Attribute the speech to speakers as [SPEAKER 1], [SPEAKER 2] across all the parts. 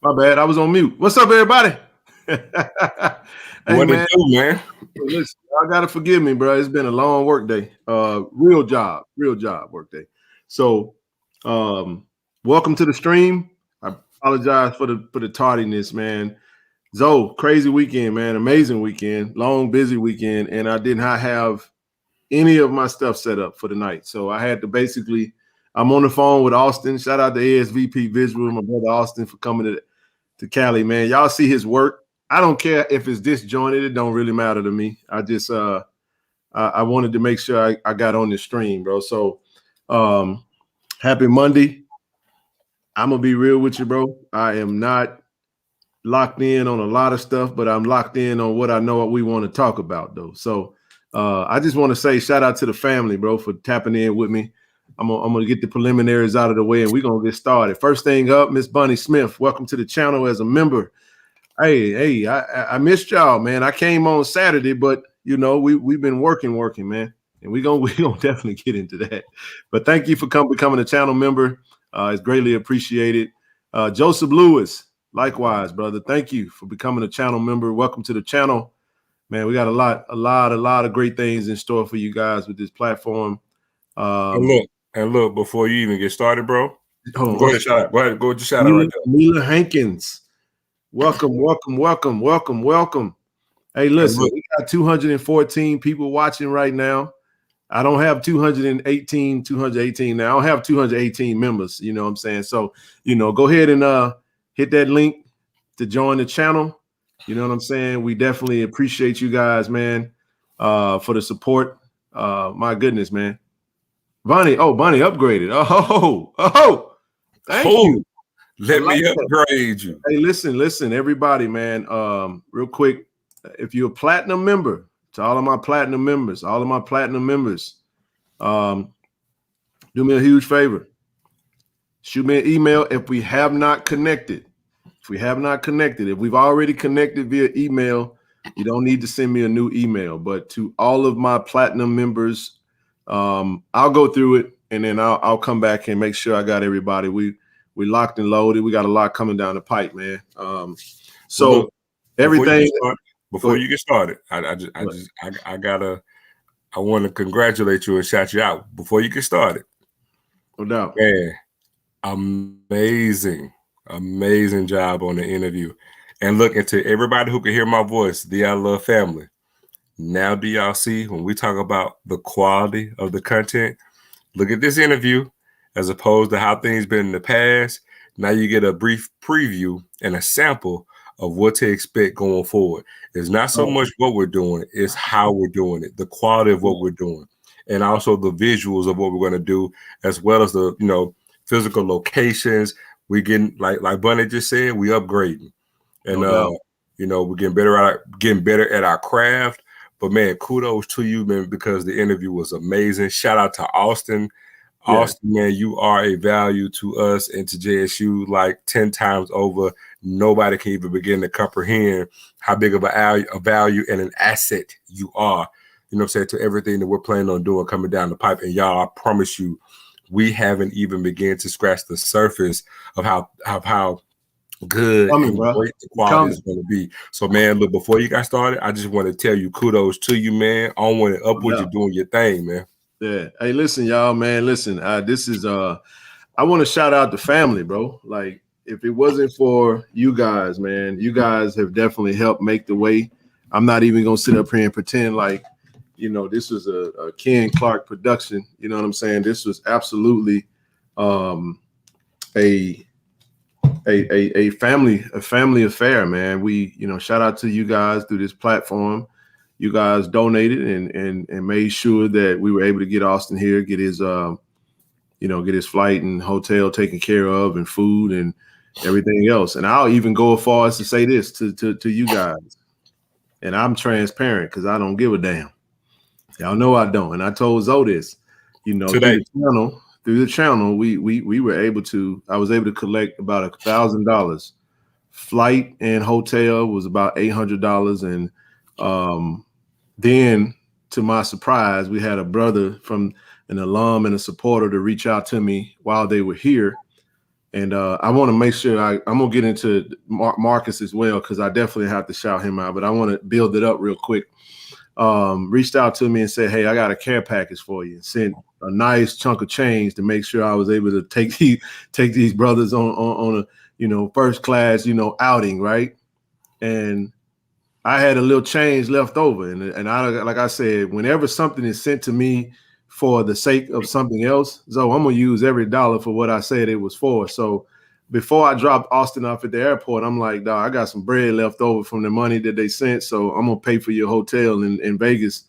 [SPEAKER 1] My bad. I was on mute. What's up, everybody? Hey,
[SPEAKER 2] What it
[SPEAKER 1] man.
[SPEAKER 2] do, man?
[SPEAKER 1] Listen, y'all gotta forgive me, bro. It's been a long work day. Real job work day. So, um, welcome to the stream. I apologize for the tardiness, man. Zoe, crazy weekend, man. Amazing weekend. Long, busy weekend, and I did not have any of my stuff set up for the night. So I had to basically. I'm on the phone with Austin. Shout out to ASVP Visual, my brother Austin, for coming to Cali, man. Y'all see his work. I don't care if it's disjointed. It don't really matter to me. I just I wanted to make sure I got on the stream, bro. So happy Monday. I'm gonna be real with you, bro. I am not locked in on a lot of stuff, but I'm locked in on what I know what we want to talk about, though. So I just want to say shout out to the family, bro, for tapping in with me. I'm gonna get the preliminaries out of the way and we're gonna get started. First thing up, Miss Bunny Smith, welcome to the channel as a member. Hey, I missed y'all, man. I came on Saturday, but you know, we've been working, man. And we gonna definitely get into that. But thank you for becoming a channel member. It's greatly appreciated. Joseph Lewis, likewise, brother. Thank you for becoming a channel member. Welcome to the channel. Man, we got a lot of great things in store for you guys with this platform.
[SPEAKER 2] And look, before you even get started, bro.
[SPEAKER 1] Go
[SPEAKER 2] ahead, shout out. Go ahead, go just shout out right there.
[SPEAKER 1] Mila Hankins. Welcome. Hey, listen, we got 214 people watching right now. I don't have 218 now. I don't have 218 members, you know what I'm saying? So, you know, go ahead and hit that link to join the channel. You know what I'm saying? We definitely appreciate you guys, man, for the support. My goodness, man. Bonnie upgraded. Thank you.
[SPEAKER 2] Let me upgrade you.
[SPEAKER 1] Hey, listen, everybody, man. Real quick, if you're a platinum member, to all of my platinum members, do me a huge favor. Shoot me an email if we have not connected. If we've already connected via email, you don't need to send me a new email. But to all of my platinum members, I'll go through it and then I'll come back and make sure I got everybody. We locked and loaded. We got a lot coming down the pipe, man. So look, everything.
[SPEAKER 2] Before you get started, I want to congratulate you and shout you out before you get started.
[SPEAKER 1] No doubt.
[SPEAKER 2] Man, amazing job on the interview. And look, into everybody who can hear my voice, the I Love family. Now, do y'all see when we talk about the quality of the content? Look at this interview as opposed to how things been in the past. Now you get a brief preview and a sample of what to expect going forward. It's not so much what we're doing, it's how we're doing it, the quality of what we're doing, and also the visuals of what we're going to do, as well as the, you know, physical locations. We getting, like Bunny just said, we upgrading. And you know, we're getting better at our craft. But man, kudos to you, man, because the interview was amazing. Shout out to Austin. Yeah. Austin, man, you are a value to us and to JSU like 10 times over. Nobody can even begin to comprehend how big of a value and an asset you are, you know what I'm saying, to everything that we're planning on doing coming down the pipe. And y'all, I promise you, we haven't even begun to scratch the surface of how good and great the quality is going to be. So, man, look, before you got started, I just want to tell you kudos to you, man. On and upwards, you're doing your thing, man.
[SPEAKER 1] Yeah. Hey, listen, y'all, man. Listen, this is I want to shout out the family, bro. Like, if it wasn't for you guys, man, you guys have definitely helped make the way. I'm not even gonna sit up here and pretend like, you know, this was a Ken Clark production. You know what I'm saying? This was absolutely a family affair, man. We, you know, shout out to you guys through this platform. You guys donated and made sure that we were able to get Austin here, get his get his flight and hotel taken care of, and food and everything else. And I'll even go as far as to say this to you guys, and I'm transparent because I don't give a damn. Y'all know I don't. And I told Zoe this, you know, through the channel, we were able to. I was able to collect about $1,000. Flight and hotel was about $800, and then, to my surprise, we had a brother from an alum and a supporter to reach out to me while they were here And I want to make sure I'm gonna get into Marcus as well because I definitely have to shout him out. But I want to build it up real quick. Reached out to me and said, "Hey, I got a care package for you." And sent a nice chunk of change to make sure I was able to take these brothers on a first class outing, right? And I had a little change left over, and I, like I said, whenever something is sent to me for the sake of something else, so I'm gonna use every dollar for what I said it was for. So before I dropped Austin off at the airport, I'm like, dog, I got some bread left over from the money that they sent, so I'm gonna pay for your hotel in Vegas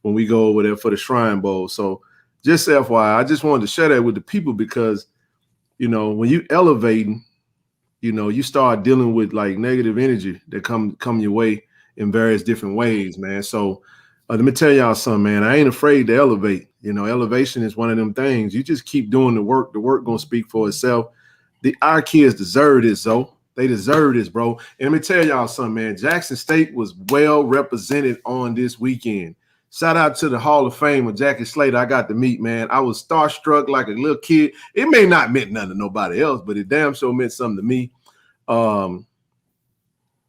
[SPEAKER 1] when we go over there for the Shrine Bowl. So just FYI, I just wanted to share that with the people because when you elevating, you start dealing with like negative energy that come your way in various different ways, man. So let me tell y'all something, man. I ain't afraid to elevate. Elevation is one of them things. You just keep doing the work. The work gonna speak for itself. Our kids deserve this, though. They deserve this, bro. And let me tell y'all something, man. Jackson State was well represented on this weekend. Shout out to the Hall of Fame with Jackie Slater. I got to meet, man. I was starstruck like a little kid. It may not meant nothing to nobody else, but it damn sure meant something to me.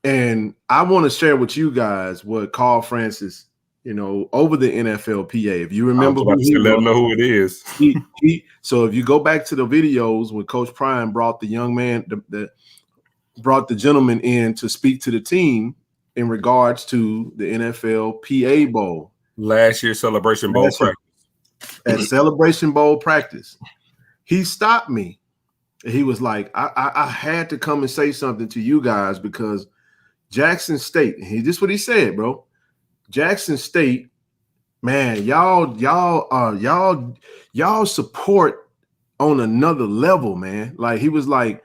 [SPEAKER 1] And I want to share with you guys what Carl Francis, over the NFLPA. If you remember who he was,
[SPEAKER 2] let them know who it is.
[SPEAKER 1] So if you go back to the videos when Coach Prime brought the young man, brought the gentleman in to speak to the team in regards to the NFLPA Bowl.
[SPEAKER 2] Last year's Celebration Bowl practice.
[SPEAKER 1] At Celebration Bowl practice, he stopped me. He was like, I had to come and say something to you guys because Jackson State, this is what he said, bro. Jackson State, man, y'all support on another level, man. Like he was like,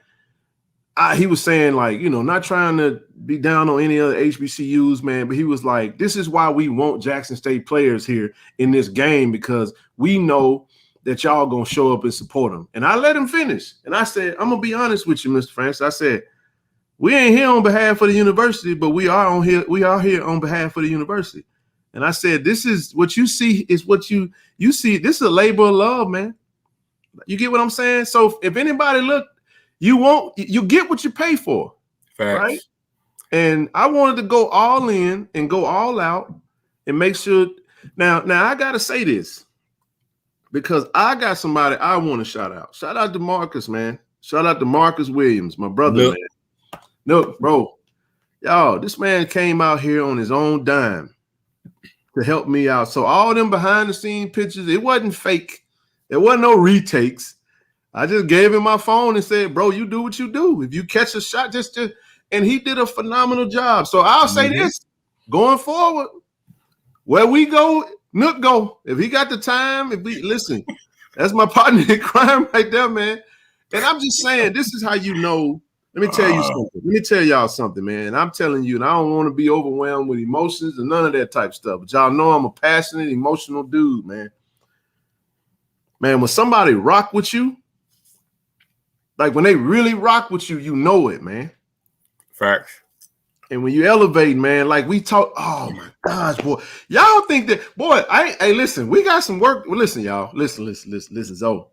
[SPEAKER 1] he was saying like, not trying to be down on any other HBCUs, man, but he was like, this is why we want Jackson State players here in this game because we know that y'all gonna show up and support them. And I let him finish. And I said, I'm gonna be honest with you, Mr. Francis. I said, we ain't here on behalf of the university, but we are here on behalf of the university. And I said, this is what you see is what you see. This is a labor of love, man. You get what I'm saying? So if anybody look, you get what you pay for.
[SPEAKER 2] Facts.
[SPEAKER 1] Right? And I wanted to go all in and go all out and make sure. Now I gotta say this because I got somebody I want to shout out. Shout out to Marcus, man. Shout out to Marcus Williams, my brother, man. Look, bro, y'all, this man came out here on his own dime to help me out. So all them behind the scene pictures, it wasn't fake. There wasn't no retakes. I just gave him my phone and said, bro, you do what you do. If you catch a shot, and he did a phenomenal job. So I'll say this, going forward, where we go, Nook go. If he got the time, listen, that's my partner in crime right there, man. And I'm just saying, this is how you know. Let me tell you something. Let me tell y'all something, man. I'm telling you, and I don't want to be overwhelmed with emotions and none of that type of stuff. But y'all know I'm a passionate, emotional dude, man. Man, when somebody rock with you, like when they really rock with you, you know it, man.
[SPEAKER 2] Facts.
[SPEAKER 1] And when you elevate, man, like we talk, oh my gosh, boy. Y'all think that, boy, hey, listen, we got some work. Well, listen, y'all. Listen, Zoe.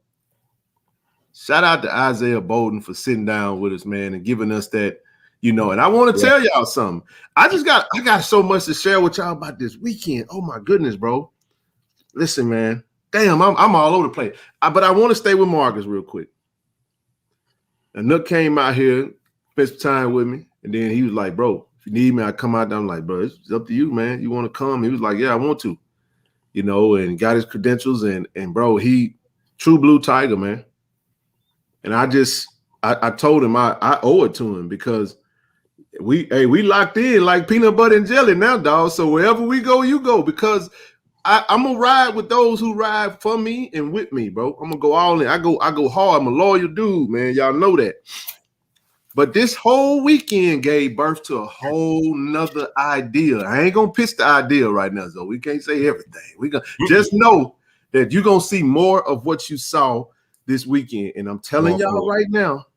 [SPEAKER 1] Shout out to Isaiah Bolden for sitting down with us, man, and giving us that, and I want to tell y'all something. I got so much to share with y'all about this weekend. Oh my goodness, bro. Listen, man. Damn, I'm all over the place. But I want to stay with Marcus real quick. And Nook came out here, spent some time with me, and then he was like, bro, if you need me, I come out there. I'm like, bro, it's up to you, man. You want to come? He was like, yeah, I want to, and got his credentials, and bro, he true blue tiger, man. And I told him I owe it to him because we locked in like peanut butter and jelly now, dog. So wherever we go, you go, because I'm gonna ride with those who ride for me and with me, bro. I'm gonna go all in. I go hard. I'm a loyal dude, man. Y'all know that. But this whole weekend gave birth to a whole nother idea. I ain't gonna pitch the idea right now, though. We can't say everything. We gonna just know that you're gonna see more of what you saw this weekend. And I'm telling y'all right now,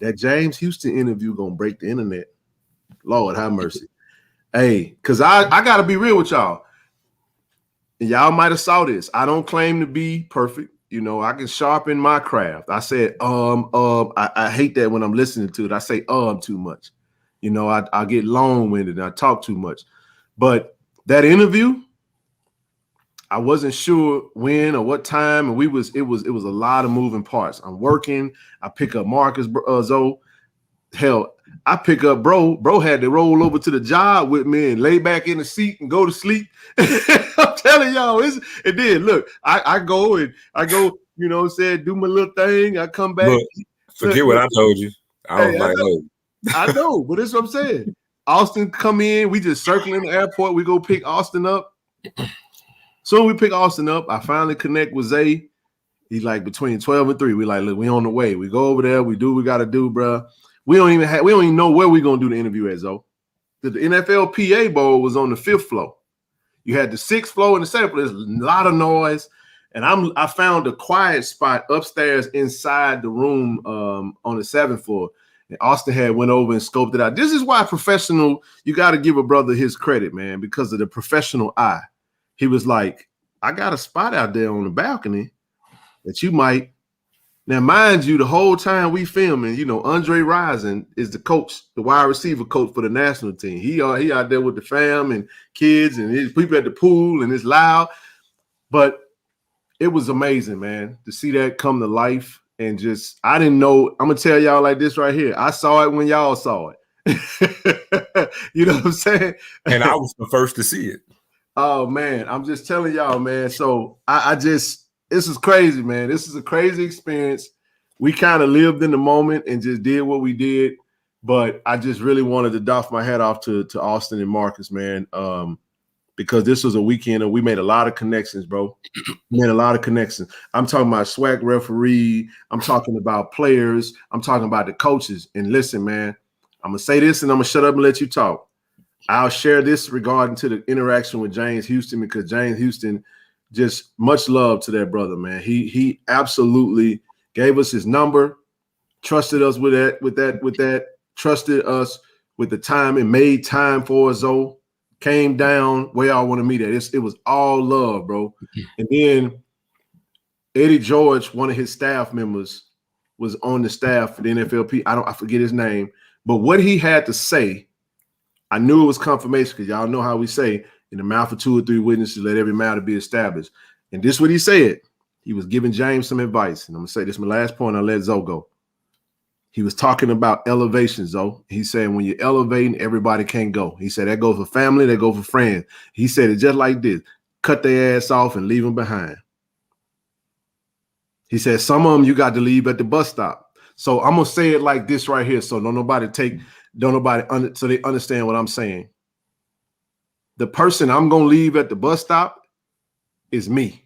[SPEAKER 1] that James Houston interview gonna break the internet. Lord have mercy. Hey, because I gotta be real with y'all. And y'all might have saw this. I don't claim to be perfect. I can sharpen my craft. I said, I hate that when I'm listening to it. I say too much. I get long-winded and I talk too much. But that interview, I wasn't sure when or what time, and it was a lot of moving parts. I'm working. I pick up Marcus Zoe. Hell, I pick up bro. Bro had to roll over to the job with me and lay back in the seat and go to sleep. I'm telling y'all, it did. Look, I go, do my little thing. I come back.
[SPEAKER 2] Look, forget what I told you. I was like,
[SPEAKER 1] hey, I know, but that's what I'm saying. Austin come in. We just circling the airport. We go pick Austin up. So we pick Austin up. I finally connect with Zay. He's like between 12 and 3. We like, look, we on the way. We go over there. We do what we got to do, bro. We don't even know where we're gonna do the interview at, Zoe. The NFL PA Bowl was on the 5th floor. You had the 6th floor and the 7th floor. There's a lot of noise. And I found a quiet spot upstairs inside the room on the 7th floor. And Austin had went over and scoped it out. This is why you got to give a brother his credit, man, because of the professional eye. He was like, I got a spot out there on the balcony that you might. Now, mind you, the whole time we filming, Andre Rison is the coach, the wide receiver coach for the national team. He out there with the fam and kids and his people at the pool, and it's loud. But it was amazing, man, to see that come to life. And just, I didn't know. I'm going to tell y'all like this right here. I saw it when y'all saw it. You know what I'm saying?
[SPEAKER 2] And I was the first to see it.
[SPEAKER 1] Oh, man. I'm just telling y'all, man. So this is crazy, man. This is a crazy experience. We kind of lived in the moment and just did what we did. But I just really wanted to doff my hat off to Austin and Marcus, man, because this was a weekend and we made a lot of connections, bro. Made a lot of connections. I'm talking about swag referee. I'm talking about players. I'm talking about the coaches. And listen, man, I'm going to say this and I'm going to shut up and let you talk. I'll share this regarding to the interaction with James Houston, because James Houston, just much love to that brother, man. He absolutely gave us his number, trusted us with that, trusted us with the time and made time for us, Zoe. Came down where y'all want to meet at. It was all love, bro. And then Eddie George, one of his staff members, was on the staff for the NFLP. I forget his name, but what he had to say, I knew it was confirmation, because y'all know how we say, in the mouth of 2 or 3 witnesses, let every matter be established. And this is what he said. He was giving James some advice. And I'm going to say this is my last point. I'll let Zoe go. He was talking about elevation, Zoe. He said, when you're elevating, everybody can't go. He said, that goes for family, that goes for friends. He said it just like this. Cut their ass off and leave them behind. He said, some of them you got to leave at the bus stop. So I'm going to say it like this right here. So so they understand what I'm saying. The person I'm going to leave at the bus stop is me.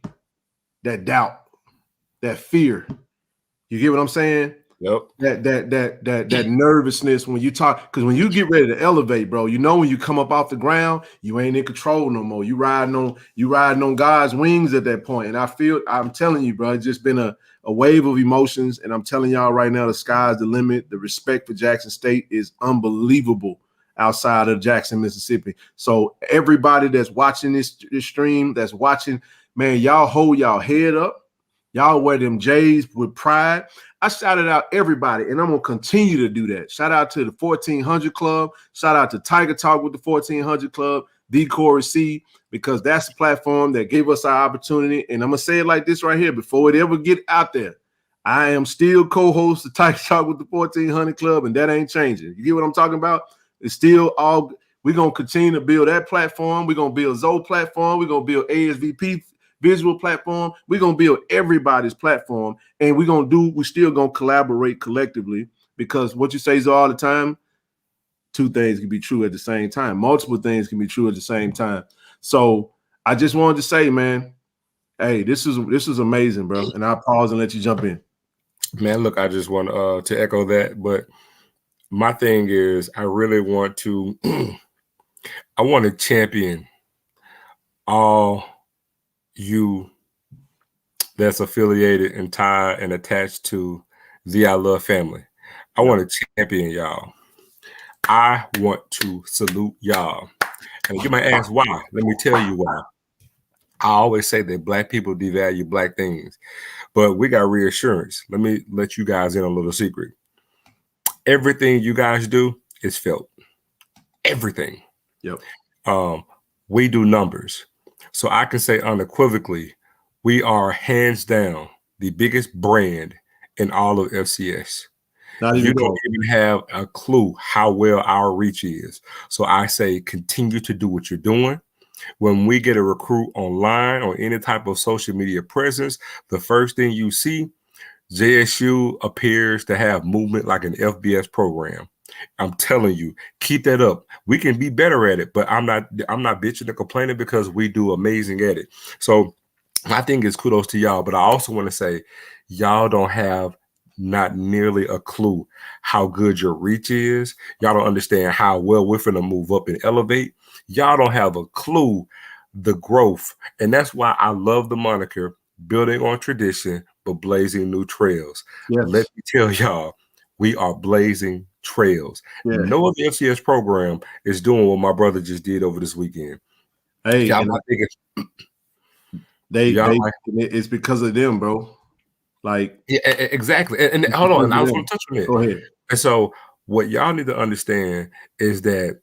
[SPEAKER 1] That doubt, that fear. You get what I'm saying?
[SPEAKER 2] Yep.
[SPEAKER 1] That nervousness when you talk, because when you get ready to elevate, bro, when you come up off the ground, you ain't in control no more. You riding on God's wings at that point. And I'm telling you, bro, it's just been a wave of emotions. And I'm telling y'all right now, the sky's the limit. The respect for Jackson State is unbelievable outside of Jackson, Mississippi. So everybody that's watching this stream, that's watching, man, y'all hold y'all head up. Y'all wear them J's with pride. I shouted out everybody, and I'm going to continue to do that. Shout out to the 1400 Club. Shout out to Tiger Talk with the 1400 Club, D. Corey C, because that's the platform that gave us our opportunity. And I'm going to say it like this right here before it ever get out there. I am still co-host of Tiger Talk with the 1400 Club, and that ain't changing. You get what I'm talking about? It's still all – we're going to continue to build that platform. We're going to build Zoe platform. We're going to build ASVP visual platform. We're going to build everybody's platform, and we're still going to collaborate collectively, because what you say is all the time, 2 things can be true at the same time. Multiple things can be true at the same time. So I just wanted to say, man, hey, this is amazing, bro. And I'll pause and let you jump in.
[SPEAKER 2] Man, look, I just want to echo that, but my thing is I really want to I want to champion all you that's affiliated and tied and attached to the I Love family. I want to champion y'all. I want to salute y'all. And you might ask why. Let me tell you why. I always say that black people devalue black things, but we got reassurance. Let me let you guys in a little secret. Everything you guys do is felt. Everything.
[SPEAKER 1] Yep.
[SPEAKER 2] We do numbers. So I can say unequivocally, we are hands down the biggest brand in all of FCS.
[SPEAKER 1] Not
[SPEAKER 2] You
[SPEAKER 1] even
[SPEAKER 2] don't
[SPEAKER 1] close.
[SPEAKER 2] even have a clue how well our reach is. So I say continue to do what you're doing. When we get a recruit online or any type of social media presence, the first thing you see, JSU appears to have movement like an FBS program. I'm telling you, keep that up. We can be better at it, but I'm not bitching and complaining because we do amazing at it. So my thing is kudos to y'all, but I also want to say y'all don't have not nearly a clue how good your reach is. Y'all don't understand how well we're finna move up and elevate. Y'all don't have a clue the growth. And that's why I love the moniker building on tradition, but blazing new trails. Let
[SPEAKER 1] Yes.
[SPEAKER 2] me tell y'all, we are blazing trails.
[SPEAKER 1] Yeah.
[SPEAKER 2] No other FCS program is doing what my brother just did over this weekend.
[SPEAKER 1] Hey,
[SPEAKER 2] Y'all
[SPEAKER 1] and
[SPEAKER 2] might think
[SPEAKER 1] they
[SPEAKER 2] y'all might
[SPEAKER 1] it's because of them, bro. Like,
[SPEAKER 2] yeah, exactly. And
[SPEAKER 1] it's
[SPEAKER 2] hold on,
[SPEAKER 1] because
[SPEAKER 2] and I
[SPEAKER 1] of
[SPEAKER 2] was
[SPEAKER 1] them.
[SPEAKER 2] going to touch on it.
[SPEAKER 1] Go ahead.
[SPEAKER 2] And so, what y'all need to understand is that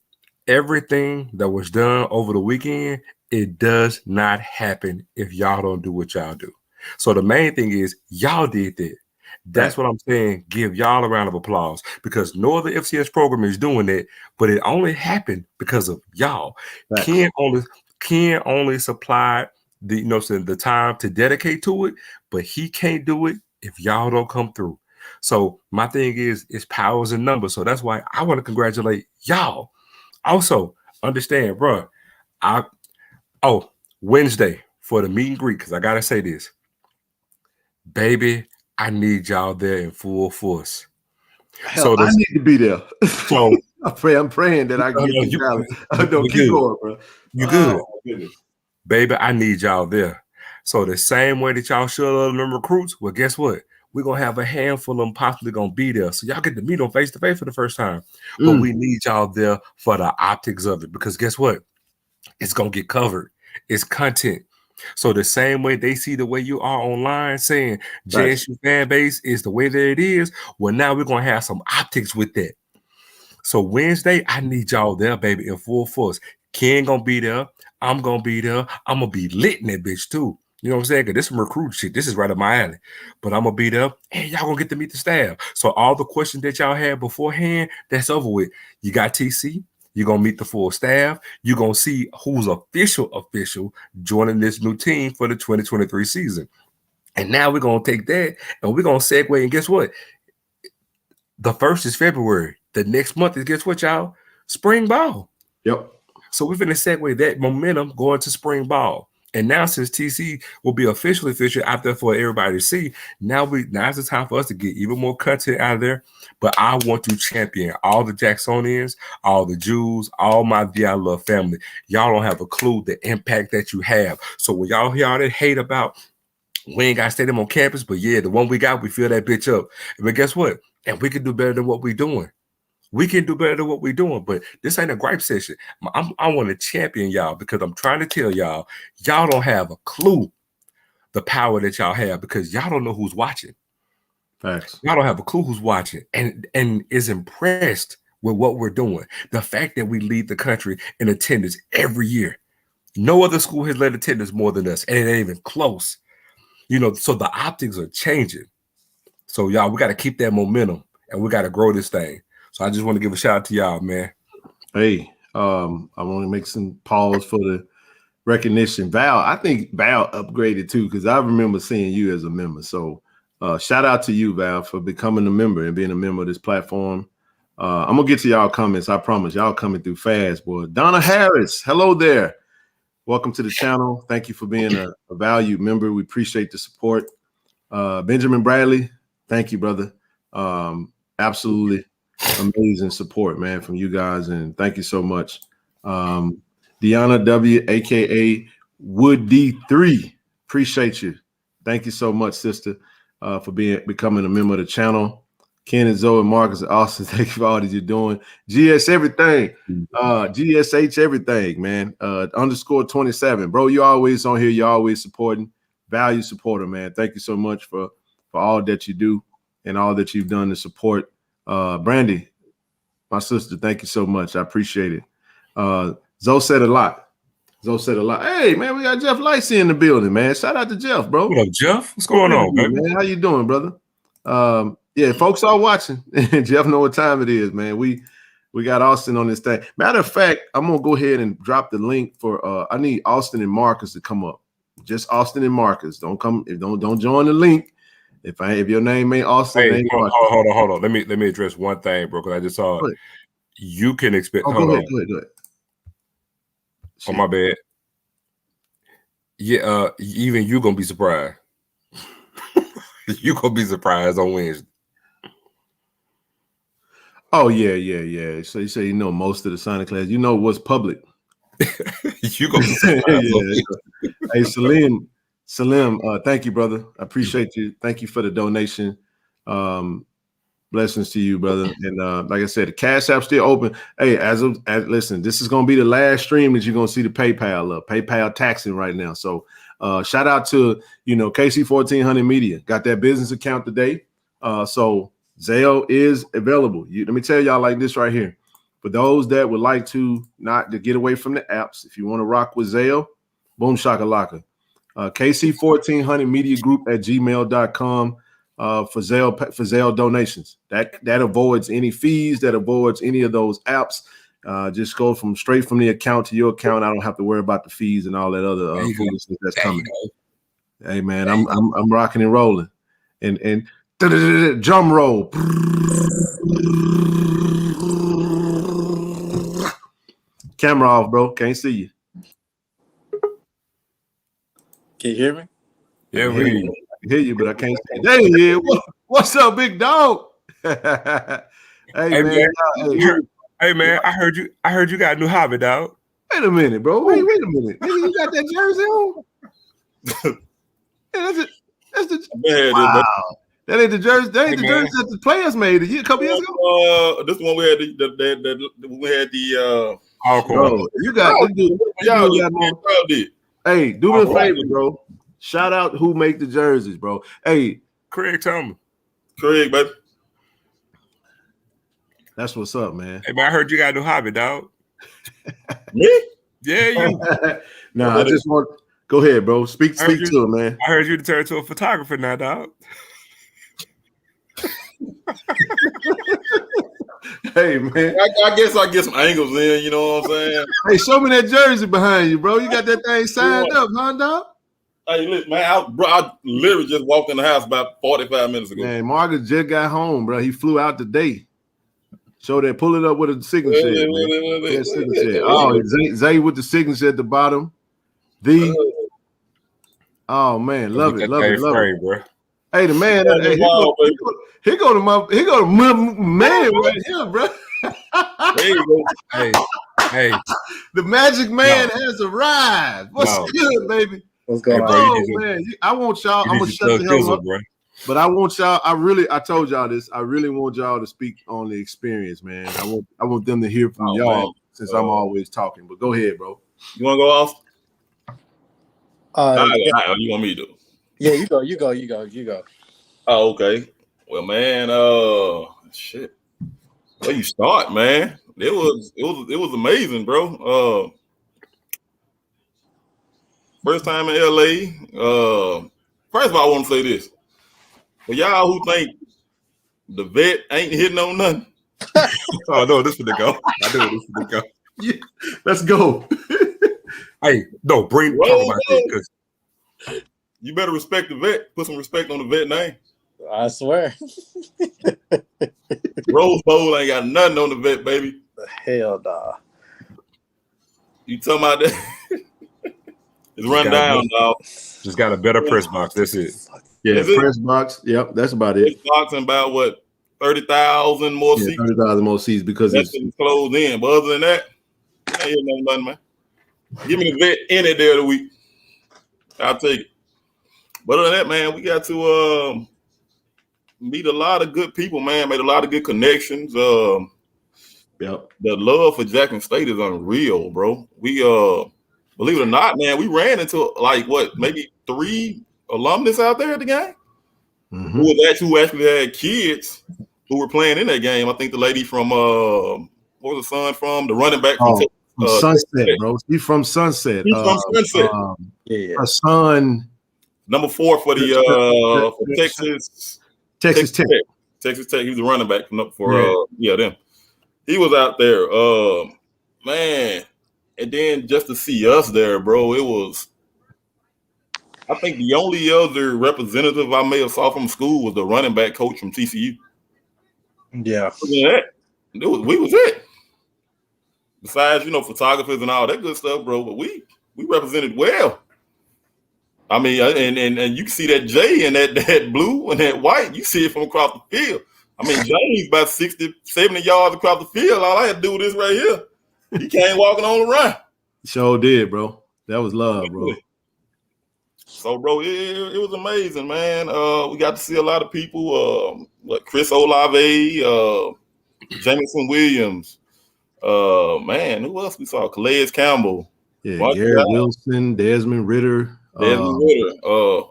[SPEAKER 2] everything that was done over the weekend, it does not happen if y'all don't do what y'all do. So the main thing is y'all did that. That's
[SPEAKER 1] Fact.
[SPEAKER 2] what I'm saying. Give y'all a round of applause because no other FCS program is doing that, but it only happened because of y'all.
[SPEAKER 1] Facts.
[SPEAKER 2] Ken only supplied the time to dedicate to it, but he can't do it if y'all don't come through. So my thing is, it's powers in numbers. So that's why I want to congratulate y'all. Also, understand, bro. I Wednesday for the meet and greet, because I gotta say this, baby. I need y'all there in full force.
[SPEAKER 1] Hell,
[SPEAKER 2] So
[SPEAKER 1] I
[SPEAKER 2] this,
[SPEAKER 1] need to be there.
[SPEAKER 2] so
[SPEAKER 1] I'm praying that I can get
[SPEAKER 2] no,
[SPEAKER 1] to Dallas. No,
[SPEAKER 2] you
[SPEAKER 1] keep
[SPEAKER 2] good.
[SPEAKER 1] going, bro.
[SPEAKER 2] You
[SPEAKER 1] Oh
[SPEAKER 2] good,
[SPEAKER 1] my goodness.
[SPEAKER 2] baby. I need y'all there. So the same way that y'all show love them recruits, well, guess what? We're gonna have a handful of them possibly gonna be there. So y'all get to meet them face to face for the first time. But we need y'all there for the optics of it because guess what? It's gonna get covered. It's content. So the same way they see the way you are online saying
[SPEAKER 1] Facts.
[SPEAKER 2] JSU fan base is the way that it is, well, now we're gonna have some optics with that. So Wednesday, I need y'all there, baby, in full force. Ken gonna be there. I'm gonna be there. I'm gonna be lit in that bitch too. You know what I'm saying? Cause this is recruit shit. This is right up my alley. But I'm gonna be there. And y'all gonna get to meet the staff. So all the questions that y'all had beforehand, that's over with. You got TC. You're gonna meet the full staff. You're gonna see who's official joining this new team for the 2023 season. And now we're gonna take that and we're gonna segue. And guess what? The first is February. The next month is guess what, y'all? Spring ball.
[SPEAKER 1] Yep.
[SPEAKER 2] So we're gonna segue that momentum going to spring ball. And now since TC will be officially out there for everybody to see, now's the time for us to get even more content out of there. But I want to champion all the Jacksonians, all the Jews, all my VI Love family. Y'all don't have a clue the impact that you have. So when y'all hear all that hate about we ain't got to stadium on campus, but yeah, the one we got, we fill that bitch up. But guess what? And we can do better than what we're doing. We can do better than what we're doing, but this ain't a gripe session. I want to champion y'all because I'm trying to tell y'all don't have a clue the power that y'all have because y'all don't know who's watching.
[SPEAKER 1] Facts.
[SPEAKER 2] Y'all don't have a clue who's watching and is impressed with what we're doing. The fact that we lead the country in attendance every year. No other school has led attendance more than us, and it ain't even close. So the optics are changing. So y'all, we got to keep that momentum and we got to grow this thing. So I just want to give a shout out to y'all, man.
[SPEAKER 1] Hey, I want to make some pause for the recognition. Val, I think Val upgraded too because I remember seeing you as a member. So shout out to you, Val, for becoming a member and being a member of this platform. I'm gonna get to y'all comments. I promise y'all coming through fast, boy. Donna Harris, hello there. Welcome to the channel. Thank you for being a valued member. We appreciate the support. Benjamin Bradley, thank you, brother. Absolutely amazing support, man, from you guys, and thank you so much. Deanna W, aka Wood D3, appreciate you. Thank you so much, sister, for becoming a member of the channel. Ken and Zoe, Marcus, and Austin, thank you for all that you're doing. GS everything. GSH everything, man. Underscore 27. Bro, you always on here. You're always supporting. Value supporter, man. Thank you so much for all that you do and all that you've done to support. Brandy, my sister, thank you so much. I appreciate it. Zoe said a lot. Hey, man, we got Jeff Lightsey in the building, man. Shout out to Jeff, bro.
[SPEAKER 2] What up, Jeff? What's going on, baby?
[SPEAKER 1] Man, how you doing, brother? Yeah, folks are watching. Jeff know what time it is, man. We got Austin on this thing. Matter of fact, I'm gonna go ahead and drop the link for I need Austin and Marcus to come up. Just Austin and Marcus. Don't join the link. If your name ain't Austin,
[SPEAKER 2] hey, hold on. Let me address one thing, bro, because I just saw it. You can expect.
[SPEAKER 1] Go ahead.
[SPEAKER 2] Oh, my bad. Yeah, even you gonna be surprised. You gonna be surprised on Wednesday.
[SPEAKER 1] Oh yeah. So you say most of the signing class. You know what's public.
[SPEAKER 2] You gonna be surprised.
[SPEAKER 1] Yeah. Hey, Salim, thank you, brother. I appreciate you. Thank you for the donation. Blessings to you, brother. And like I said, the Cash App's still open. Hey, listen, this is gonna be the last stream that you're gonna see the PayPal taxing right now. So shout out to KC 1400 Media. Got that business account today. So Zelle is available. Let me tell y'all like this right here. For those that would like to not to get away from the apps, if you want to rock with Zelle, boom shakalaka. KC 1400 Media Group at gmail.com. For Zelle donations. That avoids any fees, that avoids any of those apps. Just go straight from the account to your account. I don't have to worry about the fees and all that other foolishness that's coming. Hey man, I'm rocking and rolling. And drum roll. Camera off, bro. Can't see you.
[SPEAKER 3] Can you hear me?
[SPEAKER 2] Yeah, we
[SPEAKER 1] hear you, but I can't see. There you is. What's up, big dog? Hey man.
[SPEAKER 2] Hey man, I heard you got a new hobby, dog.
[SPEAKER 1] Wait a minute, bro. Wait a minute. Nigga, you got that jersey on? Yeah, that's the wow. That ain't the jersey. That ain't the jersey that the players made a couple years ago.
[SPEAKER 4] This one we had the
[SPEAKER 1] bro, you got Hey, do me a favor, bro. Shout out who make the jerseys, bro. Hey,
[SPEAKER 2] Craig, tell me.
[SPEAKER 4] Craig, baby.
[SPEAKER 1] That's what's up, man.
[SPEAKER 2] Hey, man, I heard you got a new hobby, dog.
[SPEAKER 4] Me?
[SPEAKER 2] Yeah, you.
[SPEAKER 1] Nah, I just want. Go ahead, bro. Speak to it, man.
[SPEAKER 2] I heard you to turn to a photographer now, dog.
[SPEAKER 1] Hey, man.
[SPEAKER 4] I guess I get some angles in. You know what I'm saying?
[SPEAKER 1] Hey, show me that jersey behind you, bro. You got that thing signed up, huh, dog?
[SPEAKER 4] Hey, listen, man, I literally just walked in the house about 45 minutes ago.
[SPEAKER 1] Man, Marcus just got home, bro. He flew out today. Show that, pull it up with a signature. Oh, Zay with the signature at the bottom. Oh man, love it.
[SPEAKER 2] Bro.
[SPEAKER 1] Hey, the man, he go to my man right here, bro.
[SPEAKER 4] There you go.
[SPEAKER 2] Hey,
[SPEAKER 1] the magic man has arrived. What's good, baby?
[SPEAKER 3] What's going on?
[SPEAKER 1] Oh man, I want y'all. I'm gonna shut the hell up, bro. But I want y'all. I told y'all this. I really want y'all to speak on the experience, man. I want them to hear from y'all, man. Since I'm always talking. But go ahead, bro.
[SPEAKER 4] You want to go off?
[SPEAKER 3] Yeah.
[SPEAKER 4] You want me to?
[SPEAKER 3] Yeah, you go.
[SPEAKER 4] Oh, okay. Well, man, shit. Where you start, man? It was amazing, bro. First time in LA. First of all, I want to say this. For y'all who think the vet ain't hitting on nothing.
[SPEAKER 2] Oh no, this for the go. I know this for the go.
[SPEAKER 1] Yeah, let's go.
[SPEAKER 2] Hey, no, talk about it, because
[SPEAKER 4] you better respect the vet. Put some respect on the vet name.
[SPEAKER 3] I swear.
[SPEAKER 4] Rose Bowl ain't got nothing on the vet, baby.
[SPEAKER 3] Hell nah.
[SPEAKER 4] You talking about that? It's run down, dog.
[SPEAKER 2] Just got a better press box. That's it.
[SPEAKER 1] Yeah, press box. Yep, that's about it.
[SPEAKER 4] Press box and about what 30,000 more seats.
[SPEAKER 1] 30,000 more seats because
[SPEAKER 4] that's it's closed in. But other than that, I ain't hear nothing, man. Give me the vet any day of the week. I'll take it. But other than that, man, we got to meet a lot of good people, man. Made a lot of good connections.
[SPEAKER 1] Yep.
[SPEAKER 4] The love for Jackson State is unreal, bro. We believe it or not, man, we ran into like what, maybe 3 alumnus out there at the game who actually had kids who were playing in that game. I think the lady from what was the son from? The running back from
[SPEAKER 1] Sunset, bro. She's from Sunset.
[SPEAKER 4] He's from Sunset.
[SPEAKER 1] Her son,
[SPEAKER 4] number 4 for the Texas Tech. Texas Tech. He was a running back for them. He was out there, man. And then just to see us there, bro, it was. I think the only other representative I may have saw from school was the running back coach from TCU.
[SPEAKER 3] Yeah.
[SPEAKER 4] We was it. Besides, photographers and all that good stuff, bro. But we represented well. I mean, and you can see that J and that blue and that white. You see it from across the field. I mean, James about 60, 70 yards across the field. All I had to do was this right here. He came walking on the run.
[SPEAKER 1] Sure did, bro. That was love, bro.
[SPEAKER 4] So, bro, it was amazing, man. We got to see a lot of people. Chris Olave, Jamison Williams. Man, who else we saw? Calais Campbell.
[SPEAKER 1] Yeah, Garrett Wilson, Desmond Ritter.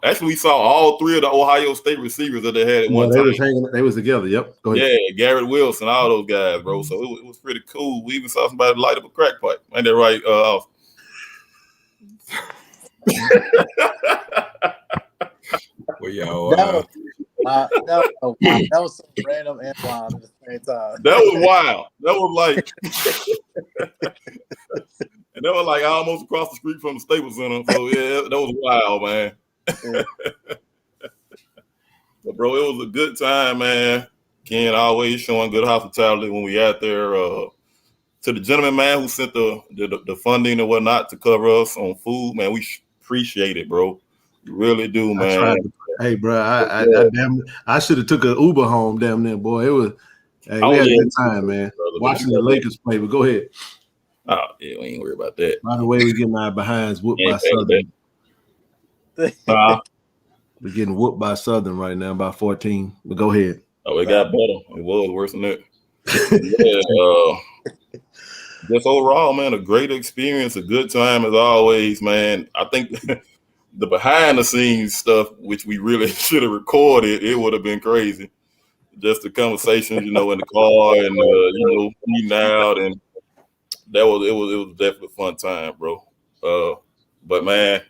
[SPEAKER 4] Actually, we saw all 3 of the Ohio State receivers that they had at one time.
[SPEAKER 1] They was together. Yep. Go ahead.
[SPEAKER 4] Yeah, Garrett Wilson, all those guys, bro. So it was pretty cool. We even saw somebody light up a crack pipe. Ain't that right?
[SPEAKER 2] Well, y'all.
[SPEAKER 3] That was so random and wild at the same time.
[SPEAKER 4] That was wild. That was like, and that was like almost across the street from the Staples Center. So yeah, that was wild, man.
[SPEAKER 3] Yeah.
[SPEAKER 4] But bro, it was a good time, man. Ken always showing good hospitality when we out there. To the gentleman, man, who sent the funding and whatnot to cover us on food, man, we appreciate it, bro. We really do, man.
[SPEAKER 1] Hey, bro, I should have took an Uber home, damn near, boy. It was. Hey, we had a good time, man. Watching the Lakers play, but go ahead.
[SPEAKER 4] Oh, yeah, we ain't worried about that.
[SPEAKER 1] By the way, we getting our behinds whooped by Southern. We're getting whooped by Southern right now by 14. But go ahead.
[SPEAKER 4] Oh, it got better. It was worse than that. Just overall, man, a great experience, a good time as always, man. I think the behind the scenes stuff, which we really should have recorded, it would have been crazy. Just the conversations, in the car and eating out, and it was definitely a fun time, bro. But man,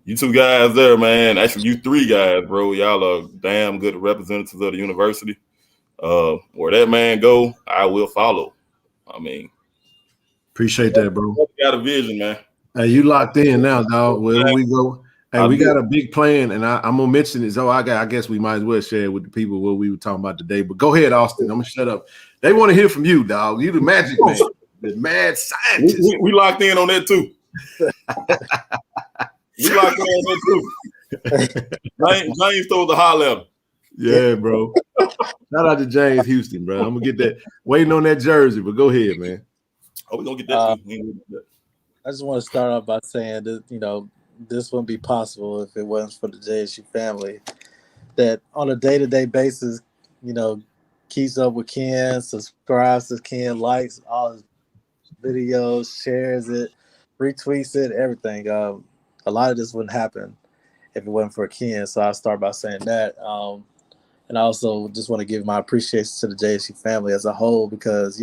[SPEAKER 4] you 2 guys there, man. Actually, you 3 guys, bro. Y'all are damn good representatives of the university. Where that man go, I will follow. I mean,
[SPEAKER 1] appreciate that, bro.
[SPEAKER 4] Got a vision, man.
[SPEAKER 1] Hey, you locked in now, dog. Wherever we go. Hey, we got a big plan, and I'm gonna mention it. So I guess we might as well share it with the people what we were talking about today. But go ahead, Austin. I'm gonna shut up. They want to hear from you, dog. You the magic man, the mad scientist.
[SPEAKER 4] We locked in on that too. We locked in on that too. James told the high level.
[SPEAKER 1] Yeah, bro. Shout out to James Houston, bro. I'm gonna get that. Waiting on that jersey, but go ahead, man.
[SPEAKER 4] Oh, we're gonna get that.
[SPEAKER 3] I just want to start off by saying that this wouldn't be possible if it wasn't for the JSU family that on a day-to-day basis, keeps up with Ken, subscribes to Ken, likes all his videos, shares it, retweets it, everything. A lot of this wouldn't happen if it wasn't for Ken. So I'll start by saying that. And I also just want to give my appreciation to the JSU family as a whole because,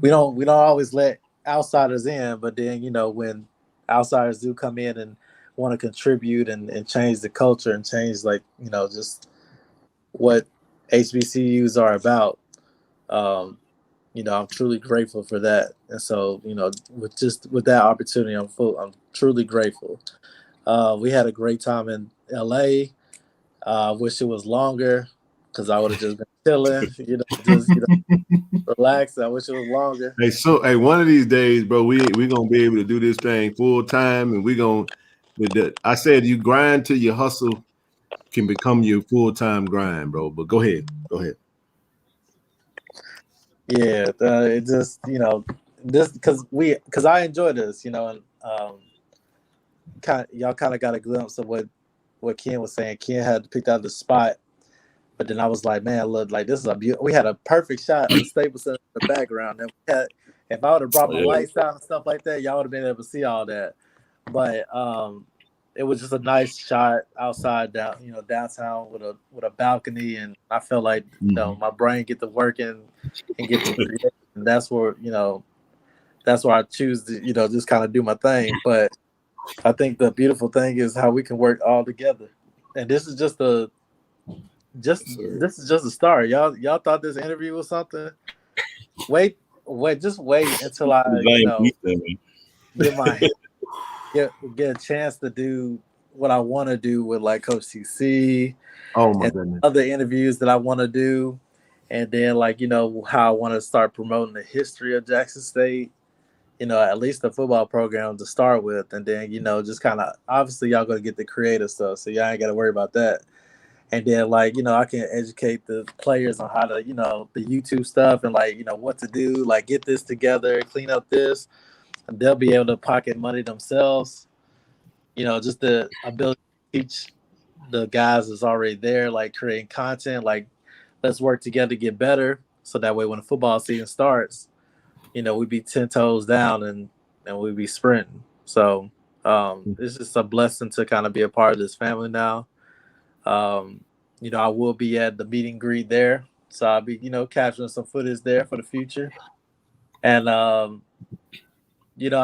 [SPEAKER 3] we don't always let outsiders in, but then, when outsiders do come in and want to contribute and change the culture and change just what HBCUs are about, I'm truly grateful for that. And so, with that opportunity, I'm truly grateful. We had a great time in LA. Wish it was longer because I would have just been chilling, relax. I wish it was longer.
[SPEAKER 1] Hey, one of these days, bro, we gonna be able to do this thing full time, and we gonna. I said you grind till your hustle can become your full time grind, bro. But go ahead.
[SPEAKER 3] Yeah, it just this because I enjoy this, and y'all kind of got a glimpse of what Ken was saying. Ken had picked out the spot But then I was like, man, look, like this is a beautiful. We had a perfect shot of the Staples Center in the background. And we had, if I would have brought my lights out and stuff like that, y'all would have been able to see all that. But it was just a nice shot outside down, downtown with a balcony, and I felt like my brain get to working and get to create. And that's where I choose to just kind of do my thing. But I think the beautiful thing is how we can work all together. And this is just a start. Y'all thought this interview was something. Wait, just wait until I get a chance to do what I want to do with like Coach TC.
[SPEAKER 1] Oh my goodness.
[SPEAKER 3] Other interviews that I want to do, and then how I want to start promoting the history of Jackson State. At least the football program to start with, and then just kind of obviously y'all gonna get the creative stuff, so y'all ain't got to worry about that. And then I can educate the players on how to the YouTube stuff and what to do, get this together, clean up this. And they'll be able to pocket money themselves. Just the ability to teach the guys that's already there, creating content, let's work together to get better. So that way when the football season starts, we be 10 toes down and we be sprinting. So it's just a blessing to kind of be a part of this family now. I will be at the meet and greet there. So I'll be, capturing some footage there for the future. And I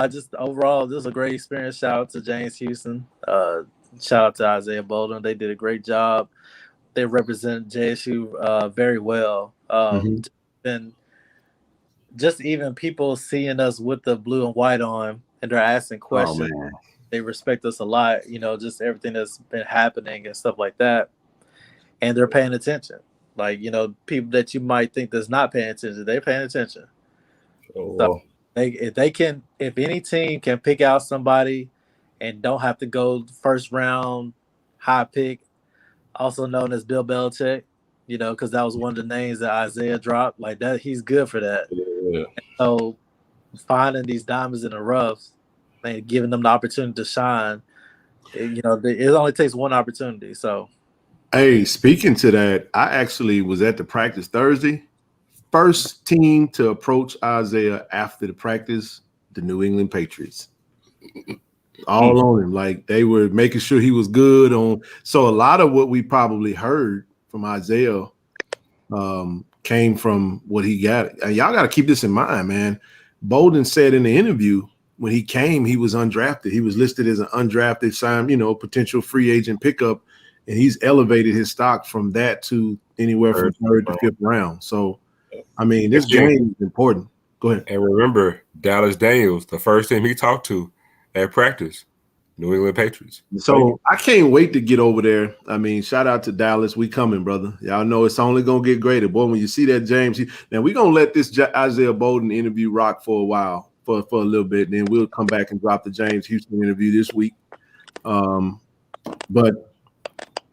[SPEAKER 3] just overall, this was a great experience. Shout out to James Houston. Shout out to Isaiah Bolden. They did a great job. They represent JSU very well. And just even people seeing us with the blue and white on and they're asking questions. They respect us a lot, just everything that's been happening and stuff like that. And they're paying attention. People that you might think that's not paying attention, they're paying attention. So if any team can pick out somebody and don't have to go first round high pick, also known as Bill Belichick, because that was one of the names that Isaiah dropped. Like that, he's good for that.
[SPEAKER 4] Yeah.
[SPEAKER 3] So finding these diamonds in the rough and giving them the opportunity to shine, it only takes one opportunity. So,
[SPEAKER 1] hey, speaking to that, I actually was at the practice Thursday. First team to approach Isaiah after the practice, the New England Patriots. All on him. Like they were making sure he was good on. So a lot of what we probably heard from Isaiah came from what he got. And y'all got to keep this in mind, man. Bolden said in the interview when he came, he was undrafted. He was listed as an undrafted sign, potential free agent pickup. And he's elevated his stock from that to anywhere from third to fifth round. So, I mean, this game is important. Go ahead.
[SPEAKER 2] And remember, Dallas Daniels, the first team he talked to at practice, New England Patriots.
[SPEAKER 1] So I can't wait to get over there. I mean, shout out to Dallas. We coming, brother. Y'all know it's only going to get greater. Boy, when you see that James, now we're going to let this Isaiah Bolden interview rock for a while, for a little bit. Then we'll come back and drop the James Houston interview this week. But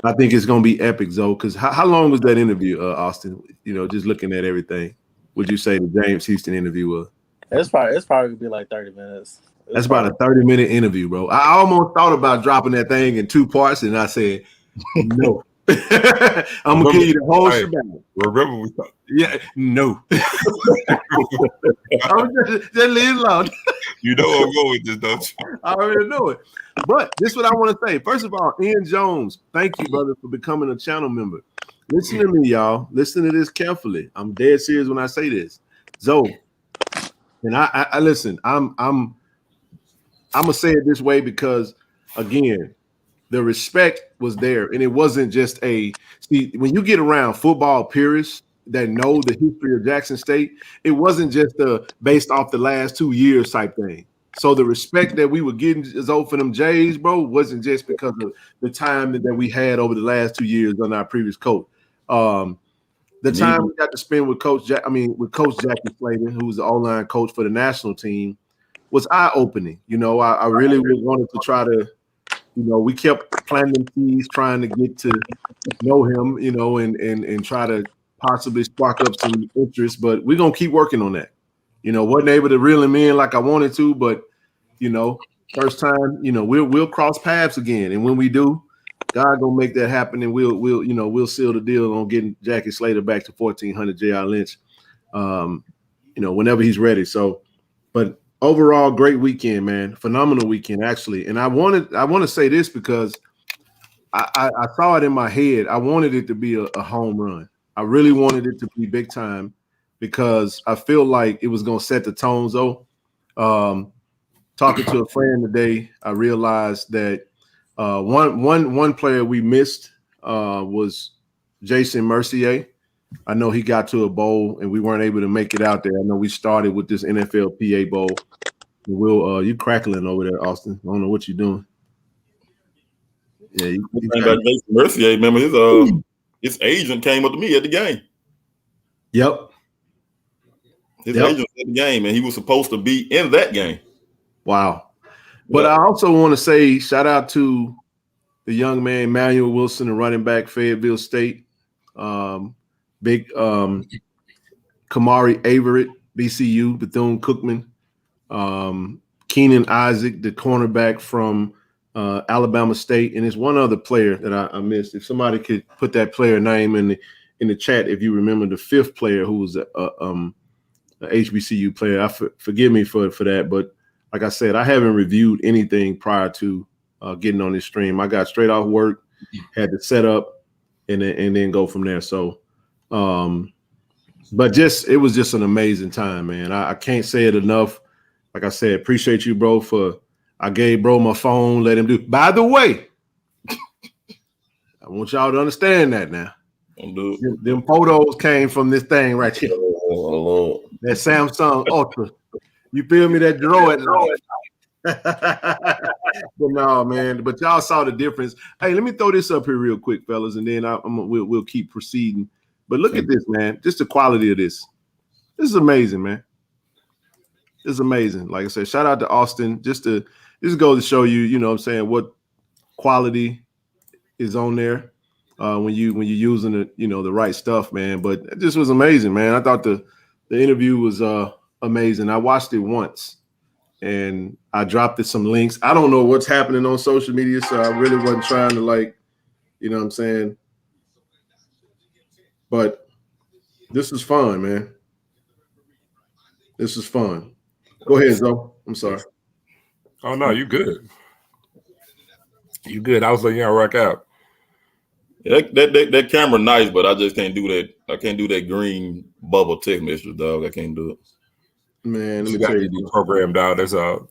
[SPEAKER 1] I think it's going to be epic, Zoe, because how long was that interview, Austin? Just looking at everything, would you say the James Houston interview was?
[SPEAKER 3] It's probably going to be like 30 minutes.
[SPEAKER 1] That's about a 30-minute interview, bro. I almost thought about dropping that thing in 2 parts, and I said, no. I'm going to give you the whole shebang.
[SPEAKER 2] Remember we thought.
[SPEAKER 1] Yeah, no. I was just leave it alone.
[SPEAKER 2] You know where I'm going with this, don't you?
[SPEAKER 1] I already know it. But this is what I want to say. First of all, Ian Jones, thank you, brother, for becoming a channel member. Listen to me, y'all. Listen to this carefully. I'm dead serious when I say this. Zoe, and I listen, I'm gonna say it this way because, again, the respect was there, and it wasn't just when you get around football purists that know the history of Jackson State, it wasn't just based off the last 2 years type thing. So the respect that we were getting for them Jays, bro, wasn't just because of the time that we had over the last 2 years under our previous coach. The time we got to spend with Coach Jackie Slayton, who was the O-line coach for the national team, was eye-opening. I really wanted to try to, we kept planting seeds, trying to get to know him, and try to possibly spark up some interest. But we're gonna keep working on that. Wasn't able to reel him in like I wanted to, but first time, we'll cross paths again. And when we do, God gonna make that happen, and we'll seal the deal on getting Jackie Slater back to 1400 J.R. Lynch, whenever he's ready. So, but overall, great weekend, man. Phenomenal weekend, actually. And I want to say this because I saw it in my head. I wanted it to be a home run. I really wanted it to be big time because I feel like it was gonna set the tone. Though, talking to a friend today, I realized that one player we missed was Jason Mercier. I know he got to a bowl and we weren't able to make it out there. I know we started with this NFLPA bowl. You crackling over there, Austin. I don't know what you're doing. Yeah,
[SPEAKER 4] about Jason Mercier, remember his agent came up to me at the game.
[SPEAKER 1] Yep.
[SPEAKER 4] His agent at the game, and he was supposed to be in that game.
[SPEAKER 1] Wow. But I also want to say shout out to the young man, Manuel Wilson, the running back, Fayetteville State. Big Kamari Averett, BCU, Bethune-Cookman. Keenan Isaac, the cornerback from Alabama State. And there's one other player that I missed. If somebody could put that player name in the chat, if you remember the fifth player who was a HBCU player. Forgive me for that, but like I said, I haven't reviewed anything prior to getting on this stream. I got straight off work, had to set up, and then go from there. So, but it was just an amazing time, man. I can't say it enough. Like I said, appreciate you, bro. I gave bro my phone, let him do. By the way, I want y'all to understand that now. Them photos came from this thing right here.
[SPEAKER 4] Oh,
[SPEAKER 1] that Samsung Ultra. You feel me? That Droid. But no, man. But y'all saw the difference. Hey, let me throw this up here real quick, fellas, and then we'll keep proceeding. But look at this, man. Just the quality of this. This is amazing, man. This is amazing. Like I said, shout out to Austin. Just goes to show you, you know what I'm saying, what quality is on there when you're using it, the right stuff, man. But it just was amazing, man. I thought the interview was amazing. I watched it once and I dropped it some links. I don't know what's happening on social media, so I really wasn't trying to you know what I'm saying? But this is fun, man. This is fun. Go ahead, Zoe. I'm sorry.
[SPEAKER 2] Oh, no, you good. You good. I was letting y'all rock out.
[SPEAKER 4] Yeah, that camera nice, but I just can't do that. I can't do that green bubble text message, dog. I can't do it.
[SPEAKER 1] Man, let
[SPEAKER 2] You
[SPEAKER 1] me
[SPEAKER 2] got
[SPEAKER 1] tell
[SPEAKER 2] to
[SPEAKER 1] you.
[SPEAKER 2] be programmed out. That's all.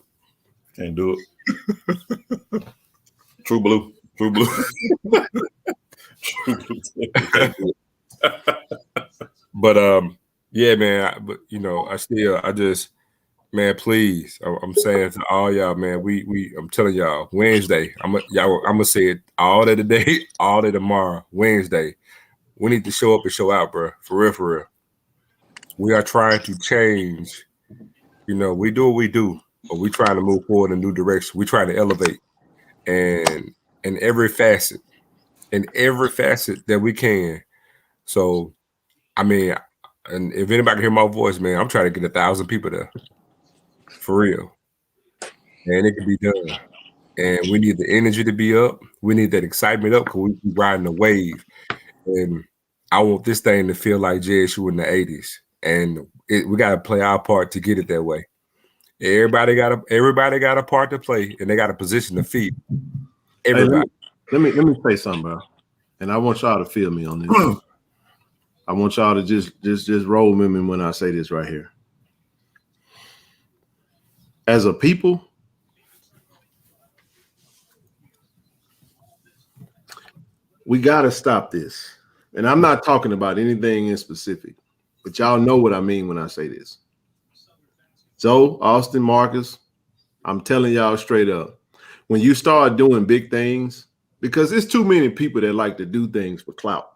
[SPEAKER 4] Can't do it. True blue. True blue. True blue. Can't do it.
[SPEAKER 2] But yeah, man. Man, please. I'm saying to all y'all, man. I'm telling y'all, Wednesday. I'm gonna say it all day today, all day tomorrow. Wednesday, we need to show up and show out, bro. For real, for real. We are trying to change. We do what we do, but we're trying to move forward in a new direction. We're trying to elevate, and in every facet that we can. So, I mean, and if anybody can hear my voice, man, I'm trying to get 1,000 people there. For real. And it can be done. And we need the energy to be up. We need that excitement up because we be riding the wave. And I want this thing to feel like JSU in the 80s. And we got to play our part to get it that way. Everybody got a part to play, and they got a position to feed everybody.
[SPEAKER 1] Hey, let me say something, bro. And I want y'all to feel me on this. I want y'all to just roll with me when I say this right here. As a people, we got to stop this. And I'm not talking about anything in specific, but y'all know what I mean when I say this. So, Austin, Marcus, I'm telling y'all straight up, when you start doing big things, because there's too many people that like to do things for clout.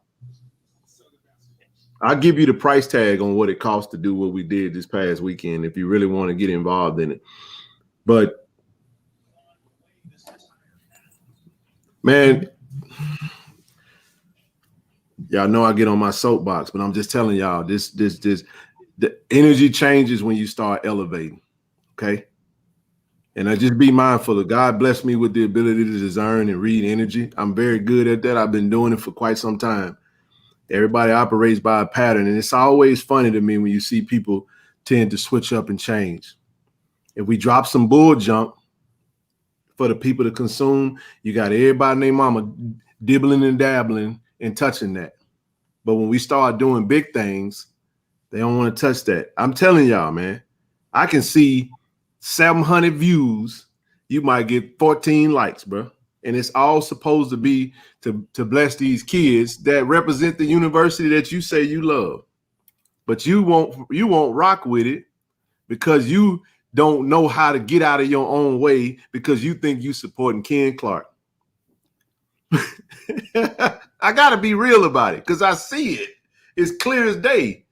[SPEAKER 1] I'll give you the price tag on what it costs to do what we did this past weekend if you really want to get involved in it. But, man, y'all know I get on my soapbox, but I'm just telling y'all, this the energy changes when you start elevating, okay? And I just be mindful of God blessed me with the ability to discern and read energy. I'm very good at that. I've been doing it for quite some time. Everybody operates by a pattern, and it's always funny to me when you see people tend to switch up and change. If we drop some bull junk for the people to consume, you got everybody and their mama dibbling and dabbling and touching that. But when we start doing big things, they don't want to touch that. I'm telling y'all, man, I can see 700 views. You might get 14 likes, bro. And it's all supposed to be to bless these kids that represent the university that you say you love. But you won't rock with it because you don't know how to get out of your own way because you think you supporting Ken Clark. I got to be real about it because I see it. It's clear as day.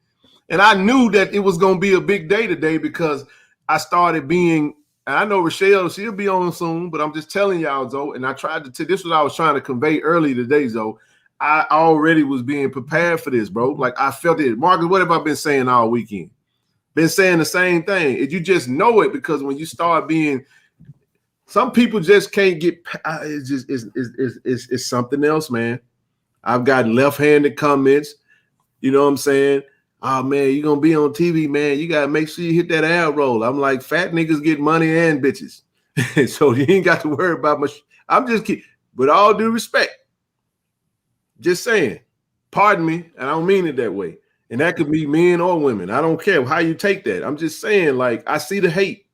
[SPEAKER 1] And I knew that it was going to be a big day today because I started being, and I know Rochelle, she'll be on soon, but I'm just telling y'all, Zoe, and I tried to, this is what I was trying to convey early today, Zoe. I already was being prepared for this, bro. Like I felt it. Marcus, what have I been saying all weekend? Been saying the same thing. And you just know it because when you start being, some people just can't get, it's something else, man. I've got left-handed comments. You know what I'm saying? Oh, man, you're going to be on TV, man. You got to make sure you hit that ad roll. I'm like, fat niggas get money and bitches. So you ain't got to worry about much. I'm just kidding. With all due respect, just saying, pardon me, and I don't mean it that way. And that could be men or women. I don't care how you take that. I'm just saying, like, I see the hate.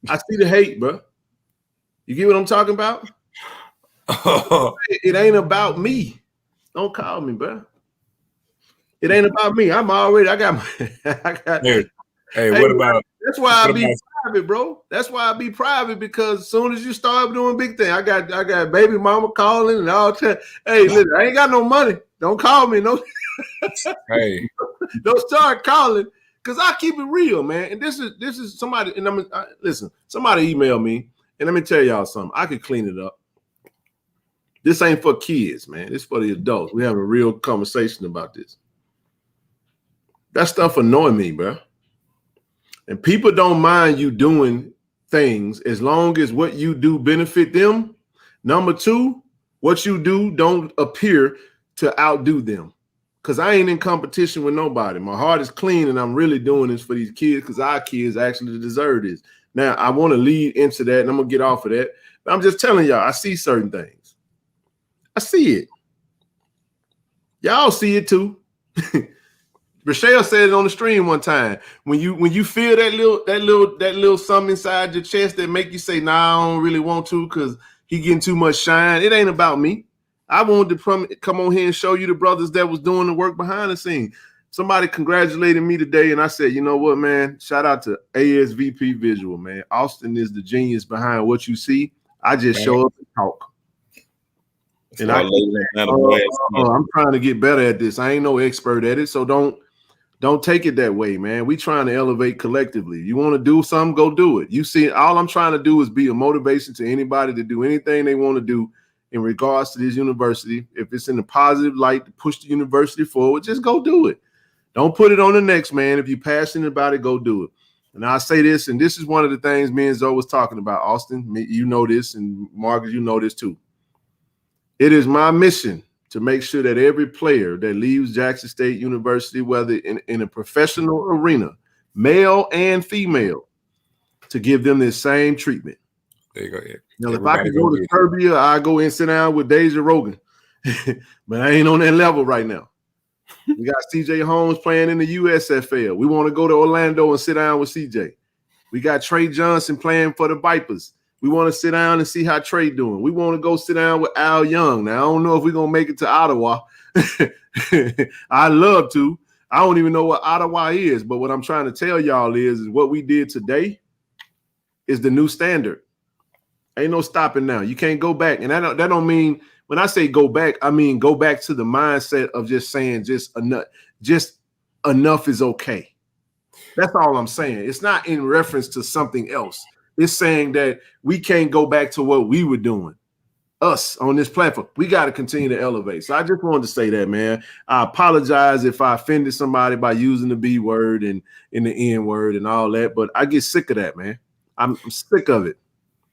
[SPEAKER 1] I see the hate, bro. You get what I'm talking about? It ain't about me. Don't call me, bro. It ain't about me. I got my,
[SPEAKER 2] hey, what about?
[SPEAKER 1] That's why I be private, bro. That's why I be private because as soon as you start doing big thing, I got baby mama calling and all that. Hey, listen, I ain't got no money. Don't call me. No.
[SPEAKER 2] Hey,
[SPEAKER 1] don't start calling because I keep it real, man. And this is somebody. And listen. Somebody emailed me, and let me tell y'all something. I could clean it up. This ain't for kids, man. This for the adults. We have a real conversation about this. That stuff annoy me, bro. And people don't mind you doing things as long as what you do benefit them. Number two, what you do don't appear to outdo them. Because I ain't in competition with nobody. My heart is clean, and I'm really doing this for these kids because our kids actually deserve this. Now, I want to lead into that, and I'm going to get off of that. But I'm just telling y'all, I see certain things. I see it. Y'all see it too. Rochelle said it on the stream one time. When you feel that little something inside your chest that make you say, "Nah, I don't really want to," because he getting too much shine. It ain't about me. I wanted to come on here and show you the brothers that was doing the work behind the scenes. Somebody congratulated me today, and I said, you know what, man? Shout out to ASVP Visual, man. Austin is the genius behind what you see. I just show up and talk. And I'm trying to get better at this. I ain't no expert at it, so don't take it that way, man. We trying to elevate collectively. You want to do something, go do it. You see, all I'm trying to do is be a motivation to anybody to do anything they want to do in regards to this university. If it's in a positive light to push the university forward, just go do it. Don't put it on the next man. If you're passionate about it, go do it. And I say this, and this is one of the things me and Zoe was talking about, Austin. You know this, and Marcus, you know this too. It is my mission to make sure that every player that leaves Jackson State University, whether in a professional arena, male and female, to give them the same treatment.
[SPEAKER 2] There you go. Yeah.
[SPEAKER 1] Now, if I could go to Serbia, I go and sit down with Deja Rogan. But I ain't on that level right now. We got CJ Holmes playing in the USFL. We want to go to Orlando and sit down with CJ. We got Trey Johnson playing for the Vipers. We want to sit down and see how Trey doing. We want to go sit down with Al Young. Now, I don't know if we're going to make it to Ottawa. I'd love to. I don't even know what Ottawa is, but what I'm trying to tell y'all is what we did today is the new standard. Ain't no stopping now. You can't go back. And that don't mean, when I say go back, I mean go back to the mindset of just saying just enough is okay. That's all I'm saying. It's not in reference to something else. It's saying that we can't go back to what we were doing. Us on this platform, we got to continue to elevate. So I just wanted to say that, man. I apologize if I offended somebody by using the B word and the N word and all that, but I get sick of that, man. I'm sick of it.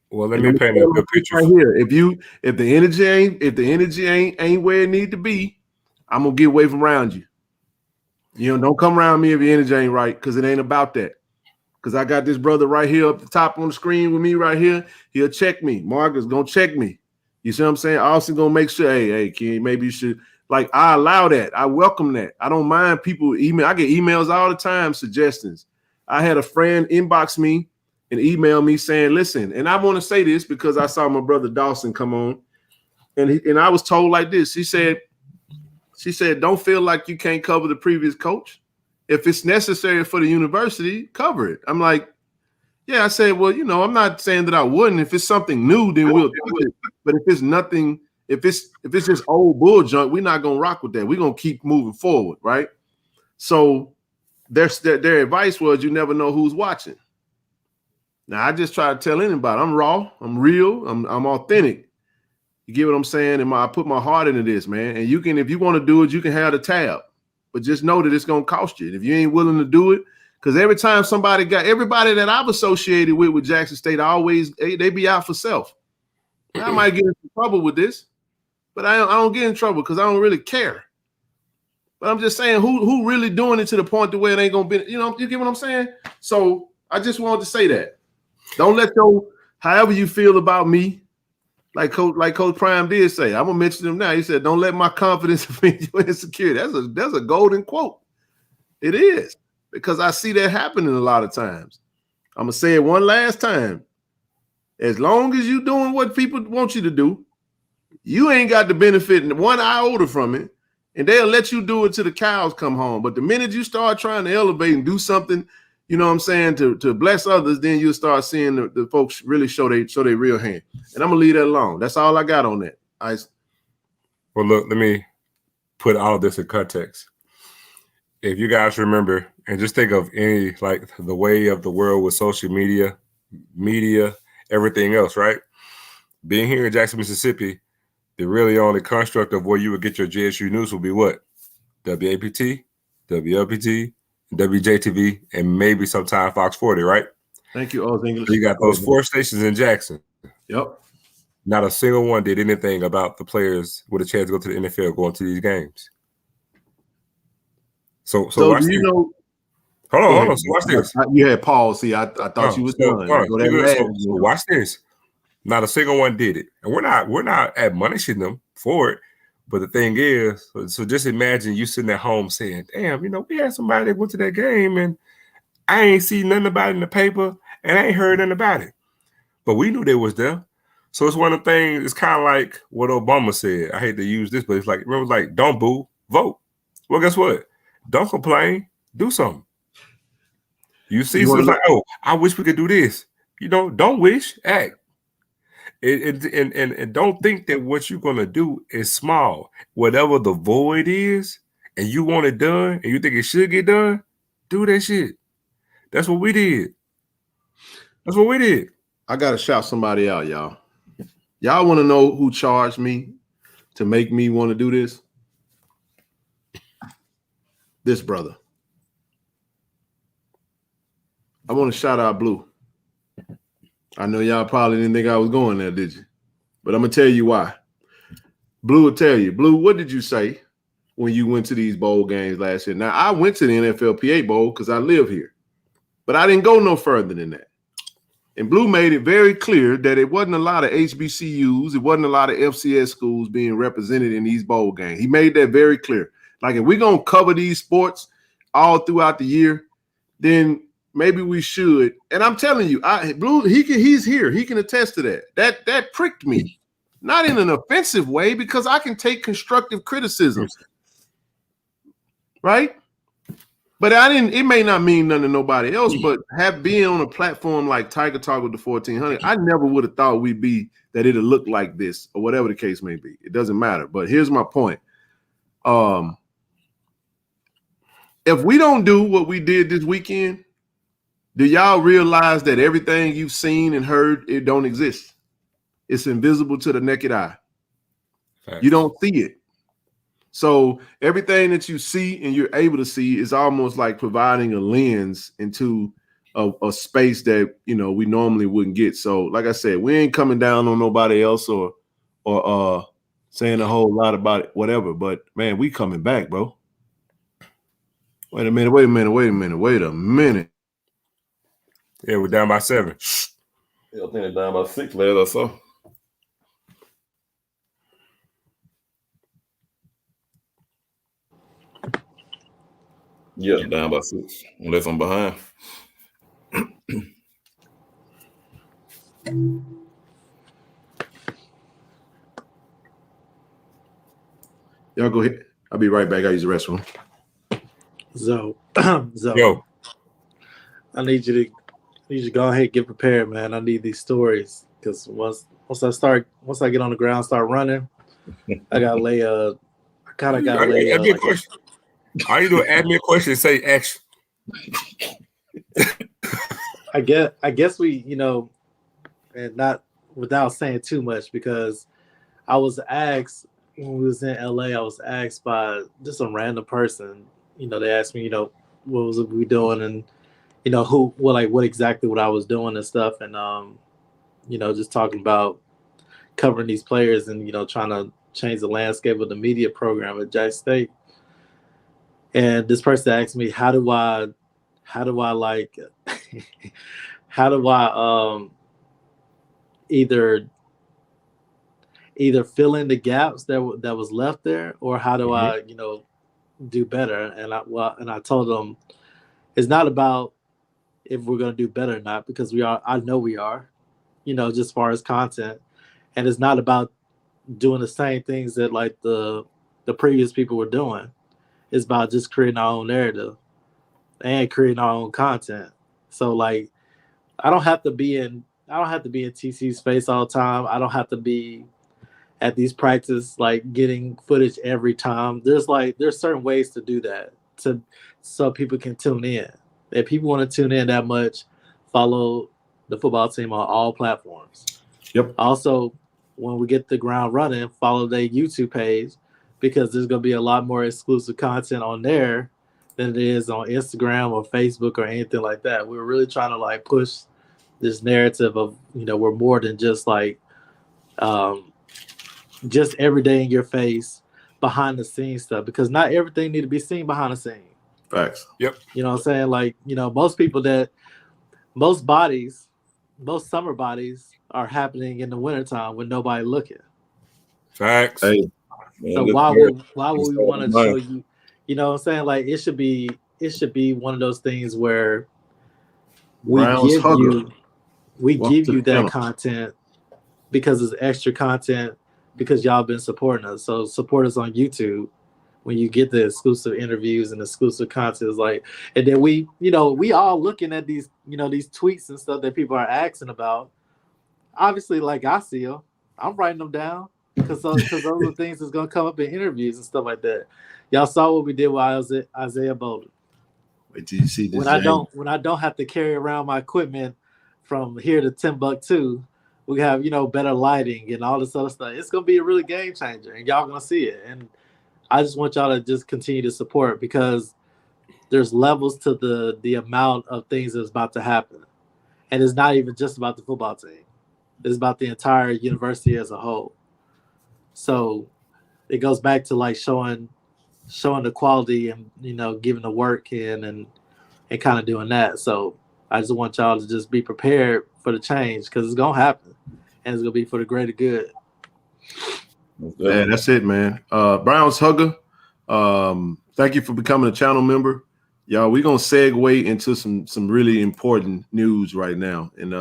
[SPEAKER 2] Well, let me paint a good picture
[SPEAKER 1] right here. If the energy ain't where it need to be, I'm gonna get away from around you. You know, don't come around me if your energy ain't right, because it ain't about that. Because I got this brother right here up the top on the screen with me right here. He'll check me. Marcus gonna check me. You see what I'm saying? Austin gonna make sure, hey, Ken, maybe you should. Like, I allow that. I welcome that. I don't mind people email. I get emails all the time, suggestions. I had a friend inbox me and email me saying, listen, and I want to say this because I saw my brother Dawson come on, and I was told like this. She said, don't feel like you can't cover the previous coach. If it's necessary for the university, cover it. I'm like, yeah. I said, well, you know, I'm not saying that I wouldn't. If it's something new, then we'll do it. But if it's nothing, if it's just old bull junk, we're not gonna rock with that. We're gonna keep moving forward, right? So their advice was, you never know who's watching. Now I just try to tell anybody, I'm raw, I'm real, I'm authentic. You get what I'm saying? And I put my heart into this, man. And you can, if you want to do it, you can have the tab. But just know that it's gonna cost you. And if you ain't willing to do it, because every time everybody that I've associated with Jackson State, they be out for self. I might get into trouble with this, but I don't get in trouble because I don't really care. But I'm just saying, who really doing it to the point to where it ain't gonna be, you know, you get what I'm saying? So I just wanted to say that. Don't let however you feel about me, like Coach Prime did say, I'm gonna mention him now. He said, don't let my confidence offend your insecurity. That's a golden quote. It is, because I see that happening a lot of times. I'm gonna say it one last time. As long as you doing what people want you to do, you ain't got the benefit one iota from it, and they'll let you do it till the cows come home. But the minute you start trying to elevate and do something, you know what I'm saying, to bless others, then you'll start seeing the folks really show their real hand. And I'm gonna leave that alone. That's all I got on that.
[SPEAKER 2] Well, look, let me put all of this in context. If you guys remember, and just think of any, like, the way of the world with social media, everything else, right? Being here in Jackson, Mississippi, the really only construct of where you would get your JSU news would be what? WAPT, WLPT, WJTV, and maybe sometime Fox 40, right?
[SPEAKER 1] Thank you, Oz English.
[SPEAKER 2] So you got those 4 stations in Jackson.
[SPEAKER 1] Yep.
[SPEAKER 2] Not a single one did anything about the players with a chance to go to the NFL going to these games. So watch
[SPEAKER 1] do you
[SPEAKER 2] this.
[SPEAKER 1] know?
[SPEAKER 2] Hold on. So watch this.
[SPEAKER 1] You had pause. See, I thought you was done.
[SPEAKER 2] So watch this. Not a single one did it, and we're not admonishing them for it. But the thing is, so just imagine you sitting at home saying, "Damn, you know, we had somebody that went to that game, and I ain't seen nothing about it in the paper, and I ain't heard nothing about it. But we knew they was there." So it's one of the things. It's kind of like what Obama said. I hate to use this, but it's like, remember, like, don't boo, vote. Well, guess what? Don't complain. Do something. You see, so it's like, oh, I wish we could do this. You know, don't wish, act. And don't think that what you're gonna do is small. Whatever the void is, and you want it done, and you think it should get done, do that shit. That's what we did.
[SPEAKER 1] I gotta shout somebody out, y'all. Y'all want to know who charged me to make me want to do this? This brother. I want to shout out Blue. I know y'all probably didn't think I was going there, did you? But I'm going to tell you why. Blue will tell you. Blue, what did you say when you went to these bowl games last year? Now, I went to the NFLPA Bowl because I live here. But I didn't go no further than that. And Blue made it very clear that it wasn't a lot of HBCUs. It wasn't a lot of FCS schools being represented in these bowl games. He made that very clear. Like, if we're going to cover these sports all throughout the year, then maybe we should. And I'm telling you, Blue, he's here. He can attest to that. That pricked me. Not in an offensive way, because I can take constructive criticism. Right? But it may not mean nothing to nobody else, but being on a platform like Tiger Talk with the 1400, I never would have thought we'd be that it'll look like this, or whatever the case may be. It doesn't matter. But here's my point. If we don't do what we did this weekend, do y'all realize that everything you've seen and heard, it don't exist? It's invisible to the naked eye. Facts. You don't see it. So everything that you see and you're able to see is almost like providing a lens into a space that we normally wouldn't get. So, like I said, we ain't coming down on nobody else or saying a whole lot about it, whatever. But man, we coming back, bro. Wait a minute.
[SPEAKER 2] Yeah, we're down by 7.
[SPEAKER 4] Yeah, I think they're down by 6 last I saw. Yeah, down by 6. Unless I'm behind.
[SPEAKER 1] Y'all go ahead. I'll be right back. I use the restroom.
[SPEAKER 3] So,
[SPEAKER 2] Yo.
[SPEAKER 3] I need you to go ahead and get prepared, man. I need these stories because once I get on the ground, start running, I gotta lay a. I kind of gotta lay a. Like
[SPEAKER 2] question. All you do is add me a question and say action.
[SPEAKER 3] I guess we, and not without saying too much, because I was asked when we was in LA, I was asked by just a random person. They asked me, what was we doing, and what exactly what I was doing and stuff, and just talking about covering these players and trying to change the landscape of the media program at Jack State. And this person asked me, how do I like how do I either fill in the gaps that was left there, or how do I do better? And I told them it's not about if we're going to do better or not, because I know we are, just as far as content, and it's not about doing the same things that like the previous people were doing. It's about just creating our own narrative and creating our own content. So like, I don't have to be in TC's face all the time. I don't have to be at these practice like getting footage every time. There's certain ways to do that so people can tune in. If people want to tune in that much, follow the football team on all platforms.
[SPEAKER 1] Yep.
[SPEAKER 3] Also, when we get the ground running, follow their YouTube page, because there's going to be a lot more exclusive content on there than it is on Instagram or Facebook or anything like that. We're really trying to like push this narrative of, we're more than just like just everyday in your face, behind the scenes stuff, because not everything need to be seen behind the scene.
[SPEAKER 1] Facts.
[SPEAKER 2] Yep.
[SPEAKER 3] You know what I'm saying? Like, most summer bodies are happening in the wintertime when nobody looking.
[SPEAKER 2] Facts.
[SPEAKER 1] Hey,
[SPEAKER 3] so why would we want to show you? You know what I'm saying? Like, it should be one of those things where we give you that content because it's extra content, because y'all been supporting us. So support us on YouTube when you get the exclusive interviews and exclusive content. Like, and then we all looking at these, these tweets and stuff that people are asking about. Obviously, like, I see them, I'm writing them down because those are the things that's gonna come up in interviews and stuff like that. Y'all saw what we did with Isaiah Bolden.
[SPEAKER 1] Wait till you see this.
[SPEAKER 3] When I don't have to carry around my equipment from here to Timbuktu, we have better lighting and all this other stuff. It's gonna be a really game changer, and y'all gonna see it. And I just want y'all to just continue to support, because there's levels to the amount of things that's about to happen, and it's not even just about the football team. It's about the entire university as a whole. So it goes back to like showing the quality and giving the work in and kind of doing that. So I just want y'all to just be prepared for the change, because it's gonna happen, and it's gonna be for the greater good.
[SPEAKER 1] Yeah, that's it, man. Browns Hugger, thank you for becoming a channel member. Y'all, we're gonna segue into some really important news right now, and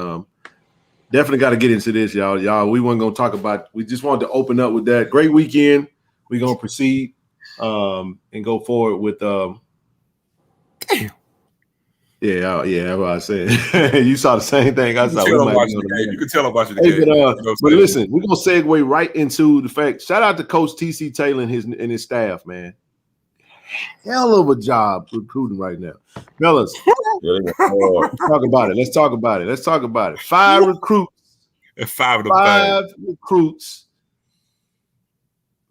[SPEAKER 1] definitely got to get into this, y'all. We weren't gonna talk about. We just wanted to open up with that. Great weekend. We're gonna proceed and go forward with. Yeah, that's what I said. You saw the same thing I saw.
[SPEAKER 2] You can tell about the game.
[SPEAKER 1] But listen, we're gonna segue right into the fact. Shout out to Coach TC Taylor and his staff, man. Hell of a job recruiting right now, fellas. Let's talk about it. 5 recruits.
[SPEAKER 2] 5
[SPEAKER 1] recruits.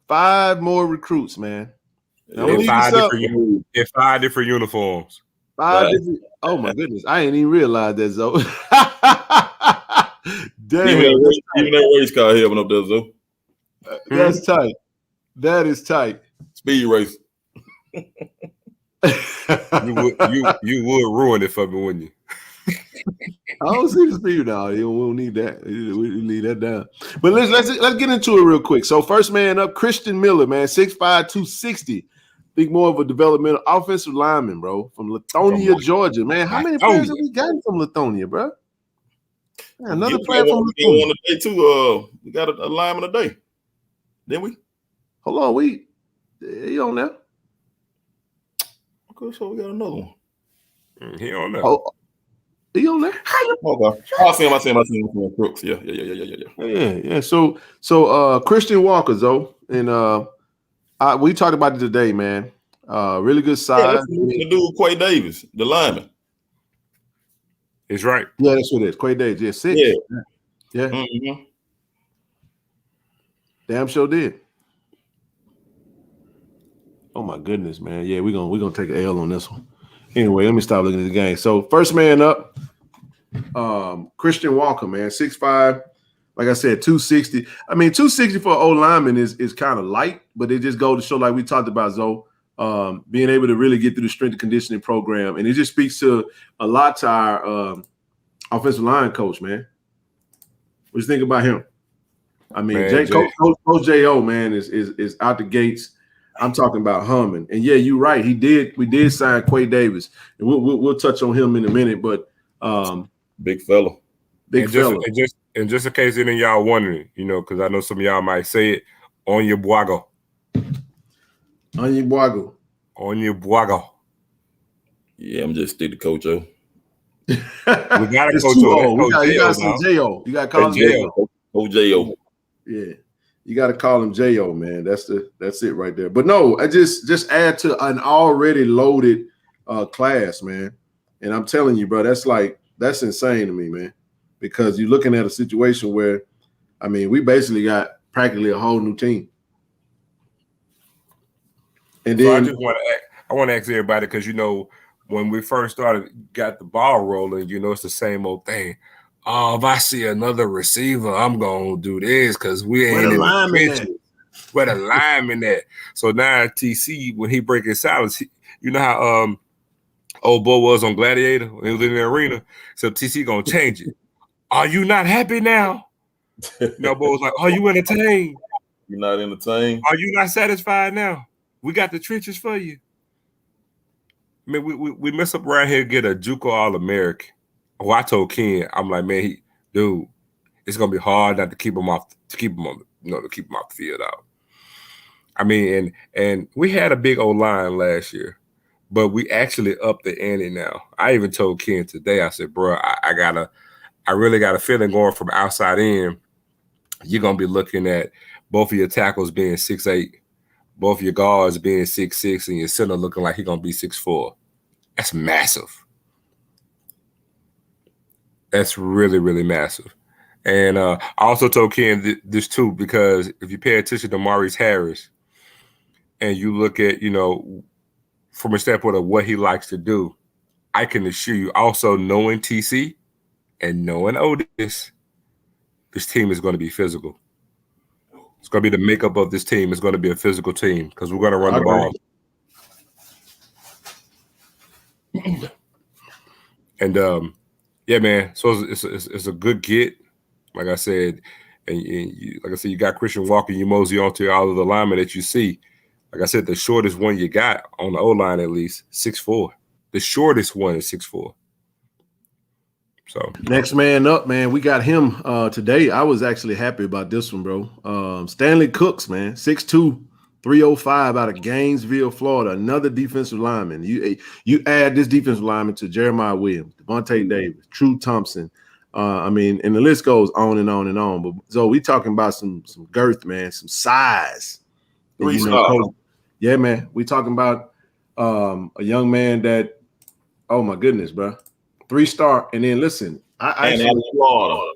[SPEAKER 1] 5 more recruits, man.
[SPEAKER 2] In 5 different uniforms.
[SPEAKER 1] 5 digits. Oh my goodness, I ain't even realized that, Zoe. Damn,
[SPEAKER 4] Even that race car helping up there, Zoe.
[SPEAKER 1] That's tight. That is tight.
[SPEAKER 4] Speed race.
[SPEAKER 2] you would ruin it for me, wouldn't you?
[SPEAKER 1] I don't see the speed now. We don't need that. We leave that down. But let's get into it real quick. So first man up, Christian Miller, man, 6'5", 260. Think more of a developmental offensive lineman, bro, from Lithonia, Georgia. Man, how many players have we gotten from Lithonia, bro? Man, another player from Lithonia.
[SPEAKER 4] Today too. We got a lineman today. Didn't we?
[SPEAKER 1] Hold on, he on there?
[SPEAKER 4] Okay, so we got another one.
[SPEAKER 2] He on there.
[SPEAKER 1] Oh, he on there?
[SPEAKER 4] Okay. I see him. Brooks. Yeah.
[SPEAKER 1] So Christian Walker, though, and we talked about it today, man. Really good size.
[SPEAKER 4] The dude Quay Davis, the lineman.
[SPEAKER 2] It's right.
[SPEAKER 1] Yeah, that's what it is. Quay Davis, yeah, 6. Yeah.
[SPEAKER 4] Mm-hmm.
[SPEAKER 1] Damn sure did. Oh my goodness, man. Yeah, we're gonna take an L on this one. Anyway, let me stop looking at the game. So first man up, Christian Walker, man, 6'5", like I said, 260. I mean, 260 for an old lineman is kind of light, but it just goes to show, like we talked about, Zoe, being able to really get through the strength and conditioning program. And it just speaks to a lot to our offensive line coach, man. What do you think about him? I mean, man, Coach J.O., man, is out the gates. I'm talking about humming. And yeah, you're right. We did sign Quay Davis. And we'll touch on him in a minute, but
[SPEAKER 4] big fella.
[SPEAKER 2] And just in case any of y'all wondering, because I know some of y'all might say it, Onyebuago.
[SPEAKER 4] Yeah, I'm just stick to Coach O.
[SPEAKER 2] We got a Coach O.
[SPEAKER 1] You got some J.O. You got to call him J.O.
[SPEAKER 4] Coach J.O.
[SPEAKER 1] Yeah. You got to call him J.O., man. That's it right there. But no, I just add to an already loaded class, man. And I'm telling you, bro, that's insane to me, man. Because you're looking at a situation where, I mean, we basically got practically a whole new team. And then
[SPEAKER 2] so I want to ask everybody, because when we first got the ball rolling, it's the same old thing. Oh, if I see another receiver, I'm gonna do this because we ain't in the trenches. Where the lineman at? So now TC, when he break his silence, you know how old boy was on Gladiator when he was in the arena. So TC gonna change it. Are you not happy now? No, boy was like, are you entertained?
[SPEAKER 4] You're not entertained.
[SPEAKER 2] Are you not satisfied now? We got the trenches for you. I mean, we mess up around here, get a JUCO All-American. Oh, I told Ken, I'm like, man, dude, it's gonna be hard not to keep him off the field out. I mean, and we had a big old line last year, but we actually upped the ante now. I even told Ken today, I said, bro, I really got a feeling going from outside in, you're gonna be looking at both of your tackles being 6'8", both of your guards being 6'6", and your center looking like he's gonna be 6'4". That's massive. That's really, really massive. And I also told Ken this too, because if you pay attention to Maurice Harris and you look at, from a standpoint of what he likes to do, I can assure you, also knowing TC and knowing Otis, this team is going to be physical. It's going to be the makeup of this team. It's going to be a physical team because we're going to run the ball. And yeah, man. So it's a good get, like I said, and you got Christian Walker. You mosey onto all of the linemen that you see. Like I said, the shortest one you got on the O line, at least 6'4". The shortest one is 6'4". So
[SPEAKER 1] next man up, man. We got him today. I was actually happy about this one, bro. Stanley Cooks, man, 6'2", 305 out of Gainesville, Florida. Another defensive lineman. You add this defensive lineman to Jeremiah Williams, Devontae Davis, True Thompson. I mean, and the list goes on and on and on. But so we talking about some girth, man, some size. Yeah, man. We talking about a young man that, oh my goodness, bro. 3-star. And then listen, I
[SPEAKER 4] Florida.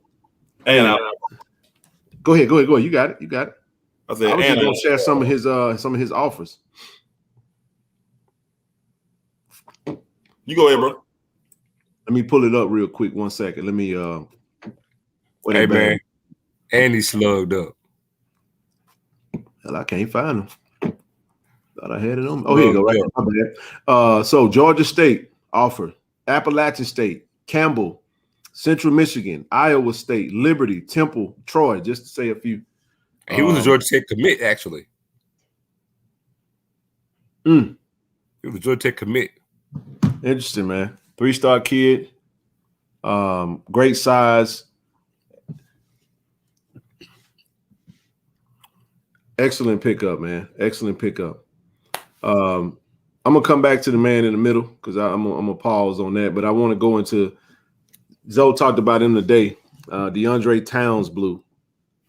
[SPEAKER 1] Go ahead. You got it.
[SPEAKER 4] I said,
[SPEAKER 1] I was just gonna share some of his offers.
[SPEAKER 4] You go ahead, bro.
[SPEAKER 1] Let me pull it up real quick. 1 second. Let me
[SPEAKER 2] Hey man, and he slugged up.
[SPEAKER 1] Hell, I can't find him. Thought I had it on. Oh, here you go. Right there. My bad. So Georgia State offer, Appalachian State, Campbell, Central Michigan, Iowa State, Liberty, Temple, Troy, just to say a few.
[SPEAKER 2] He was a Georgia Tech commit, actually. He was a Georgia Tech commit.
[SPEAKER 1] Interesting, man. 3-star kid. Great size. Excellent pickup, man. Excellent pickup. I'm gonna come back to the man in the middle because I'm gonna pause on that, but I want to go into. Zoe talked about him today. DeAndre Towns Blue,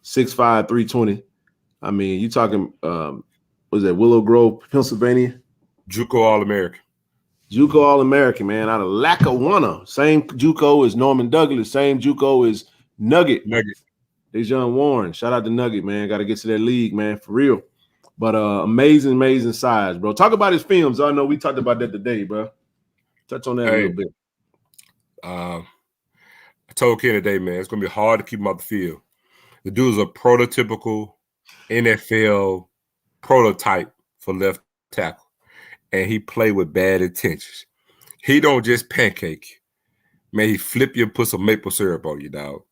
[SPEAKER 1] 6'5", 320. I mean, you talking was that Willow Grove, Pennsylvania?
[SPEAKER 2] JUCO All-American.
[SPEAKER 1] JUCO All-American, man, out of Lackawanna. Same JUCO as Norman Douglas. Same JUCO as Nugget. Dejon Warren. Shout out to Nugget, man. Got to get to that league, man, for real. But amazing size, bro. Talk about his films. I know we talked about that today, bro. Touch on that a little bit.
[SPEAKER 2] I told Ken today, man, it's going to be hard to keep him off the field. The dude's a prototypical NFL prototype for left tackle, and he played with bad intentions. He don't just pancake you. Man, he flip you and put some maple syrup on you, dog.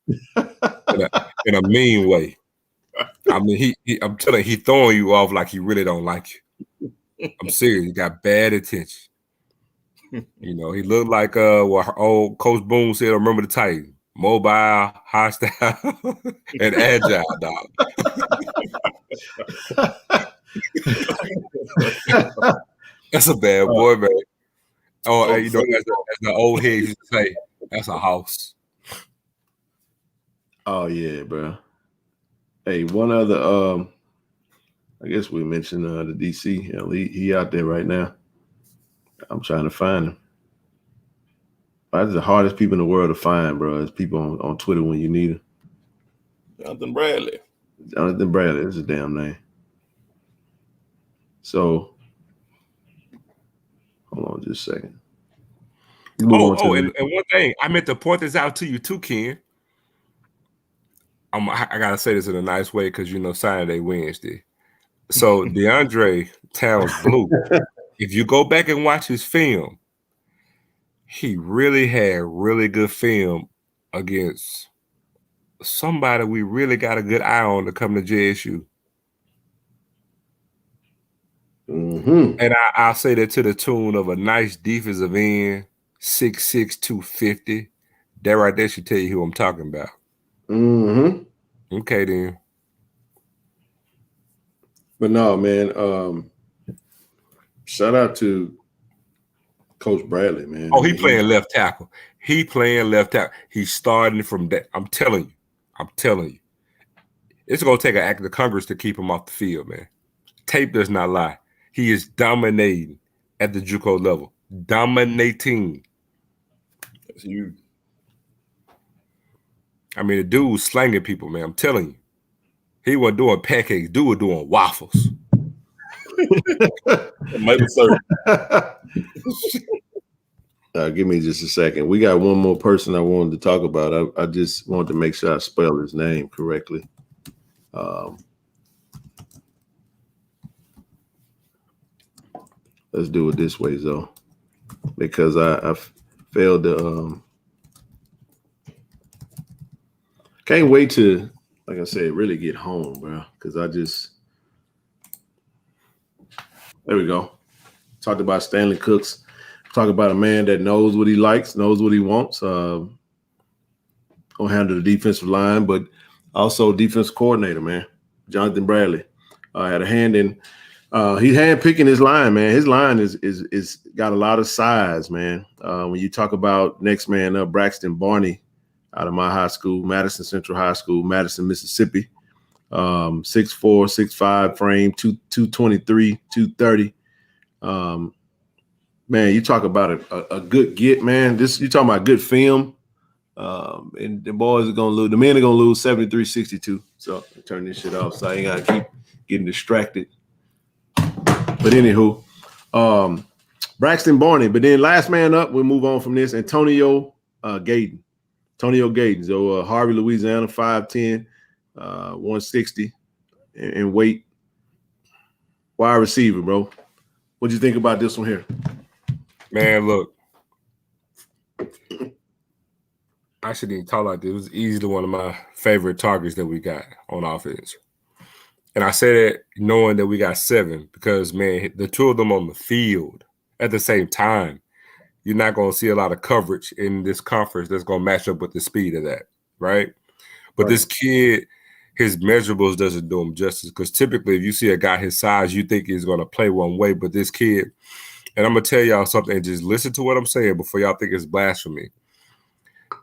[SPEAKER 2] in a mean way. I mean, I'm telling you, he throwing you off like he really don't like you. I'm serious. He got bad intentions. You know, he looked like what old Coach Boone said, remember the Titan. Mobile, hostile, and agile, dog. That's a bad boy, man. Oh, you know, as the old head used to say, that's a house.
[SPEAKER 1] Oh yeah, bro. Hey, one other. I guess we mentioned the DC. You know, he out there right now. I'm trying to find him. That's the hardest people in the world to find, bro. Is people on Twitter when you need them.
[SPEAKER 4] Jonathan Bradley.
[SPEAKER 1] Jonathan Bradley is a damn name. So, hold on just a second.
[SPEAKER 2] And one thing, I meant to point this out to you too, Ken. I gotta say this in a nice way because you know Saturday, Wednesday. So DeAndre Towns Blue, if you go back and watch his film, he really had really good film against somebody we really got a good eye on to come to JSU. And I'll say that to the tune of a nice defensive end, 6'6", 250. That right there should tell you who I'm talking about. Okay, then.
[SPEAKER 1] But no, man. Shout out to Coach Bradley, man.
[SPEAKER 2] Oh, he playing left tackle. He playing left tackle. He's starting from that. I'm telling you. It's going to take an act of Congress to keep him off the field, man. Tape does not lie. He is dominating at the JUCO level. Dominating.
[SPEAKER 4] That's huge.
[SPEAKER 2] I mean, the dude was slanging people, man. I'm telling you. He wasn't doing pancakes. Dude was doing waffles.
[SPEAKER 4] Maple syrup.
[SPEAKER 1] Give me just a second. We got one more person I wanted to talk about. I just wanted to make sure I spell his name correctly. Let's do it this way, though, because I failed to. Can't wait to, like I said, really get home, bro. Because there we go. Talked about Stanley Cooks. Talk about a man that knows what he likes, knows what he wants. Gonna handle the defensive line, but also defense coordinator, man. Jonathan Bradley had a hand in. He's handpicking his line, man. His line is got a lot of size, man. When you talk about next man up, Braxton Barney, out of my high school, Madison Central High School, Madison, Mississippi. 6'4", 6'5", frame, 223, 230. Man, you talk about a good get, man. You talking about good film. And the boys are gonna lose. The men are gonna lose 73-62. So turn this shit off. So I ain't gotta keep getting distracted. But anywho, Braxton Barney. But then last man up, we'll move on from this. Antonio Gayden. Antonio Gayden. So Harvey, Louisiana, 5'10", 160 in weight. Wide receiver, bro. What'd you think about this one here?
[SPEAKER 2] Man, look. I shouldn't even talk like this. It was easily one of my favorite targets that we got on offense. And I say that knowing that we got 7 because, man, the 2 of them on the field at the same time, you're not going to see a lot of coverage in this conference that's going to match up with the speed of that, right? But this kid, his measurables doesn't do him justice because typically if you see a guy his size, you think he's going to play one way. But this kid, and I'm going to tell y'all something, and just listen to what I'm saying before y'all think it's blasphemy.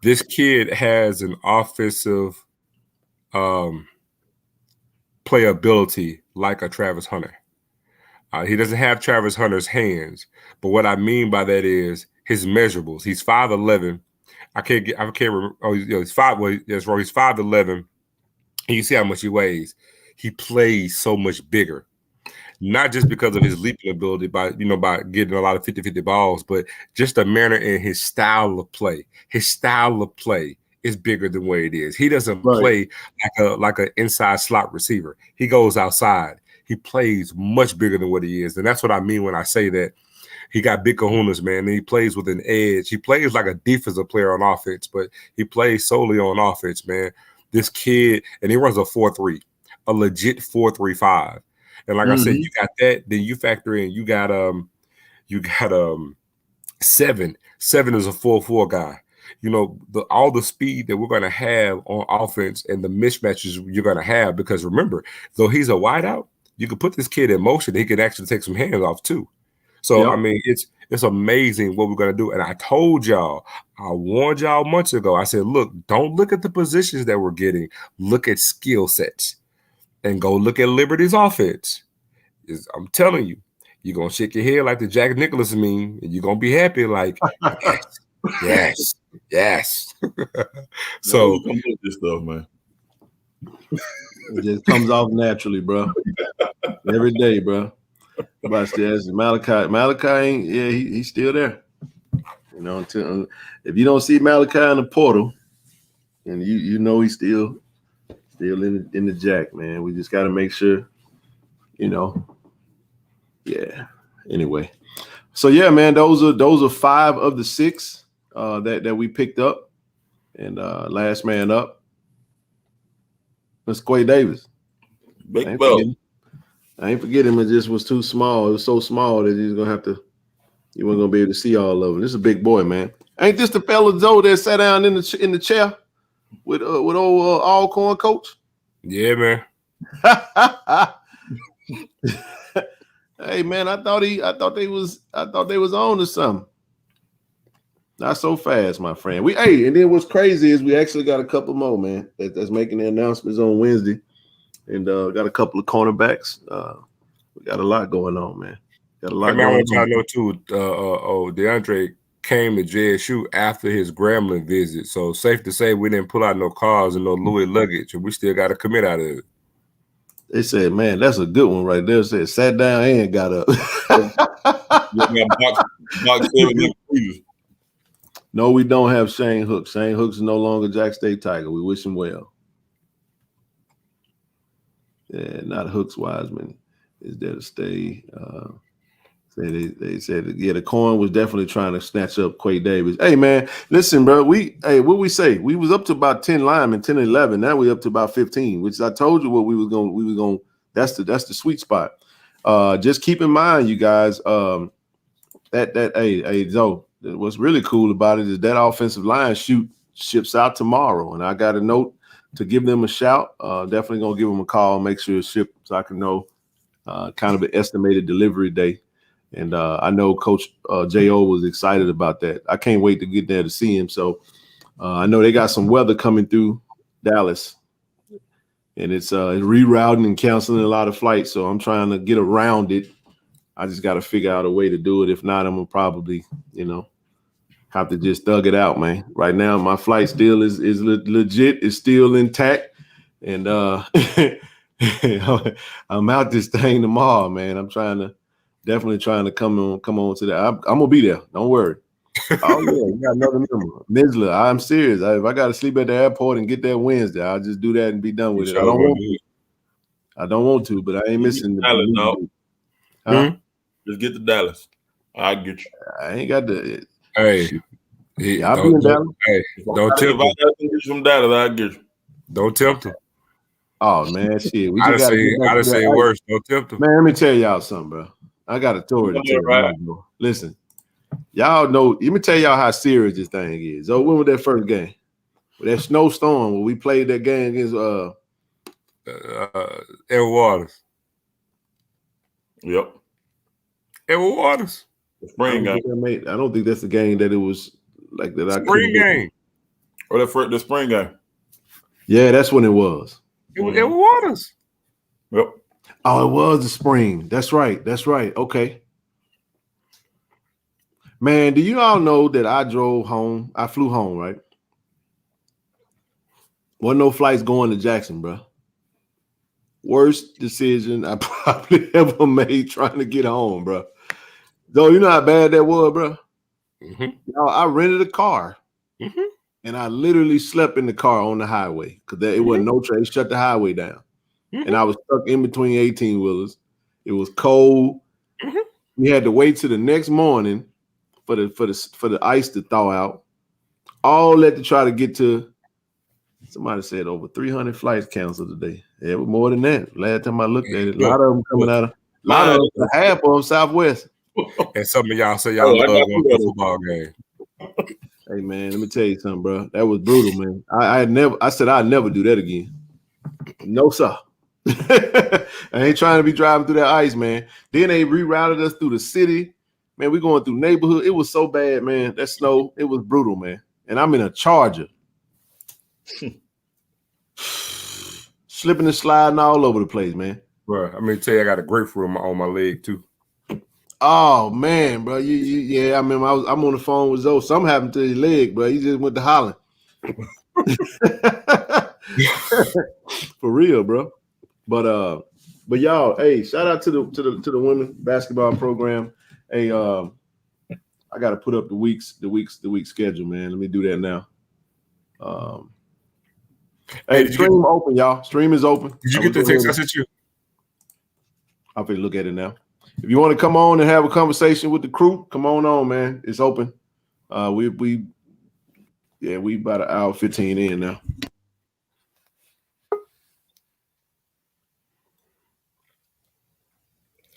[SPEAKER 2] This kid has an offensive playability like a Travis Hunter. He doesn't have Travis Hunter's hands, but what I mean by that is his measurables. He's 5'11". I can't remember. Oh, he's 5. Well, that's right. He's 5'11". And you see how much he weighs. He plays so much bigger. Not just because of his leaping ability by getting a lot of 50-50 balls, but just the manner in his style of play. His style of play is bigger than what it is. He doesn't play like an inside slot receiver. He goes outside. He plays much bigger than what he is. And that's what I mean when I say that he got big kahunas, man. And he plays with an edge. He plays like a defensive player on offense, but he plays solely on offense, man. This kid, and he runs a 4.3, a legit 4.35. And like I said, you got that. Then you factor in, you got 7. 7 is a 4.4 guy. You know, all the speed that we're going to have on offense and the mismatches you're going to have. Because remember, though he's a wideout, you can put this kid in motion. He can actually take some hands off too. So I mean, it's amazing what we're going to do. And I told y'all, I warned y'all months ago. I said, look, don't look at the positions that we're getting. Look at skill sets. And go look at Liberty's offense. I'm telling you, you're going to shake your head like the Jack Nicklaus meme, and you're going to be happy like, yes. So,
[SPEAKER 4] come with this stuff, man.
[SPEAKER 1] It just comes off naturally, bro. Every day, bro. Watch this. Malachi ain't, he's still there. You know, until if you don't see Malachi in the portal, and you know he's still in the jack, man. We just got to make sure, Yeah. Anyway, so yeah, man, those are 5 of the 6 that we picked up, and last man up, Mr. Quay Davis.
[SPEAKER 4] Big belt.
[SPEAKER 1] I ain't forget him. It just was too small. It was so small that you wasn't gonna be able to see all of them. This is a big boy, man. Ain't this the fella Zoe that sat down in the chair with old Alcorn coach?
[SPEAKER 2] Yeah, man.
[SPEAKER 1] Hey, man, I thought they was on to something. Not so fast, my friend. And then what's crazy is we actually got a couple more, man, that's making the announcements on Wednesday, and got a couple of cornerbacks. We got a lot going on, man. Got a lot going on.
[SPEAKER 2] I want y'all to know too. DeAndre came to JSU after his Grambling visit, so safe to say we didn't pull out no cars and no Louis luggage, and we still got to commit out of it.
[SPEAKER 1] They said, man, that's a good one right there. Said sat down and got up. No, we don't have Shane Hooks. Shane Hooks is no longer Jack State Tiger. We wish him well. Yeah, not Hooks Wiseman is there to stay. They said, yeah, the coin was definitely trying to snatch up Quay Davis. Hey, man, listen, bro. What we say? We was up to about 10 linemen, 10 and 11. Now we up to about 15, which I told you what we was going. That's the sweet spot. Just keep in mind, you guys, Zoe, what's really cool about it is that offensive line ships out tomorrow, and I got a note to give them a shout. Definitely gonna give them a call, make sure it's shipped so I can know kind of an estimated delivery day. And I know Coach J.O. was excited about that. I can't wait to get there to see him. So I know they got some weather coming through Dallas, and it's rerouting and canceling a lot of flights. So I'm trying to get around it. I just got to figure out a way to do it. If not, I'm gonna probably, have to just thug it out, man. Right now, my flight still is legit. It's still intact, and I'm out this thing tomorrow, man. I'm trying to Definitely trying to come on to that. I'm gonna be there. Don't worry. Oh yeah, you got another member, Mizla. I'm serious. If I got to sleep at the airport and get there Wednesday, I'll just do that and be done with it. I don't want to, but I ain't missing the
[SPEAKER 4] Dallas, dog.
[SPEAKER 1] Huh?
[SPEAKER 4] Just get to Dallas. I'll get you.
[SPEAKER 1] I ain't got the.
[SPEAKER 2] Hey,
[SPEAKER 1] I'll be in Dallas.
[SPEAKER 2] Hey, don't tempt him.
[SPEAKER 4] If I got to get you from Dallas, I'll get you.
[SPEAKER 2] Don't tempt him.
[SPEAKER 1] Oh man, shit. We
[SPEAKER 2] I
[SPEAKER 1] just
[SPEAKER 2] gotta say worse. Don't tempt him.
[SPEAKER 1] Man, let me tell y'all something, bro. I got a story to tell
[SPEAKER 4] right.
[SPEAKER 1] you. Listen, y'all know. Let me tell y'all how serious this thing is. So when was that first game? With that snowstorm when we played that game against
[SPEAKER 2] Edward Waters.
[SPEAKER 4] Yep.
[SPEAKER 2] Edward Waters.
[SPEAKER 4] The spring game.
[SPEAKER 1] I don't think that's the game that it was like that.
[SPEAKER 2] Spring game.
[SPEAKER 4] Or the spring game.
[SPEAKER 1] Yeah, that's when it was.
[SPEAKER 2] It was Edward Waters.
[SPEAKER 4] Yep.
[SPEAKER 1] Oh, it was the spring. That's right. That's right. Okay. Man, do you all know that I drove home? I flew home, right? Wasn't no flights going to Jackson, bro. Worst decision I probably ever made trying to get home, bro. Though you know how bad that was, bro. Y'all, I rented a car, and I literally slept in the car on the highway because it wasn't no train. Shut the highway down, and I was stuck in between 18-wheelers. It was cold. We had to wait till the next morning for the ice to thaw out. All that to try to get to. Somebody said over 300 flights canceled today. Yeah, it was more than that. Last time I looked at it, a lot of them coming out of half of them Southwest.
[SPEAKER 2] And some of y'all say y'all love going to a football game.
[SPEAKER 1] Hey man, let me tell you something, bro. That was brutal, man. I said I'd never do that again. No, sir. I ain't trying to be driving through that ice, man. Then they rerouted us through the city. Man, we going through neighborhood. It was so bad, man. That snow, it was brutal, man. And I'm in a Charger. Slipping and sliding all over the place, man.
[SPEAKER 2] Bro, I'm gonna tell you, I got a grapefruit on my leg too.
[SPEAKER 1] Oh man, bro. Yeah, I remember I'm on the phone with Zoe. Something happened to his leg, bro. He just went to Holland. For real, bro. But y'all, hey, shout out to the women basketball program. Hey, I gotta put up the week schedule, man. Let me do that now. Hey, stream open, y'all. Stream is open.
[SPEAKER 2] Did you get the text I sent you?
[SPEAKER 1] I'll be look at it now. If you want to come on and have a conversation with the crew, come on, man. It's open. We about an hour 15 in now.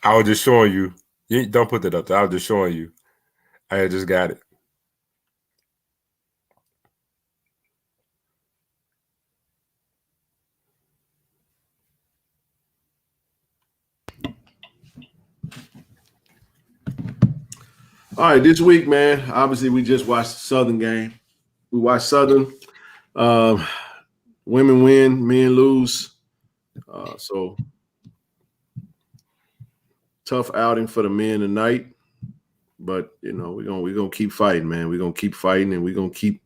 [SPEAKER 2] I was just showing you. You don't put that up there. I was just showing you. I just got it.
[SPEAKER 1] All right, this week, man, obviously we just watched the Southern game. We watched Southern. Women win, men lose. So tough outing for the men tonight. But you know, we're gonna keep fighting, man. We're gonna keep fighting and we're gonna keep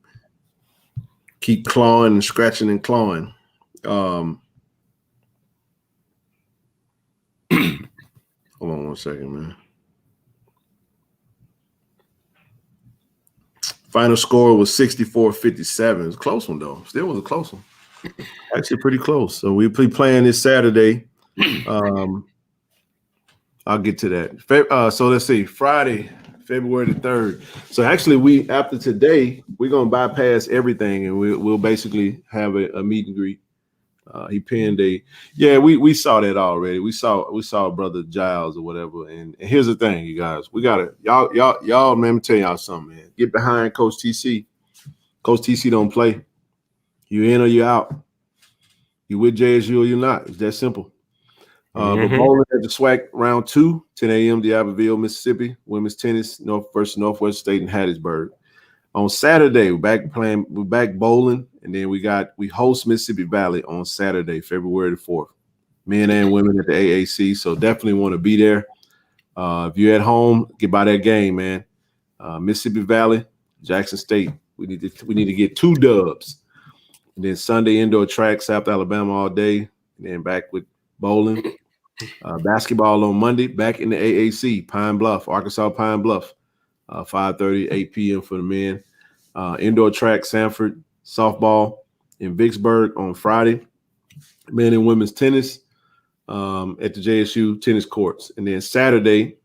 [SPEAKER 1] clawing and scratching and clawing. Hold on one second, man. Final score was 64-57. It was a close one, though. Still was a close one. Actually pretty close. So we'll be playing this Saturday. I'll get to that. So let's see. Friday, February the 3rd. So actually, after today, we're going to bypass everything, and we'll basically have a meet and greet. He pinned we saw that already. We saw Brother Giles or whatever. And here's the thing, you guys. We gotta y'all man, let me tell y'all something, man. Get behind Coach TC. Coach TC don't play. You in or you out. You with JSU or you're not. It's that simple. But bowling at the SWAC round 2, 10 a.m. D'Iberville, Mississippi. Women's tennis, versus Northwest State in Hattiesburg. On Saturday, we're back bowling, and then we host Mississippi Valley on Saturday, February the 4th. Men and women at the AAC, so definitely want to be there. If you're at home, get by that game, man. Mississippi Valley, Jackson State. We need to get 2 dubs. And then Sunday indoor track, South Alabama all day, and then back with bowling. Basketball on Monday, back in the AAC, Pine Bluff, Arkansas Pine Bluff, 5:30, 8 p.m. for the men. Indoor track, Sanford, softball in Vicksburg on Friday. Men and women's tennis at the JSU tennis courts. And then Saturday,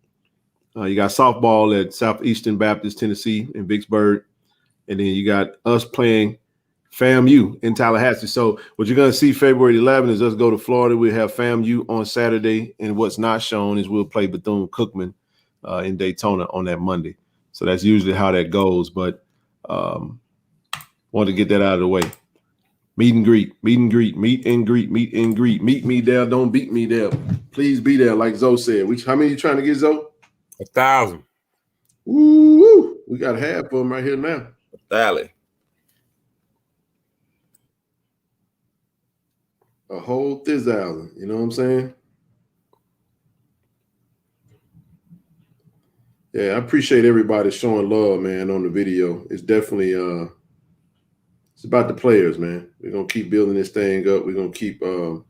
[SPEAKER 1] you got softball at Southeastern Baptist, Tennessee in Vicksburg. And then you got us playing FAMU in Tallahassee. So what you're going to see February 11th is us go to Florida. We have FAMU on Saturday. And what's not shown is we'll play Bethune-Cookman in Daytona on that Monday. So that's usually how that goes. But wanted to get that out of the way. Meet and greet. Meet me there. Don't beat me there. Please be there, like Zoe said. How many you trying to get, Zoe?
[SPEAKER 2] 1,000.
[SPEAKER 1] Woo! We got half of them right here now.
[SPEAKER 4] Dally.
[SPEAKER 1] A whole 1,000. You know what I'm saying? Yeah, I appreciate everybody showing love, man, on the video. It's definitely it's about the players, man. We're gonna keep building this thing up. We're gonna keep oh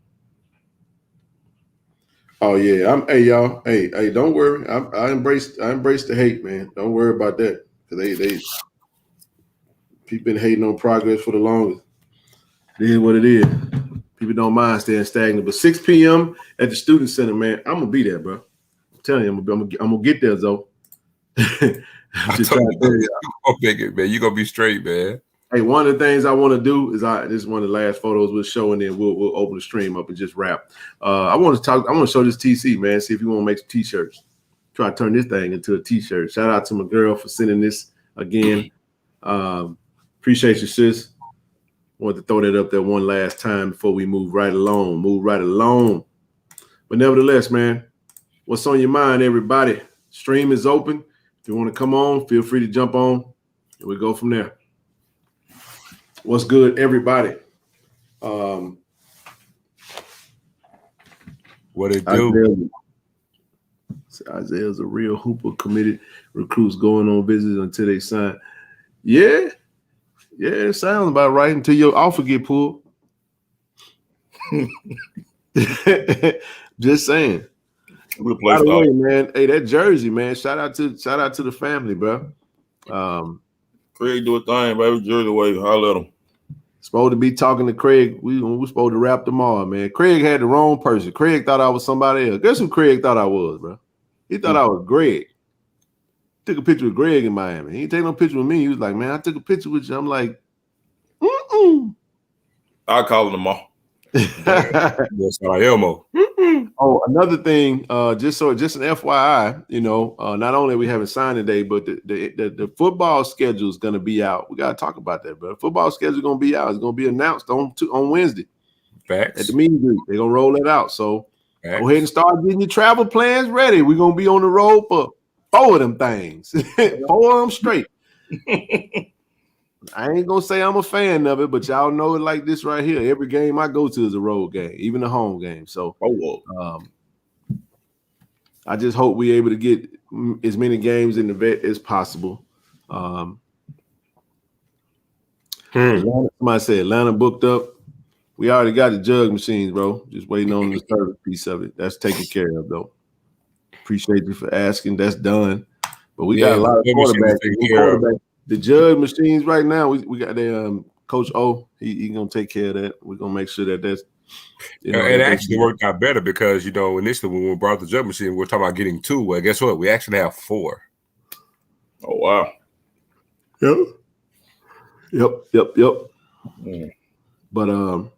[SPEAKER 1] yeah. Hey y'all. Hey, don't worry. I embrace the hate, man. Don't worry about that. Cause they people been hating on progress for the longest. It is what it is. People don't mind staying stagnant. But 6 p.m. at the Student Center, man, I'm gonna be there, bro. I'm telling you, I'm gonna get there, though.
[SPEAKER 2] I'm just trying to tell you, man. You gonna be straight, man.
[SPEAKER 1] Hey, one of the things I want to do is this is one of the last photos we'll show, and then we'll open the stream up and just wrap. I want to show this TC, man. See if you want to make some t-shirts. Try to turn this thing into a t-shirt. Shout out to my girl for sending this again. Appreciate you, sis. Wanted to throw that up there one last time before we move right along. But nevertheless, man, what's on your mind, everybody? Stream is open. If you want to come on, feel free to jump on, and we go from there. What's good, everybody?
[SPEAKER 2] What it do?
[SPEAKER 1] Isaiah's a real hooper, committed recruits going on visits until they sign. Yeah, it sounds about right until your offer get pulled. Just saying. By the way, man, hey, that jersey, man. Shout out to the family, bro.
[SPEAKER 4] Craig do a thing, baby. Jersey way. Holler at him.
[SPEAKER 1] Supposed to be talking to Craig. We supposed to wrap tomorrow, man. Craig had the wrong person. Craig thought I was somebody else. Guess who Craig thought I was, bro? He thought I was Greg. Took a picture with Greg in Miami. He didn't take no picture with me. He was like, man, I took a picture with you. I'm like,
[SPEAKER 4] I'll call him tomorrow.
[SPEAKER 2] That's how I am.
[SPEAKER 1] Oh, another thing, just an FYI, not only are we having signing day, but the football schedule is going to be out. We got to talk about that, bro. Football schedule is going to be out. It's going to be announced on Wednesday.
[SPEAKER 2] Facts.
[SPEAKER 1] At the meet and greet. They're going to roll it out. So go ahead and start getting your travel plans ready. We're going to be on the road for 4 of them things. 4 of them straight. I ain't gonna say I'm a fan of it, but y'all know it like this right here. Every game I go to is a road game, even a home game. So I just hope we're able to get as many games in the vet as possible. Somebody said Atlanta booked up. We already got the jug machines, bro. Just waiting on the service piece of it. That's taken care of, though. Appreciate you for asking. That's done. But we got a lot of quarterbacks. The judge machines right now, we got the Coach O. He gonna take care of that. We're gonna make sure that's.
[SPEAKER 2] It actually worked out better because initially when we brought the judge machine, we were talking about getting 2. Well, guess what? We actually have 4.
[SPEAKER 4] Oh wow.
[SPEAKER 1] Yep. But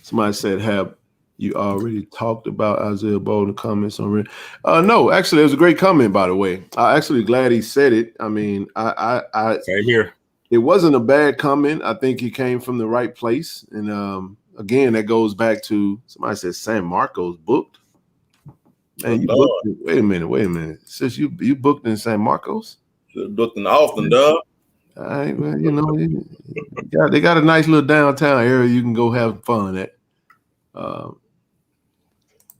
[SPEAKER 1] somebody said, have you already talked about Isaiah Bolden comments on it? No, actually, it was a great comment, by the way. I'm actually glad he said it. I mean, I
[SPEAKER 2] same here.
[SPEAKER 1] It wasn't a bad comment. I think he came from the right place. And again, that goes back to somebody said San Marcos booked. Man, you booked it. Wait a minute. Since you booked in San Marcos?
[SPEAKER 4] Booked in Austin, dog.
[SPEAKER 1] All right, well, they got a nice little downtown area you can go have fun at.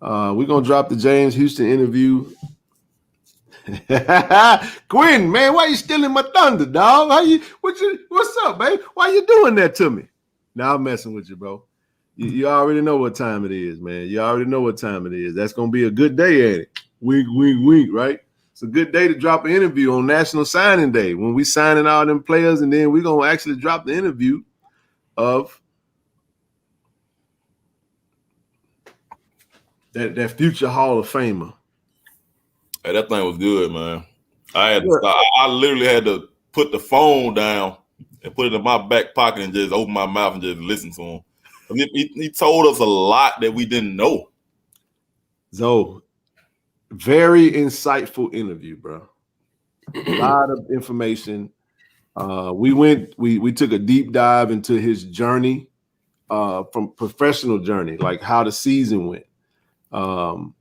[SPEAKER 1] We're gonna drop the James Houston interview. Quinn, man, why you stealing my thunder, dog? What's up, babe? Why you doing that to me? Now I'm messing with you, bro. You already know what time it is, man. You already know what time it is. That's gonna be a good day at it. Wink, wink, wink, right? It's a good day to drop an interview on National Signing Day when we signing all them players, and then we're gonna actually drop the interview of that future Hall of Famer.
[SPEAKER 4] Hey, that thing was good, man. I literally had to put the phone down and put it in my back pocket and just open my mouth and just listen to him. He told us a lot that we didn't know.
[SPEAKER 1] So, very insightful interview, bro. A lot of information. We took a deep dive into his journey, from professional journey, like how the season went.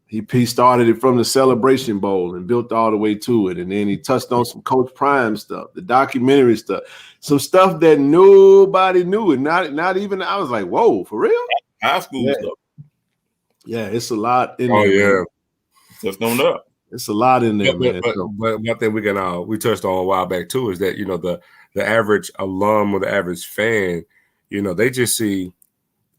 [SPEAKER 1] He started it from the Celebration Bowl and built all the way to it, and then he touched on some Coach Prime stuff, the documentary stuff, some stuff that nobody knew, and not even I was like, whoa, for real?
[SPEAKER 4] High school stuff.
[SPEAKER 1] Yeah, it's a lot in
[SPEAKER 2] Oh
[SPEAKER 1] there.
[SPEAKER 2] yeah,
[SPEAKER 1] man.
[SPEAKER 4] Just on that.
[SPEAKER 1] It's a lot in there, man.
[SPEAKER 2] But one thing we touched on a while back too is that the average alum or the average fan, they just see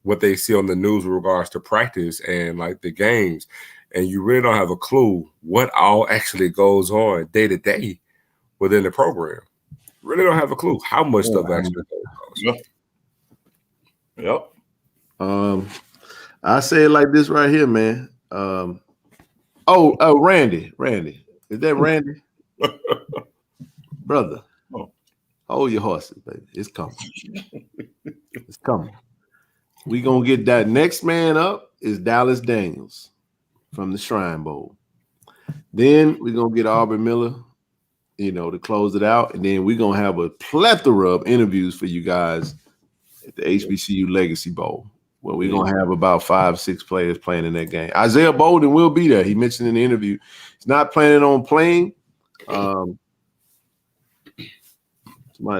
[SPEAKER 2] what they see on the news with regards to practice and like the games, and you really don't have a clue what all actually goes on day to day within the program. Really don't have a clue how much stuff actually goes on.
[SPEAKER 4] Yep.
[SPEAKER 1] I say it like this right here, man. Randy. Is that Randy? Brother. Hold your horses, baby. It's coming. It's coming. We gonna get that next man up is Dallas Daniels from the Shrine Bowl. Then we're gonna get Aubrey Miller, to close it out, and then we're gonna have a plethora of interviews for you guys at the HBCU Legacy Bowl, where we're gonna have about 5-6 players playing in that game. Isaiah Bolden will be there. He mentioned in the interview he's not planning on playing. Somebody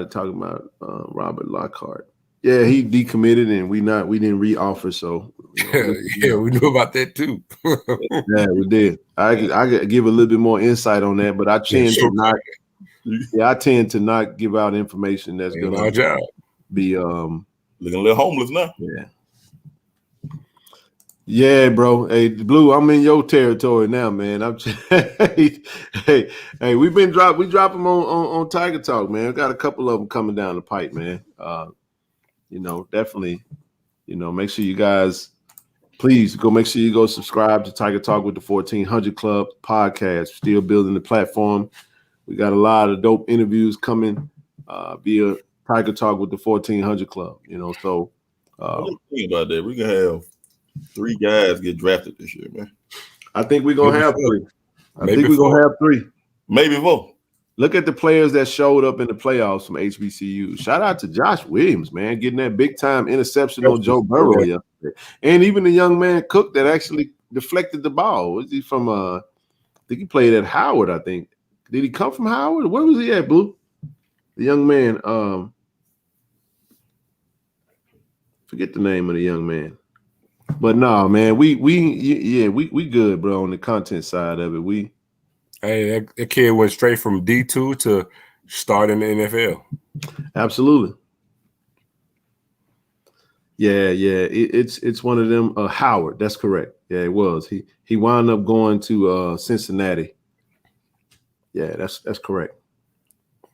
[SPEAKER 1] talking about Robert Lockhart. Yeah, he decommitted and we didn't re-offer. So
[SPEAKER 2] yeah, we knew about that too.
[SPEAKER 1] Yeah, we did. I could give a little bit more insight on that, but I tend to not give out information that's gonna be
[SPEAKER 4] looking a little homeless now.
[SPEAKER 1] Yeah. Yeah, bro. Hey, Blue, I'm in your territory now, man. Hey, we drop them on Tiger Talk, man. We got a couple of them coming down the pipe, man. Definitely, make sure you guys please make sure you go subscribe to Tiger Talk with the 1400 Club podcast. Still building the platform. We got a lot of dope interviews coming via Tiger Talk with the 1400 Club. So
[SPEAKER 4] think about that. We can have 3 guys get drafted this year, man.
[SPEAKER 1] I think we're gonna have 3. I think we're
[SPEAKER 4] 4.
[SPEAKER 1] gonna have 3.
[SPEAKER 4] Maybe 4.
[SPEAKER 1] Look at the players that showed up in the playoffs from HBCU. Shout out to Josh Williams, man, getting that big time interception on Joe Burrow yesterday. And even the young man Cook that actually deflected the ball. Was he from I think he played at Howard, I think. Did he come from Howard? Where was he at, Blue? The young man, forget the name of the young man. But no, man, we good, bro, on the content side of it.
[SPEAKER 2] Hey, that kid went straight from D2 to starting the NFL.
[SPEAKER 1] Absolutely. Yeah. It's one of them. Howard, that's correct. Yeah, it was. He wound up going to Cincinnati. Yeah, that's correct.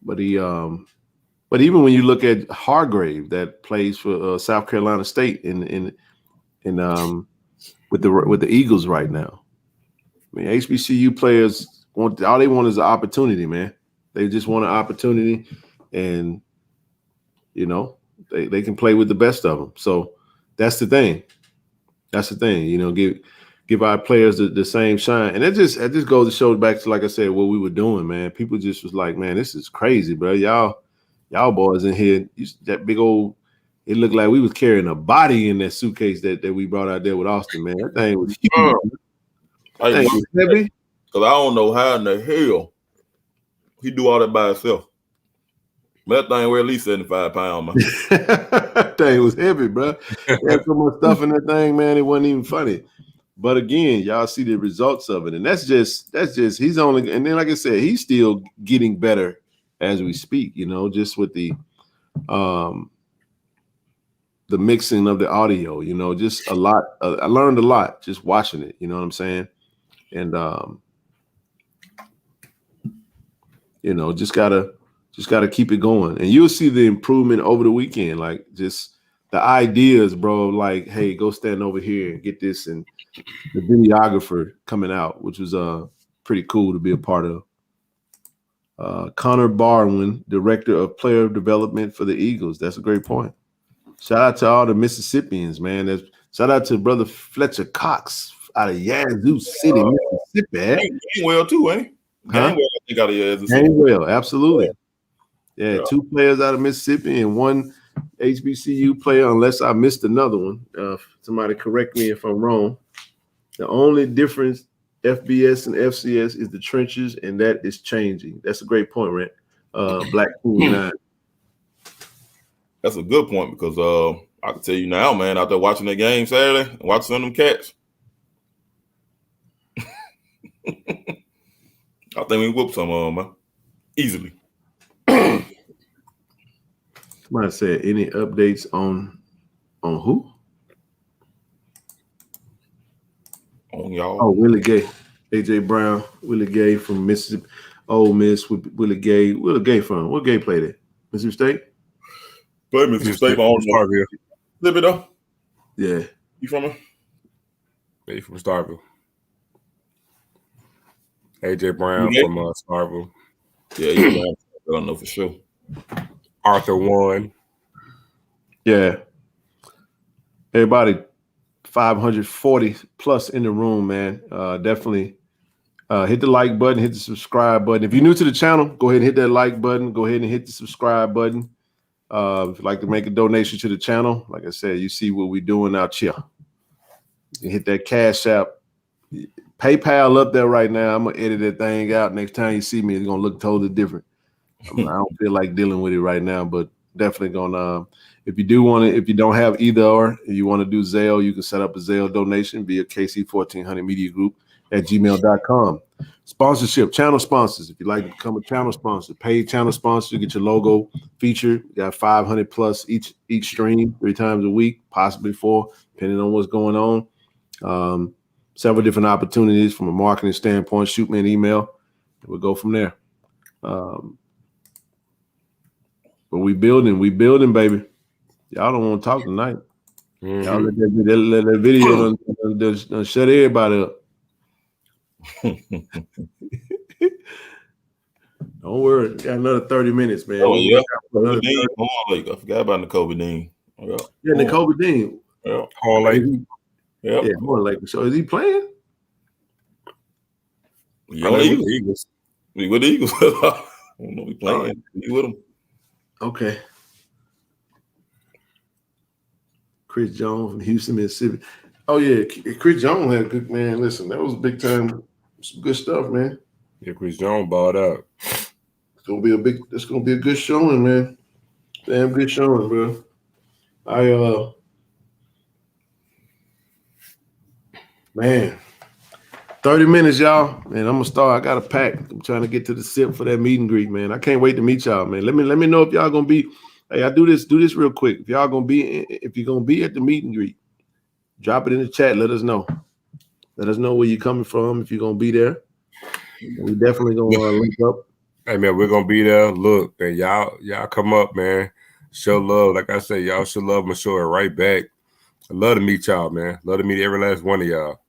[SPEAKER 1] But even when you look at Hargrave, that plays for South Carolina State in with the Eagles right now. I mean, HBCU players all they want is an opportunity, man. They just want an opportunity, and they can play with the best of them. So that's the thing. Give our players the same shine, and it just goes to show back to, like I said, what we were doing, man. People just was like, man, this is crazy, bro. Y'all boys in here, that big old. It looked like we was carrying a body in that suitcase that we brought out there with Austin, man. That thing was huge. That thing was heavy.
[SPEAKER 4] Because I don't know how in the hell he do all that by himself. That thing weighed at least 75 pounds, man.
[SPEAKER 1] That thing was heavy, bro. He had so much stuff in that thing, man. It wasn't even funny. But again, y'all see the results of it, and that's just he's only. And then, like I said, he's still getting better as we speak. Just with the the mixing of the audio, you know, just a lot. I learned a lot just watching it. You know what I'm saying? And you know, just gotta keep it going, and you'll see the improvement over the weekend. Like just the ideas, bro. Like, hey, go stand over here and get this, and the videographer coming out, which was pretty cool to be a part of. Connor Barwin, director of player development for the Eagles. That's a great point. Shout out to all the Mississippians, man. Shout out to brother Fletcher Cox out of Yazoo City, Mississippi.
[SPEAKER 4] Gainwell too, ain't he?
[SPEAKER 1] Huh?
[SPEAKER 4] Gainwell, I think, out of Yazoo City.
[SPEAKER 1] Gainwell, absolutely. Yeah, 2 players out of Mississippi and 1 HBCU player, unless I missed another one. Somebody correct me if I'm wrong. The only difference, FBS and FCS, is the trenches, and that is changing. That's a great point, Rent. Black King 9.
[SPEAKER 4] That's a good point because I can tell you now, man, out there watching that game Saturday, watching them cats. I think we whooped some of them, man. Easily.
[SPEAKER 1] Somebody said, any updates on who?
[SPEAKER 4] On y'all.
[SPEAKER 1] Oh, Willie Gay. AJ Brown, Willie Gay from Mississippi. Ole Miss with Willie Gay. Willie Gay from? What Gay played at? Mississippi State?
[SPEAKER 4] Play Mississippi State, but I don't know. Little bit though.
[SPEAKER 1] Yeah.
[SPEAKER 4] You from her?
[SPEAKER 2] Yeah, you from Starville. AJ Brown from Starville.
[SPEAKER 4] Yeah, you I don't know for sure.
[SPEAKER 2] Arthur Warren.
[SPEAKER 1] Yeah. Everybody 540 plus in the room, man. Definitely hit the like button, hit the subscribe button. If you're new to the channel, go ahead and hit that like button. Go ahead and hit the subscribe button. If you'd like to make a donation to the channel, like I said, you see what we're doing out here. You hit that Cash App. PayPal up there right now. I'm going to edit that thing out. Next time you see me, it's going to look totally different. I don't feel like dealing with it right now, but definitely going to, if you do want to, if you don't have either or, if you want to do Zelle, you can set up a Zelle donation via KC1400 Media Group at gmail.com. Sponsorship, channel sponsors. If you'd like to become a channel sponsor, paid channel sponsor, you get your logo featured. You got 500 plus each stream 3 times a week, possibly 4, depending on what's going on. Several different opportunities from a marketing standpoint. Shoot me an email. We'll go from there. But we building, baby. Y'all don't want to talk tonight. Mm-hmm. Y'all let that video done shut everybody up. Don't worry, got another 30 minutes, man.
[SPEAKER 4] Oh yeah, I forgot about Nicole Dean.
[SPEAKER 1] Yeah, Nicole Dean.
[SPEAKER 4] Yeah,
[SPEAKER 2] Horn Lake.
[SPEAKER 1] Yeah, Horn Lake. So is he playing?
[SPEAKER 4] Yeah, with the Eagles. We with the Eagles. I don't know. We playing. We with them.
[SPEAKER 1] Okay. Chris Jones from Houston, Mississippi. Oh yeah, Chris Jones had a good man. Listen, that was big time. Some good stuff, man.
[SPEAKER 2] Yeah, Chris Jones balled up.
[SPEAKER 1] It's gonna be a good showing, man. Damn good showing, bro. Man, 30 minutes, y'all. Man, I'm gonna start. I got a pack. I'm trying to get to the SIP for that meet and greet, man. I can't wait to meet y'all, man. Let me know if y'all gonna be. Hey, I do this real quick. If you're gonna be at the meet and greet, drop it in the chat. Let us know. Let us know where you're coming from. If you're gonna be there, we definitely gonna link up.
[SPEAKER 2] Hey man, we're gonna be there. Look, man, y'all come up, man. Show love. Like I said, y'all show love and show it right back. I love to meet y'all, man. Love to meet every last one of y'all.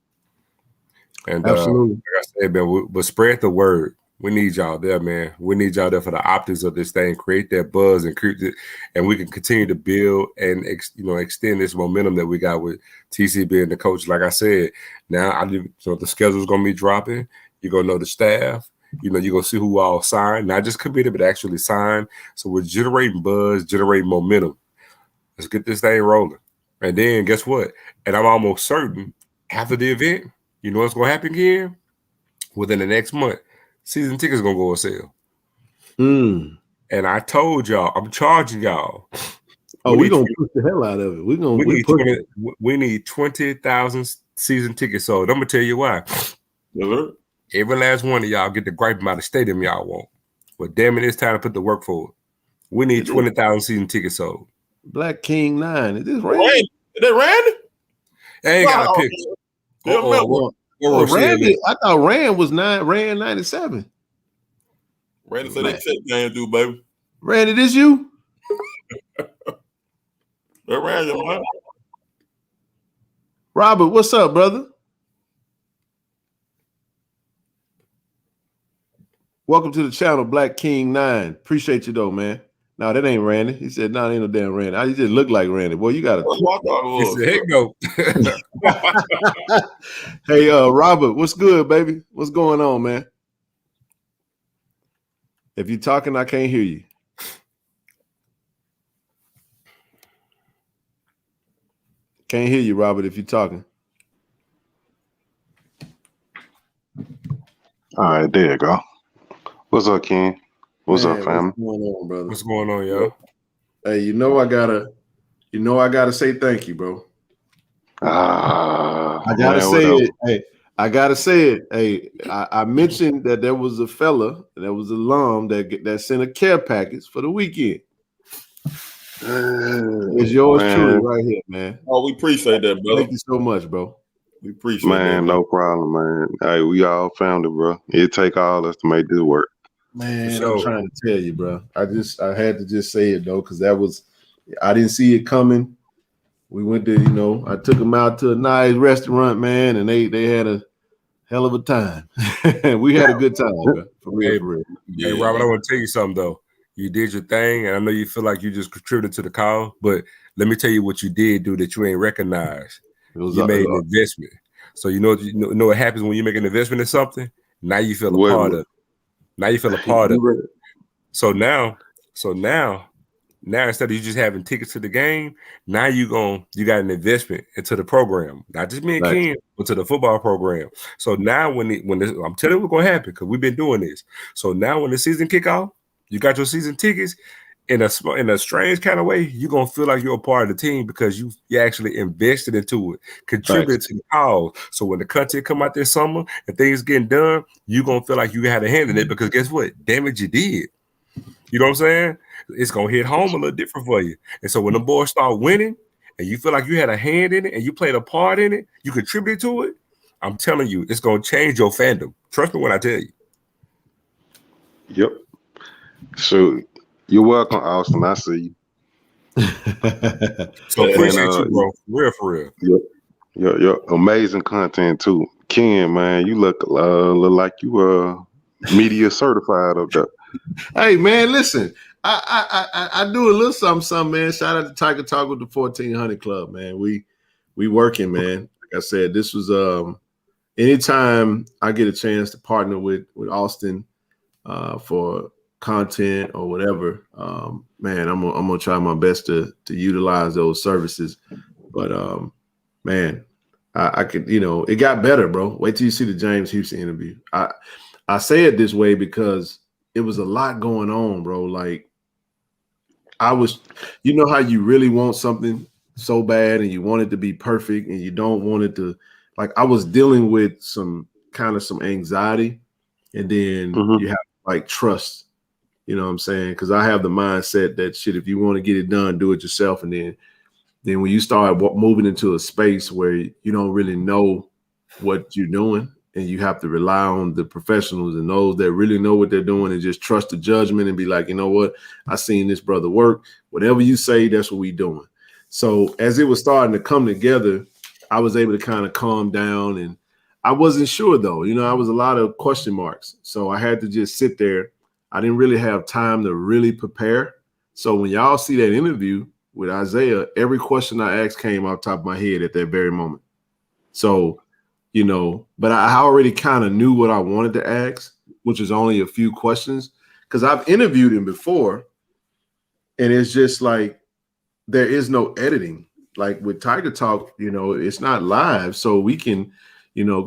[SPEAKER 2] And
[SPEAKER 1] absolutely,
[SPEAKER 2] like I said, man, but spread the word. We need y'all there, man. We need y'all there for the optics of this thing. Create that buzz and create it, and we can continue to build and extend this momentum that we got with TC being the coach. Like I said, now the schedule's gonna be dropping. You're gonna know the staff. You're gonna see who all signed, not just committed, but actually signed. So we're generating buzz, generating momentum. Let's get this thing rolling. And then guess what? And I'm almost certain after the event, you know what's gonna happen again? Within the next month, season tickets gonna go on sale. And I told y'all, I'm charging y'all.
[SPEAKER 1] Oh, we're gonna push the hell out of it.
[SPEAKER 2] We need 20,000 season tickets sold. I'm gonna tell you why. Every last one of y'all get the gripe about the stadium y'all want. But damn it, it's time to put the work forward. We need 20,000 season tickets sold.
[SPEAKER 1] Black King 9. Is this Randy?
[SPEAKER 4] Randy. Is that Randy?
[SPEAKER 2] I ain't got a pick.
[SPEAKER 1] Oh, Randy. I thought Rand was Rand 97.
[SPEAKER 4] Randy said that check came through, baby.
[SPEAKER 1] Randy, this you?
[SPEAKER 4] That Randy, man.
[SPEAKER 1] Robert, what's up, brother? Welcome to the channel, Black King 9. Appreciate you though, man. No, that ain't Randy. He said, no, ain't no damn Randy. I just look like Randy. Boy, you got
[SPEAKER 2] He said, hey, go.
[SPEAKER 1] Hey, Robert, what's good, baby? What's going on, man? If you're talking, I can't hear you. Can't hear you, Robert, if you're talking.
[SPEAKER 5] All right, there you go. What's up, Ken? What's up, family?
[SPEAKER 1] What's going on, brother?
[SPEAKER 2] What's going on, yo?
[SPEAKER 1] Hey, I gotta say thank you, bro. I gotta say it. Hey, I gotta say it. Hey, I mentioned that there was a fella, that was an alum that sent a care package for the weekend. It's yours truly right here, man.
[SPEAKER 4] Oh, we appreciate that, brother.
[SPEAKER 1] Thank you so much, bro.
[SPEAKER 4] We appreciate that.
[SPEAKER 5] Man, no problem, man. Hey, we all found it, bro. It take all us to make this work.
[SPEAKER 1] Man, I'm trying to tell you, bro. I had to just say it though, because I didn't see it coming. We went to, I took them out to a nice restaurant, man, and they had a hell of a time. We had a good time, bro. For real, for real.
[SPEAKER 2] Hey, Robert, I want to tell you something though. You did your thing, and I know you feel like you just contributed to the call, but let me tell you what you did do that you ain't recognized. You made an investment. So you know what happens when you make an investment in something? Now you feel a part of it. Now you feel a part of it. So now instead of you just having tickets to the game, now you got an investment into the program. Not just me and Ken, but to the football program. So now when I'm telling you what's gonna happen, because we've been doing this. So now when the season kick off, you got your season tickets. In a strange kind of way, you're gonna feel like you're a part of the team because you actually invested into it, contributed to the cause. So when the content come out this summer and things getting done, you're gonna feel like you had a hand in it because guess what? Damage you did. You know what I'm saying? It's gonna hit home a little different for you. And so when the boys start winning and you feel like you had a hand in it and you played a part in it, you contributed to it. I'm telling you, it's gonna change your fandom. Trust me when I tell you.
[SPEAKER 5] Yep. So you're welcome, Austin. I see you.
[SPEAKER 2] So appreciate you, bro. For real.
[SPEAKER 5] Yep. Your amazing content too. Ken, man, you look like you media certified up there.
[SPEAKER 1] Hey man, listen. I do a little something, man. Shout out to Tiger Talk with the 1400 Club, man. We working, man. Like I said, this was anytime I get a chance to partner with Austin for content or whatever, man, I'm gonna try my best to utilize those services. But man, I could, it got better, bro. Wait till you see the James Houston interview. I say it this way because it was a lot going on, bro. Like how you really want something so bad and you want it to be perfect and you don't want it to, like, I was dealing with some anxiety, and then you have like trust. You know what I'm saying? Because I have the mindset that shit, if you want to get it done, do it yourself. And then when you start moving into a space where you don't really know what you're doing and you have to rely on the professionals and those that really know what they're doing and just trust the judgment and be like, you know what? I seen this brother work. Whatever you say, that's what we doing. So as it was starting to come together, I was able to kind of calm down, and I wasn't sure though. I was a lot of question marks. So I had to just sit there. I didn't really have time to really prepare. So when y'all see that interview with Isaiah, every question I asked came off the top of my head at that very moment. So, but I already kind of knew what I wanted to ask, which is only a few questions, because I've interviewed him before, and it's just like there is no editing. Like with Tiger Talk, it's not live, so we can,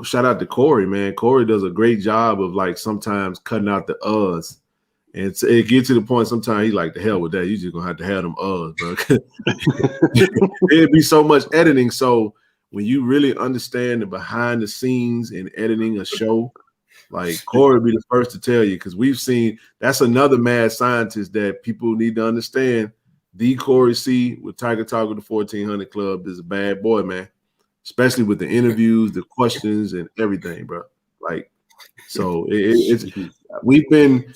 [SPEAKER 1] shout out to Corey, man. Corey does a great job of like sometimes cutting out the uhs. And it gets to the point sometimes he's like, the hell with that. You just gonna have to have them bro. It'd be so much editing. So when you really understand the behind the scenes in editing a show, like Corey would be the first to tell you, because we've seen that's another mad scientist that people need to understand. the Corey C with Tiger Talk with the 1400 Club is a bad boy, man. Especially with the interviews, the questions, and everything, bro. Like, so it's we've been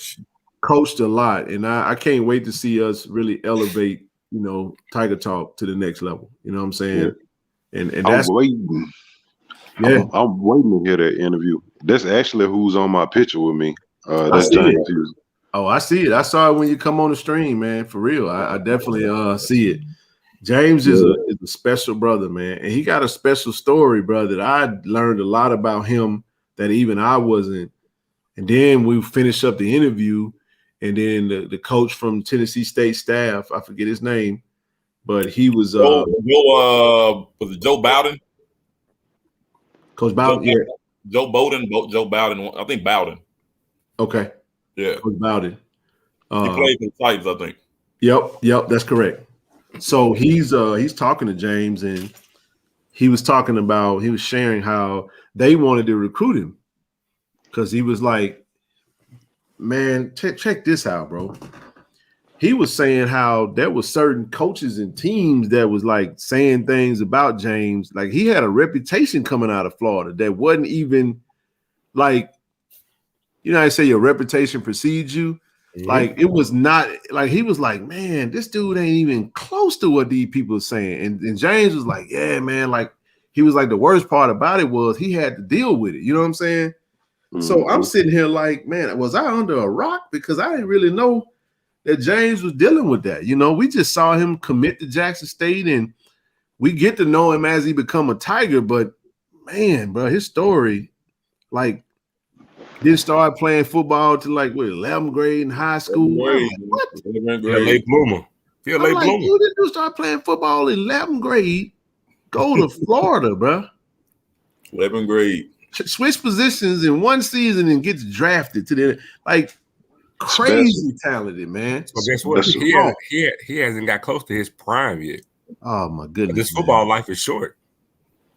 [SPEAKER 1] coached a lot, and I can't wait to see us really elevate, Tiger Talk to the next level. You know what I'm saying?
[SPEAKER 5] Yeah.
[SPEAKER 1] And
[SPEAKER 5] I'm
[SPEAKER 1] that's
[SPEAKER 5] waiting.
[SPEAKER 1] yeah.
[SPEAKER 5] I'm waiting to hear that interview. That's actually who's on my picture with me.
[SPEAKER 1] I
[SPEAKER 5] That's
[SPEAKER 1] see
[SPEAKER 5] James
[SPEAKER 1] it.
[SPEAKER 5] Hughes.
[SPEAKER 1] Oh, I see it. I saw it when you come on the stream, man. For real, I definitely see it. James is a special brother, man, and he got a special story, brother. That I learned a lot about him that even I wasn't. And then we finished up the interview, and then the coach from Tennessee State staff, I forget his name, but he was
[SPEAKER 4] was it Joe Bowden?
[SPEAKER 1] Coach Bowden, yeah.
[SPEAKER 4] Joe Bowden, I think Bowden.
[SPEAKER 1] Okay.
[SPEAKER 4] Yeah.
[SPEAKER 1] Coach Bowden.
[SPEAKER 4] He played for the Titans, I think.
[SPEAKER 1] Yep, that's correct. So he's talking to James, and he was sharing how they wanted to recruit him because he was like, man, check this out, bro. He was saying how there was certain coaches and teams that was like saying things about James. Like he had a reputation coming out of Florida that wasn't even like, I say your reputation precedes you. Mm-hmm. Like it was not like he was like, man, this dude ain't even close to what these people are saying. And James was like, yeah, man. Like he was like, the worst part about it was he had to deal with it. You know what I'm saying? Mm-hmm. So I'm sitting here like, man, was I under a rock? Because I didn't really know that James was dealing with that. We just saw him commit to Jackson State and we get to know him as he become a Tiger. But man, bro, his story, like, didn't start playing football till like 11th grade in high school. Like, what?
[SPEAKER 2] Late bloomer.
[SPEAKER 1] I'm like, dude, this dude start playing football in 11th grade. Go to Florida, bro.
[SPEAKER 4] 11th grade.
[SPEAKER 1] Switch positions in one season and gets drafted to the crazy talented, man.
[SPEAKER 2] So guess what? He hasn't got close to his prime yet.
[SPEAKER 1] Oh my goodness.
[SPEAKER 2] This football life is short.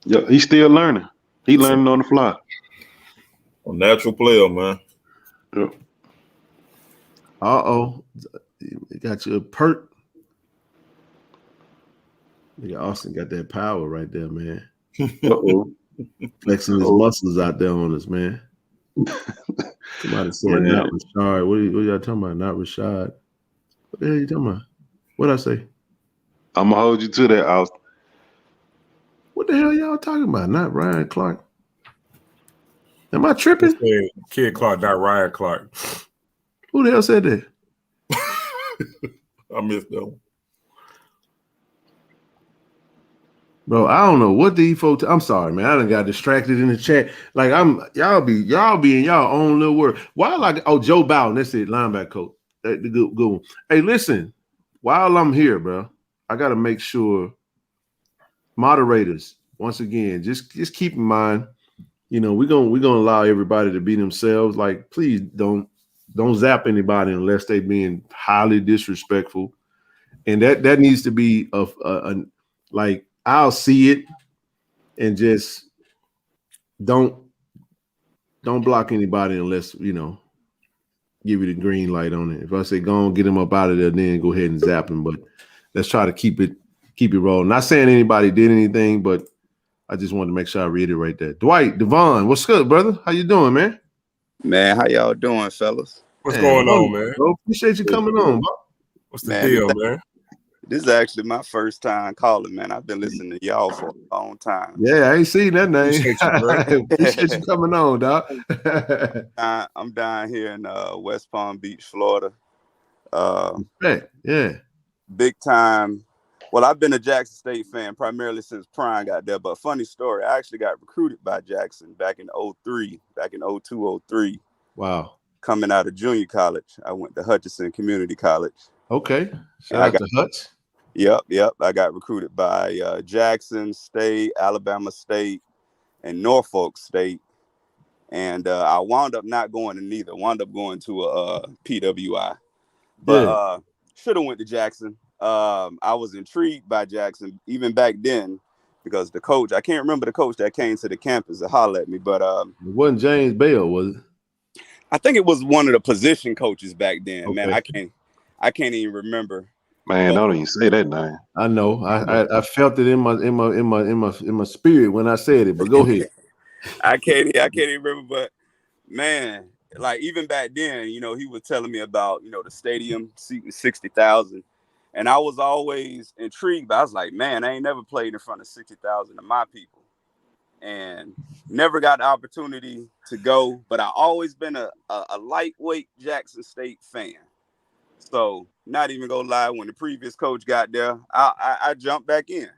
[SPEAKER 5] Yeah, he's still learning. He learning on the fly.
[SPEAKER 4] A natural player, man.
[SPEAKER 5] Yeah.
[SPEAKER 1] You got your perk. Austin got that power right there, man. Flexing his muscles out there on us, man. Somebody said not Rashad. What are y'all talking about? Not Rashad. What the hell are you talking about? What'd I say?
[SPEAKER 5] I'm gonna hold you to that, Austin.
[SPEAKER 1] What the hell y'all talking about? Not Ryan Clark. Am I tripping?
[SPEAKER 2] Kid Clark, not Ryan Clark.
[SPEAKER 1] Who the hell said that?
[SPEAKER 4] I missed that one.
[SPEAKER 1] Bro, I don't know what these folks. I'm sorry, man. I done got distracted in the chat. Like y'all be in y'all own little world. Joe Bowden, that's it, linebacker coach. The good one. Hey, listen, while I'm here, bro, I gotta make sure moderators, once again, just keep in mind, we're gonna allow everybody to be themselves. Like, please don't zap anybody unless they being highly disrespectful. And that needs to be like, I'll see it and just don't block anybody unless, give you the green light on it. If I say go on, get him up out of there, then go ahead and zap him. But let's try to keep it rolling. Not saying anybody did anything, but I just wanted to make sure I reiterate that. Dwight, Devon, what's good, brother? How you doing, man?
[SPEAKER 6] Man, how y'all doing, fellas?
[SPEAKER 2] What's going on, man?
[SPEAKER 1] Bro, appreciate you coming on, bro.
[SPEAKER 2] What's the deal, man?
[SPEAKER 6] This is actually my first time calling, man. I've been listening to y'all for a long time.
[SPEAKER 1] Yeah, I ain't seen that name.
[SPEAKER 2] Appreciate
[SPEAKER 1] you coming on, dog.
[SPEAKER 6] I'm down here in West Palm Beach, Florida.
[SPEAKER 1] Yeah.
[SPEAKER 6] Big time. Well, I've been a Jackson State fan primarily since Prime got there. But funny story, I actually got recruited by Jackson back in 02, 03.
[SPEAKER 1] Wow.
[SPEAKER 6] Coming out of junior college. I went to Hutchinson Community College.
[SPEAKER 1] Okay. Shout out to Hutch.
[SPEAKER 6] Yep. I got recruited by Jackson State, Alabama State, and Norfolk State. And I wound up not going to neither. Wound up going to a PWI. But should have went to Jackson. I was intrigued by Jackson even back then because the coach, I can't remember the coach that came to the campus to holler at me, but
[SPEAKER 1] it wasn't James Bell, was it?
[SPEAKER 6] I think it was one of the position coaches back then.
[SPEAKER 1] Okay.
[SPEAKER 6] Man, I can't even remember.
[SPEAKER 5] Man, don't even say that name.
[SPEAKER 1] I know. I felt it in my spirit when I said it. But go ahead.
[SPEAKER 6] I can't even remember, but man, like even back then, he was telling me about, the stadium seating 60,000. And I was always intrigued, but I was like, man, I ain't never played in front of 60,000 of my people. And never got the opportunity to go, but I always been a lightweight Jackson State fan. So not even gonna lie, when the previous coach got there, I jumped back in.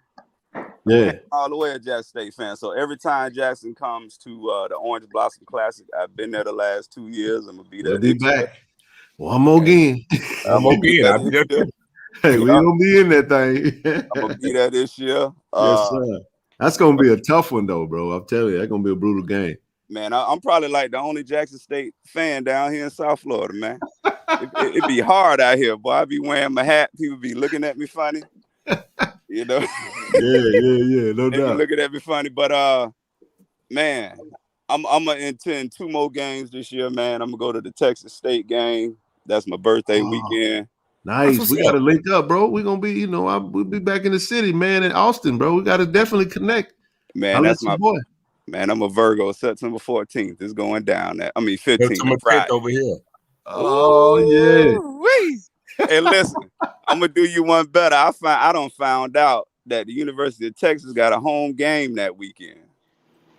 [SPEAKER 1] Yeah.
[SPEAKER 6] All the way a Jackson State fan. So every time Jackson comes to the Orange Blossom Classic, I've been there the last 2 years. I'm gonna be there.
[SPEAKER 1] We'll be back. One more game.
[SPEAKER 6] I'm gonna be there this year.
[SPEAKER 1] Hey, we gonna be in that thing.
[SPEAKER 6] I'm gonna be there this year.
[SPEAKER 1] Yes, sir. That's gonna be a tough one though, bro. I'm telling you, that's gonna be a brutal game.
[SPEAKER 6] Man, I'm probably like the only Jackson State fan down here in South Florida, man. It'd be hard out here, boy. I be wearing my hat. People be looking at me funny.
[SPEAKER 1] Yeah, no
[SPEAKER 6] They
[SPEAKER 1] doubt.
[SPEAKER 6] be looking at me funny, but man, I'm gonna attend 2 more games this year, man. I'm gonna go to the Texas State game. That's my birthday weekend.
[SPEAKER 1] Nice. We gotta link up, bro. We're gonna be, we'll be back in the city, man, in Austin, bro. We gotta definitely connect.
[SPEAKER 6] Man, that's my boy. Man, I'm a Virgo. September 14th is going down. 15th.
[SPEAKER 2] Friday over here.
[SPEAKER 1] Oh yeah.
[SPEAKER 6] Hey, listen, I'm gonna do you one better. I done found out that the University of Texas got a home game that weekend.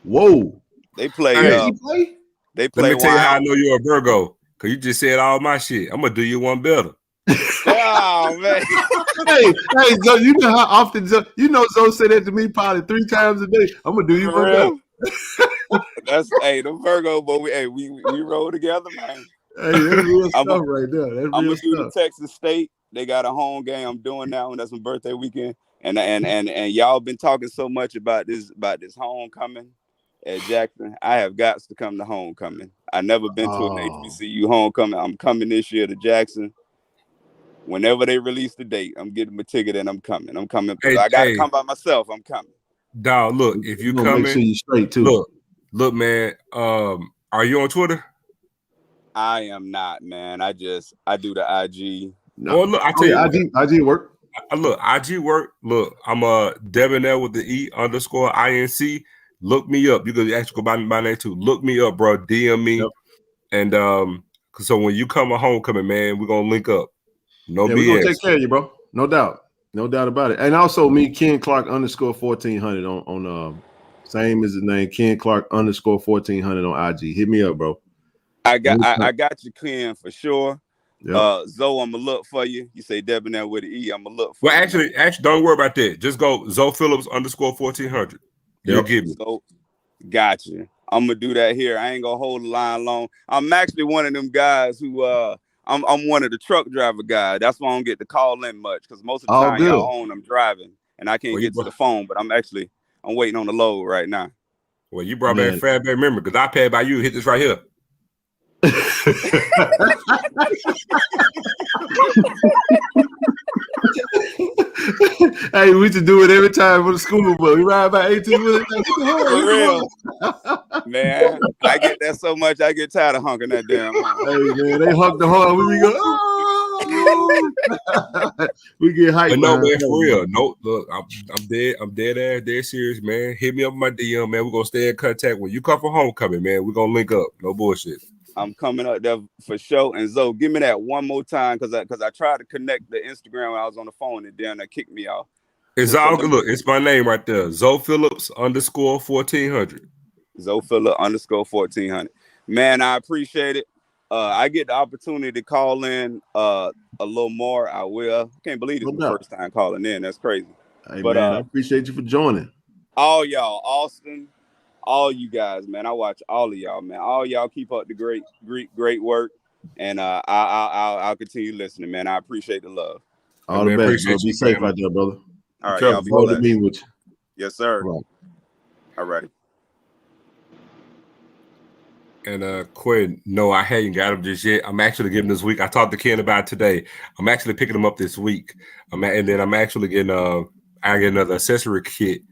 [SPEAKER 1] Whoa.
[SPEAKER 6] They play. They play.
[SPEAKER 2] Let me tell you how I know you're a Virgo, because you just said all my shit. I'm gonna do you one better.
[SPEAKER 6] Oh man.
[SPEAKER 1] hey, Zoe, you know how often Zoe said that to me probably 3 times a day. I'm gonna do you one better.
[SPEAKER 6] That's the Virgo, but we roll together, man.
[SPEAKER 1] Hey, that's real stuff right there. That's
[SPEAKER 6] I'm
[SPEAKER 1] real
[SPEAKER 6] gonna do the Texas State. They got a home game. I'm doing that one. That's my birthday weekend. And y'all been talking so much about this homecoming at Jackson. I have got to come to homecoming. I never been to an HBCU homecoming. I'm coming this year to Jackson. Whenever they release the date, I'm getting my ticket and I'm coming. Hey, I gotta come by myself. I'm coming.
[SPEAKER 2] Dog, look, if you coming,
[SPEAKER 1] make sure you straight too.
[SPEAKER 2] Look, man. Are you on Twitter?
[SPEAKER 6] I am not, man. I do the IG.
[SPEAKER 2] No. Well, look, I tell you,
[SPEAKER 1] IG work.
[SPEAKER 2] Look, IG work. Look, I'm Debonair with the E_INC. Look me up. You can actually go by my name too. Look me up, bro. DM me. Yep. And so when you come a homecoming, man, we're gonna link up. No BS.
[SPEAKER 1] We're gonna take care of you, bro. No doubt. No doubt about it. And also me, Ken Clark _1400 on same as the name, Ken Clark _1400 on IG. Hit me up, bro.
[SPEAKER 6] I got you, Ken, for sure. Yep. Zoe, I'm gonna look for you. You say Debonair with the E, I'm gonna look for you.
[SPEAKER 2] Actually, don't worry about that. Just go Zoe Phillips _1400. You'll give me.
[SPEAKER 6] So, got you. I'm gonna do that here. I ain't gonna hold the line long. I'm actually one of them guys who I'm one of the truck driver guys. That's why I don't get to call in much, because most of the time y'all own, I'm driving and I can't get to the phone. But I'm waiting on the load right now.
[SPEAKER 2] Well, you brought back fat back memory, because I paid by you. Hit this right here.
[SPEAKER 1] Hey, we used to do it every time for the school, but we ride by 18 minutes.
[SPEAKER 6] For real. Man, I get that so much, I get tired of honking that damn horn.
[SPEAKER 1] Hey, man, they honk the horn when we go, we get hyped.
[SPEAKER 2] But no, man, for real. No, look, I'm dead serious, man. Hit me up with my DM, man. We're going to stay in contact. When you come for homecoming, man, we're going to link up. No bullshit.
[SPEAKER 6] I'm coming up there for sure. And Zoe, give me that one more time, because I tried to connect the Instagram when I was on the phone, and then they kicked me off.
[SPEAKER 2] It's all good. Look, it's my name right there. Zoe Phillips _1400.
[SPEAKER 6] Zoe Phillips _1400. Man, I appreciate it. I get the opportunity to call in a little more. I will. I can't believe it's my first time calling in. That's crazy.
[SPEAKER 1] Hey, but man, I appreciate you for joining.
[SPEAKER 6] All y'all, Austin, all you guys, man. I watch all of y'all, man. All y'all keep up the great work, and I'll continue listening, man. I appreciate the love.
[SPEAKER 1] All the best, bro. Be safe out there, brother.
[SPEAKER 6] All right, y'all be blessed.
[SPEAKER 1] Meeting with you.
[SPEAKER 6] Yes, sir. All right.
[SPEAKER 2] And Quinn, no, I hadn't got him just yet. I'm actually getting this week. I talked to Ken about it today. I'm actually picking him up this week. And then I'm actually getting I get another accessory kit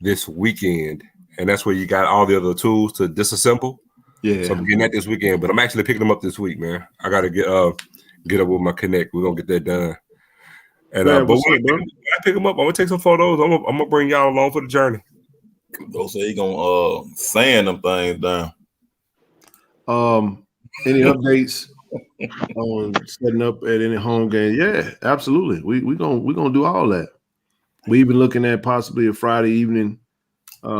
[SPEAKER 2] this weekend. And that's where you got all the other tools to disassemble. Yeah. So I'm getting that this weekend, but I'm actually picking them up this week, man. I gotta get up with my connect. We're gonna get that done. And
[SPEAKER 1] Man,
[SPEAKER 2] but
[SPEAKER 1] what's
[SPEAKER 2] when
[SPEAKER 1] up, bro?
[SPEAKER 2] I pick him up, I'm gonna take some photos. I'm gonna bring y'all along for the journey.
[SPEAKER 4] Those say he gonna sand them things down.
[SPEAKER 1] Any updates on setting up at any home game? Yeah, absolutely. We gonna do all that. We even looking at possibly a Friday evening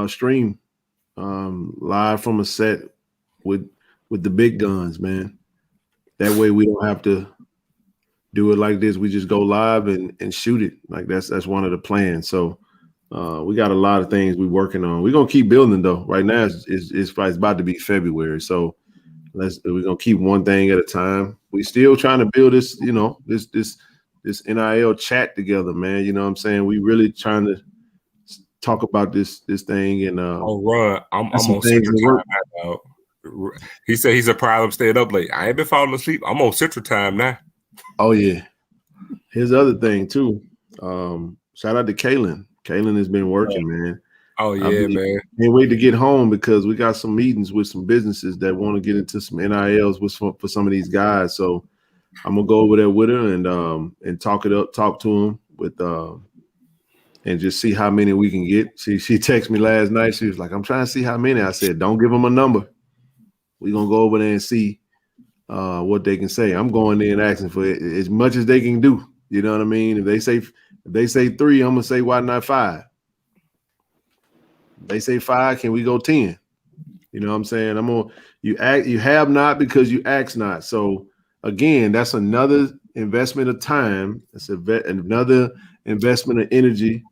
[SPEAKER 1] stream live from a set with the big guns, man. That way we don't have to do it like this. We just go live and shoot it. Like that's one of the plans. So we got a lot of things we're working on. We're gonna keep building though. Right now it's about to be February. So we're gonna keep one thing at a time. We still trying to build this, this NIL chat together, man. You know what I'm saying? We really trying to talk about this thing and
[SPEAKER 2] Ron, I'm on
[SPEAKER 1] things
[SPEAKER 2] Central
[SPEAKER 1] that work.
[SPEAKER 2] Time now. He said he's a problem staying up late. I ain't been falling asleep. I'm on Central Time now.
[SPEAKER 1] Oh yeah. Here's the other thing too. Shout out to Kaylin. Kaylin has been working, man.
[SPEAKER 2] Oh yeah, man.
[SPEAKER 1] Can't wait to get home because we got some meetings with some businesses that want to get into some NILs for some of these guys. So I'm gonna go over there with her and talk to them with and just see how many we can get. She texted me last night. She was like, I'm trying to see how many. I said, don't give them a number. We're gonna go over there and see what they can say. I'm going there and asking for as much as they can do. You know what I mean? If they say 3, I'm gonna say why not 5? If they say 5, can we go 10? You know what I'm saying? You have not because you ask not. So again, that's another investment of time. That's another investment of energy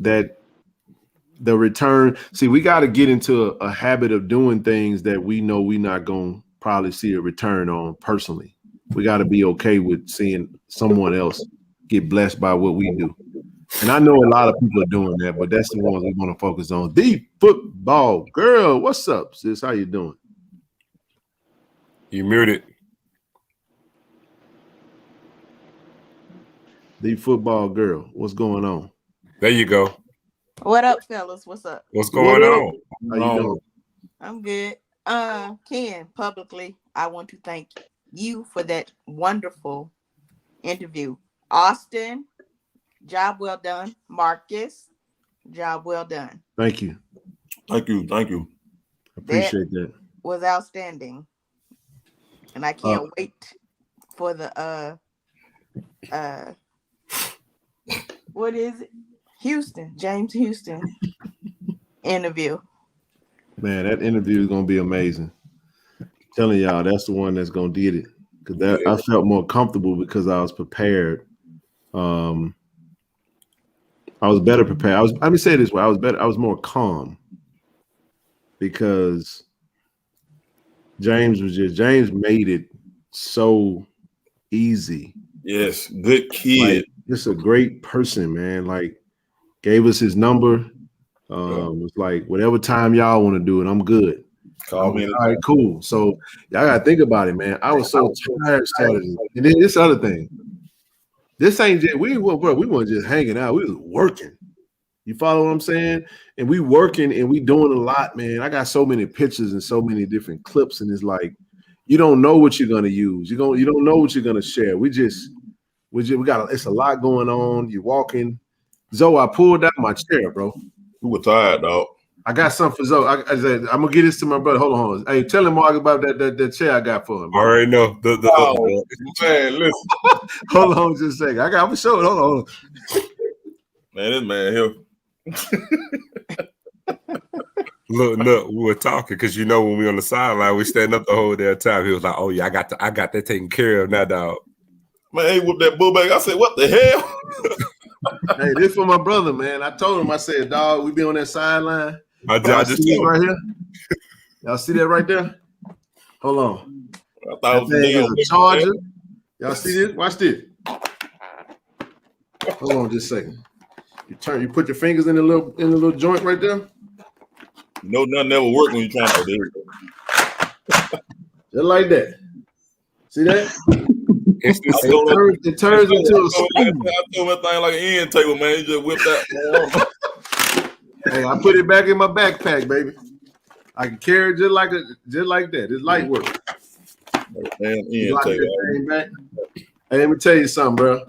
[SPEAKER 1] that the return. See, we got to get into a habit of doing things that we know we're not going to probably see a return on personally. We got to be okay with seeing someone else get blessed by what we do. And I know a lot of people are doing that, but that's the ones we want to focus on. The football girl, what's up, sis? How you doing?
[SPEAKER 2] You muted.
[SPEAKER 1] The football girl, what's going on?
[SPEAKER 2] There you go.
[SPEAKER 7] What up, fellas? What's up?
[SPEAKER 2] What's going on?
[SPEAKER 1] How you doing?
[SPEAKER 7] I'm good. Ken, publicly, I want to thank you for that wonderful interview. Austin, job well done. Marcus, job well done.
[SPEAKER 1] Thank you.
[SPEAKER 4] Thank you.
[SPEAKER 1] Appreciate that.
[SPEAKER 7] Was outstanding. And I can't wait for the what is it? James Houston interview.
[SPEAKER 1] Man, that interview is gonna be amazing. I'm telling y'all, that's the one that's gonna get it. Because I felt more comfortable because I was prepared. I was better prepared. Let me say it this way. I was more calm because James made it so easy.
[SPEAKER 4] Yes, good kid.
[SPEAKER 1] Like, just a great person, man. Like, gave us his number. Was like, whatever time y'all want to do it, I'm good.
[SPEAKER 4] Call me.
[SPEAKER 1] All right, cool. So y'all gotta think about it, man. I was so tired Saturday. And then this other thing. This ain't just we weren't just hanging out. We was working. You follow what I'm saying? And we working and we doing a lot, man. I got so many pictures and so many different clips, and it's like you don't know what you're gonna use. You don't know what you're gonna share. We got it's a lot going on. You're walking. Zoe, I pulled out my chair, bro.
[SPEAKER 4] You were tired, dog.
[SPEAKER 1] I got something for Zoe. I said I'm gonna get this to my brother. Hold on. Hey, tell him Mark about that chair I got for him. Bro.
[SPEAKER 2] I already know.
[SPEAKER 4] Man, listen.
[SPEAKER 1] Hold on just a second. I'm gonna show it. Hold on.
[SPEAKER 4] Man, this man here.
[SPEAKER 2] Look, we were talking because when we on the sideline, we stand up the whole damn time. He was like, "Oh yeah, I got that taken care of now, dog."
[SPEAKER 4] Man, he whooped that bull back. I said, "What the hell?"
[SPEAKER 1] Hey, this for my brother, man. I told him, I said, "Dog, we be on that sideline."
[SPEAKER 2] I just
[SPEAKER 1] see right here. Y'all see that right there? Hold on.
[SPEAKER 4] I thought
[SPEAKER 1] that thing is a charger. Y'all see this? Watch this. Hold on just a second. You put your fingers in the little joint right there.
[SPEAKER 4] Nothing ever work when you're trying to do it.
[SPEAKER 1] Just like that. See that? It turns into a spoon.
[SPEAKER 4] I threw that thing like an end table, man. You just whipped that.
[SPEAKER 1] Hey, I put it back in my backpack, baby. I can carry it just like that. It's light work.
[SPEAKER 4] Damn end table.
[SPEAKER 1] Hey, let me tell you something, bro.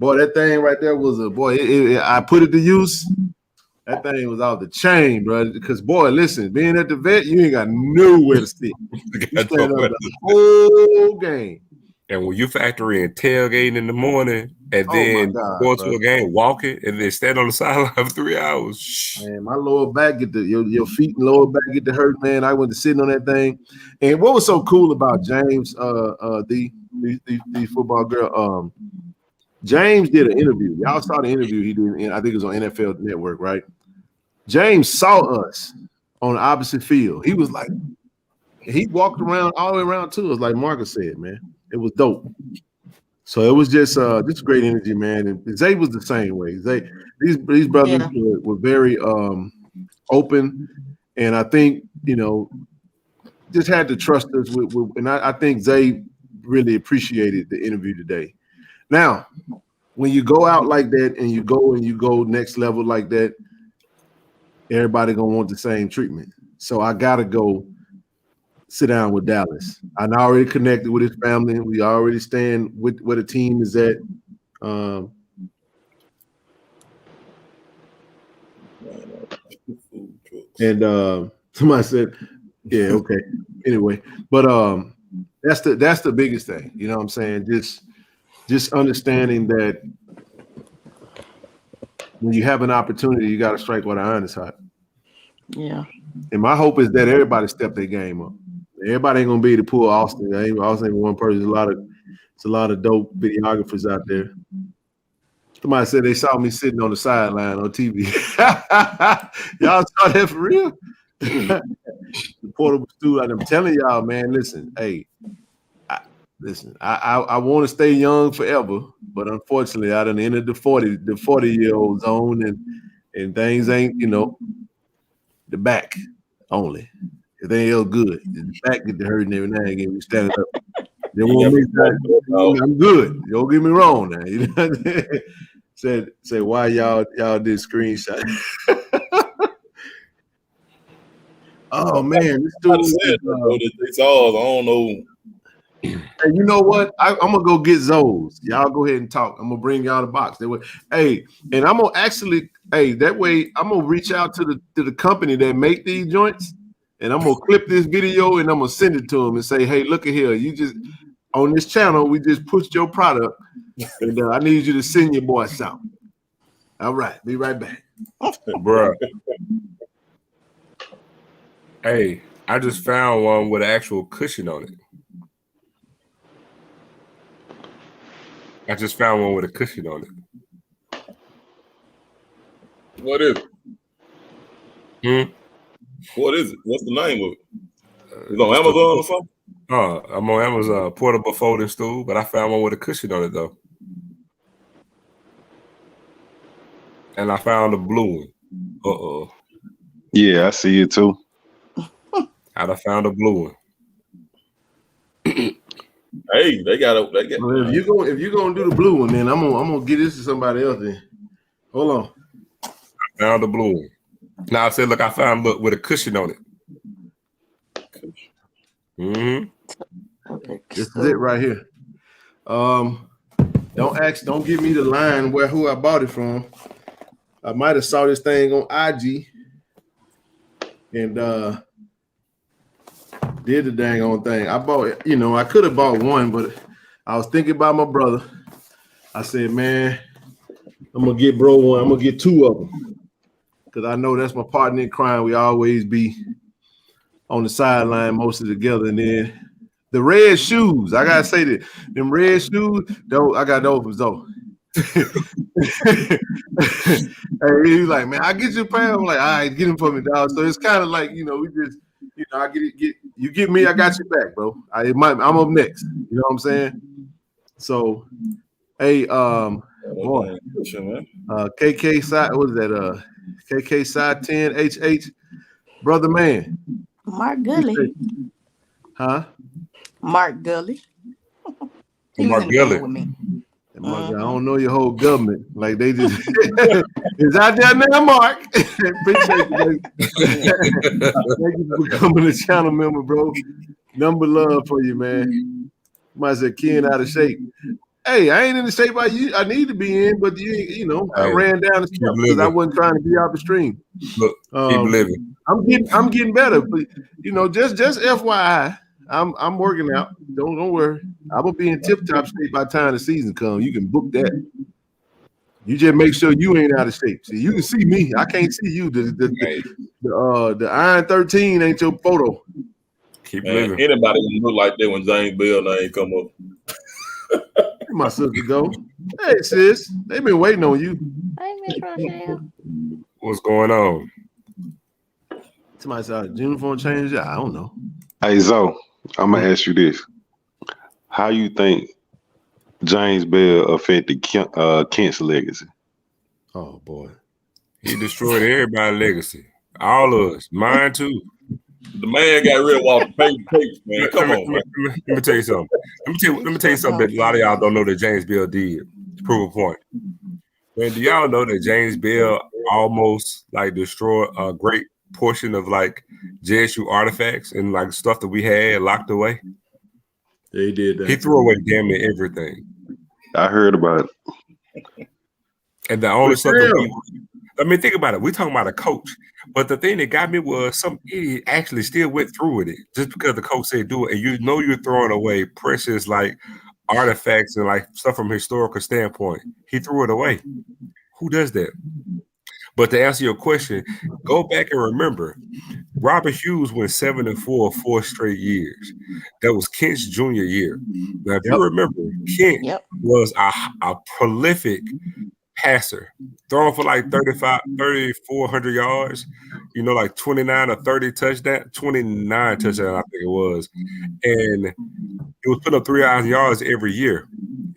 [SPEAKER 1] Boy, that thing right there was a boy. I put it to use. That thing was out the chain, bro. Because boy, listen, being at the vet, you ain't got nowhere to sit. You stand up the whole game.
[SPEAKER 2] And when you factor in tailgating in the morning and then going to a game, walking, and then stand on the sideline for 3 hours.
[SPEAKER 1] Man, my lower back your feet and lower back get to hurt, man. I went to sitting on that thing. And what was so cool about James, the football girl, James did an interview. Y'all saw the interview he did. I think it was on NFL Network, right? James saw us on the opposite field. He was like, he walked around all the way around to us, like Marcus said, man. It was dope. So it was just great energy, man. And Zay was the same way. These brothers were very open, and I think just had to trust us. And I think Zay really appreciated the interview today. Now, when you go out like that and you go next level like that, everybody gonna want the same treatment. So I gotta go sit down with Dallas. I already connected with his family. We already stand with where the team is at. And somebody said, yeah, okay. Anyway, but that's the biggest thing. You know what I'm saying? Just understanding that when you have an opportunity, you got to strike while the iron is hot.
[SPEAKER 7] Yeah.
[SPEAKER 1] And my hope is that everybody step their game up. Everybody ain't gonna be able to pull Austin. Austin ain't one person. It's a lot of dope videographers out there. Somebody said they saw me sitting on the sideline on TV. Y'all saw that for real? The portable stool. I'm telling y'all, man. Listen, hey, I want to stay young forever, but unfortunately, I done entered the 40-year-old zone, and things ain't, the back only. If they ain't good, the back get to hurting every now and again. We stand up. They won't make that. I'm good. Don't get me wrong now. You know say why y'all did screenshot. Oh man, this dude
[SPEAKER 4] said they saw us. I don't know.
[SPEAKER 1] Hey, you know what? I'm gonna go get Zoes. Y'all go ahead and talk. I'm gonna bring y'all the box. Hey, and I'm gonna actually, that way I'm gonna reach out to the company that make these joints, and I'm gonna clip this video and I'm gonna send it to them and say, hey, look at here. You just on this channel, we just pushed your product, and I need you to send your boy something. All right, be right back,
[SPEAKER 2] Bruh. Hey, I just found one with an actual cushion on it. I just found one with a cushion on it.
[SPEAKER 4] What is it?
[SPEAKER 2] Hmm?
[SPEAKER 4] What is it? What's the name of it? It's on Amazon or something?
[SPEAKER 2] I'm on Amazon, portable folding stool, but I found one with a cushion on it though. And I found a blue one.
[SPEAKER 5] Yeah, I see it too.
[SPEAKER 2] I found a blue one.
[SPEAKER 4] Hey, they got.
[SPEAKER 1] Well, if you're gonna do the blue one, then I'm gonna get this to somebody else. Then hold on.
[SPEAKER 2] I found the blue one. Now I said, look, I found with a cushion on it.
[SPEAKER 7] Okay.
[SPEAKER 1] This is it right here. Don't give me the line who I bought it from. I might have saw this thing on IG and did the dang on thing. I bought it, I could have bought one, but I was thinking about my brother. I said, man, I'm gonna get bro one. I'm gonna get two of them because I know that's my partner in crime. We always be on the sideline mostly together. And then the red shoes, I gotta say that them red shoes, though, I got those from Zoe. Hey, he's like, man, I get you a pair. I'm like, all right, get him for me, dog. So it's kind of like, we just, I get you get me, I got you back, bro. I'm up next. You know what I'm saying? So, hey, boy, KK side, what is that? KK side 10 HH, brother man.
[SPEAKER 7] Mark Gully.
[SPEAKER 1] Huh?
[SPEAKER 7] Mark Gully. He
[SPEAKER 2] Mark
[SPEAKER 7] was in the
[SPEAKER 2] Gully
[SPEAKER 7] band with me.
[SPEAKER 1] I don't know your whole government. Like they just it's out there now, Mark. Appreciate you. Thank you for becoming a channel member, bro. Number love for you, man. Somebody said Ken out of shape. Hey, I ain't in the shape I need to be in, but you know, I ran down the steps because I wasn't trying to be out the stream.
[SPEAKER 2] Look, keep living.
[SPEAKER 1] I'm getting better, but you know, just FYI, I'm working out. Don't worry. I'm gonna be in tip-top shape by the time the season comes. You can book that. You just make sure you ain't out of shape. See, you can see me. I can't see you. The Iron 13 ain't your photo.
[SPEAKER 2] Keep
[SPEAKER 4] Man,
[SPEAKER 2] living.
[SPEAKER 4] anybody gonna look like that when James Bell name come up?
[SPEAKER 1] My sister go. Hey sis, they been waiting on you.
[SPEAKER 7] Hey, Miss Rochelle.
[SPEAKER 2] What's going on?
[SPEAKER 1] Somebody said uniform change. Yeah, I don't know.
[SPEAKER 5] Hey Zoe, I'm gonna ask you this: how you think James Bell affected Kent's legacy?
[SPEAKER 1] Oh boy,
[SPEAKER 2] he destroyed everybody's legacy. All of us, mine too.
[SPEAKER 4] The man got rid of Walter Payton, man. Come on, man.
[SPEAKER 2] Let me tell you something. Let me tell you something that a lot of y'all don't know that James Bell did. To prove a point. Man, do y'all know that James Bell almost like destroyed a great portion of like JSU artifacts and like stuff that we had locked away?
[SPEAKER 1] They did that.
[SPEAKER 2] He threw away damn near everything.
[SPEAKER 5] I heard about it.
[SPEAKER 2] And the only stuff that think about it. We're talking about a coach. But the thing that got me was some idiot actually still went through with it just because the coach said do it. And you know you're throwing away precious like artifacts and like stuff from a historical standpoint. He threw it away. Who does that? But to answer your question, go back and remember, Robert Hughes went 7-4 4 straight years. That was Kent's junior year. Now, if you remember, Kent was a prolific passer, throwing for like 3,400 yards, you know, like 29 or 30 touchdowns, 29 touchdowns, I think it was. And it was putting up 3,000 yards every year.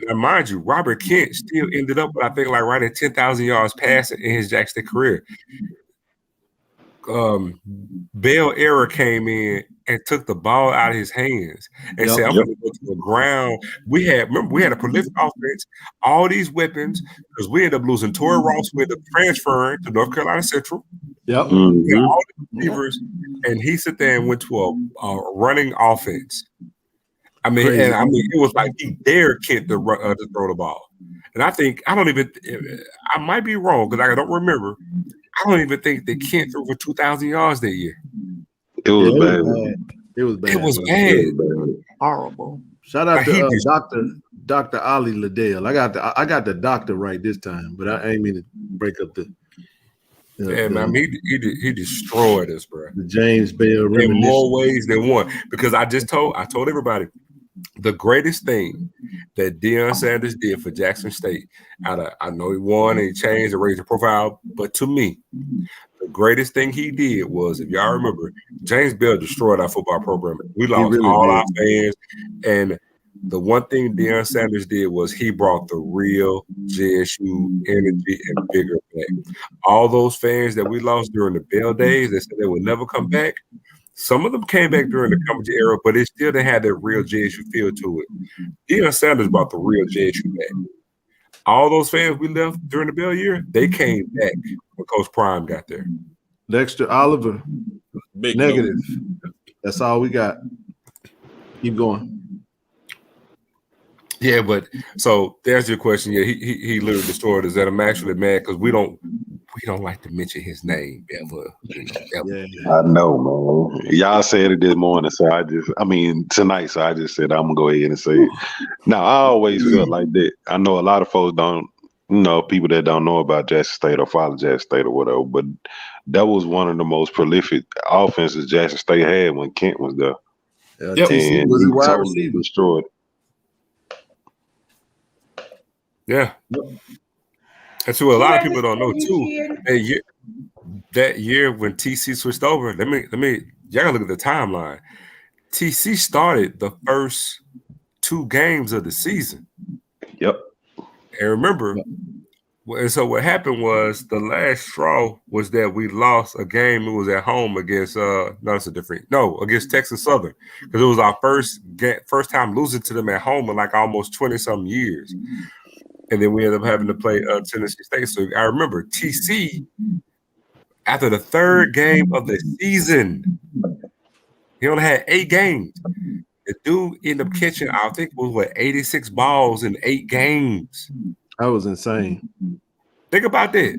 [SPEAKER 2] Now, mind you, Robert Kent still ended up, I think, like right at 10,000 yards passing in his Jackson career. Bell era came in and took the ball out of his hands and said, I'm going to go to the ground. We had a prolific offense, all these weapons, because we ended up losing Torrey Ross, we ended up transferring to North Carolina Central.
[SPEAKER 1] Yep.
[SPEAKER 2] All the receivers, and he sat there and went to a running offense. I mean, it was like he dared Kent to throw the ball. And I might be wrong because I don't remember. I don't even think that Kent threw for 2,000 yards that year.
[SPEAKER 5] It was bad.
[SPEAKER 1] It was bad.
[SPEAKER 2] It was bad.
[SPEAKER 7] Horrible.
[SPEAKER 1] Shout out to Dr. Ali Liddell. I got the doctor right this time, but I ain't mean to break up the.
[SPEAKER 2] Man, he destroyed us, bro.
[SPEAKER 1] The James Bell
[SPEAKER 2] in more ways than one. Because I told everybody the greatest thing that Deion Sanders did for Jackson State. I know he won and he changed and raised the profile, but to me, the greatest thing he did was, if y'all remember, James Bell destroyed our football program. We lost all our fans, and the one thing Deion Sanders did was he brought the real JSU energy and vigor back. All those fans that we lost during the Bell days that said they would never come back, some of them came back during the Cummings era, but it still didn't have that real JSU feel to it. Deion Sanders brought the real JSU back. All those fans we left during the Bell year, they came back when Coach Prime got there.
[SPEAKER 1] Dexter Oliver, negative. That's all we got. Keep going.
[SPEAKER 2] Yeah, but so to answer your question, yeah, he literally destroyed us. And I'm actually mad because we don't like to mention his name ever. Ever.
[SPEAKER 5] Yeah. I know, man. Y'all said it this morning, so tonight, so I just said I'm gonna go ahead and say it. Now, I always felt like that. I know a lot of folks don't, people that don't know about Jackson State or follow Jackson State or whatever, but that was one of the most prolific offenses Jackson State had when Kent was there.
[SPEAKER 1] And he totally
[SPEAKER 5] destroyed it.
[SPEAKER 2] Yeah. And so a lot of people don't know too. That year when TC switched over, let me y'all gotta look at the timeline. TC started the first 2 games of the season.
[SPEAKER 5] Yep.
[SPEAKER 2] And remember, and so what happened was the last straw was that we lost a game. It was at home against against Texas Southern, because it was our first time losing to them at home in like almost 20-something years. And then we ended up having to play Tennessee State. So I remember TC, after the 3rd game of the season, he only had 8 games. The dude ended up catching, I think it was what, 86 balls in 8 games.
[SPEAKER 1] That was insane.
[SPEAKER 2] Think about that.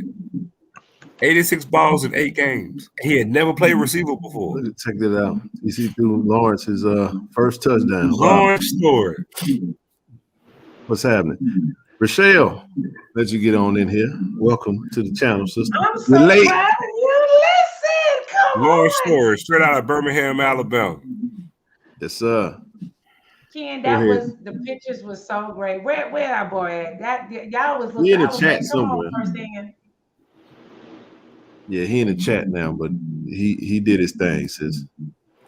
[SPEAKER 2] 86 balls in 8 games. He had never played receiver before.
[SPEAKER 1] Check that out. TC threw Lawrence's first touchdown. Wow.
[SPEAKER 2] Lawrence story.
[SPEAKER 1] What's happening? Rochelle, let you get on in here. Welcome to the channel, sister.
[SPEAKER 8] I'm so
[SPEAKER 1] You're late.
[SPEAKER 8] proud of you. Listen, come
[SPEAKER 2] Lawrence
[SPEAKER 8] on.
[SPEAKER 2] story, straight out of Birmingham, Alabama.
[SPEAKER 1] Yes, sir.
[SPEAKER 8] Ken,
[SPEAKER 1] Go
[SPEAKER 8] that
[SPEAKER 1] ahead.
[SPEAKER 8] was the pictures was so great. Where our boy at? That y'all was
[SPEAKER 1] He
[SPEAKER 8] looking.
[SPEAKER 1] in the
[SPEAKER 8] I was
[SPEAKER 1] chat
[SPEAKER 8] like, come
[SPEAKER 1] somewhere.
[SPEAKER 8] on, first thing.
[SPEAKER 1] Yeah, he in the chat now, but he did his thing, sis.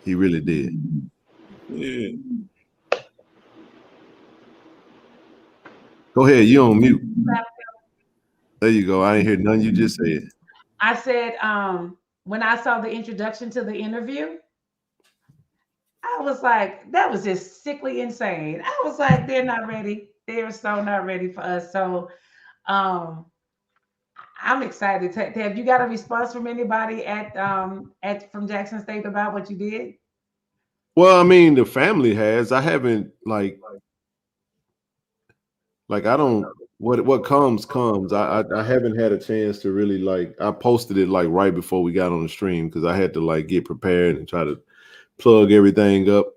[SPEAKER 1] He really did.
[SPEAKER 4] Yeah.
[SPEAKER 1] Go ahead, you on mute. There you go. I ain't hear none you just said.
[SPEAKER 8] I said, when I saw the introduction to the interview, I was like, that was just sickly insane. I was like, they're not ready. They're so not ready for us. So I'm excited. Have you got a response from anybody from Jackson State about what you did?
[SPEAKER 1] Well, I mean, the family has. I haven't like I don't what comes. I haven't had a chance to really I posted it like right before we got on the stream because I had to like get prepared and try to plug everything up.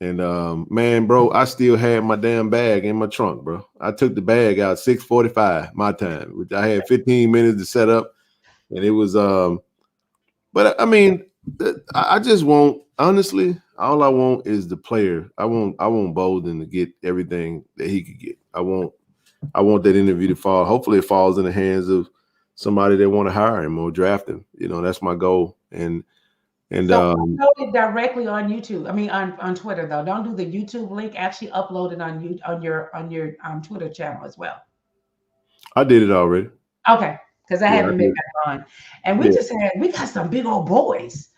[SPEAKER 1] And man, bro, I still had my damn bag in my trunk, bro. I took the bag out 6:45 my time, which I had 15 minutes to set up, and it was but I mean, I just want, honestly, all I want is the player. I want Bolden to get everything that he could get. I want that interview to fall. Hopefully, it falls in the hands of somebody that want to hire him or draft him. You know, that's my goal. And
[SPEAKER 8] so upload it directly on YouTube. I mean, on Twitter though. Don't do the YouTube link. Actually, upload it on your Twitter channel as well.
[SPEAKER 1] I did it already.
[SPEAKER 8] Okay, because I haven't been back on. And we just had we got some big old boys.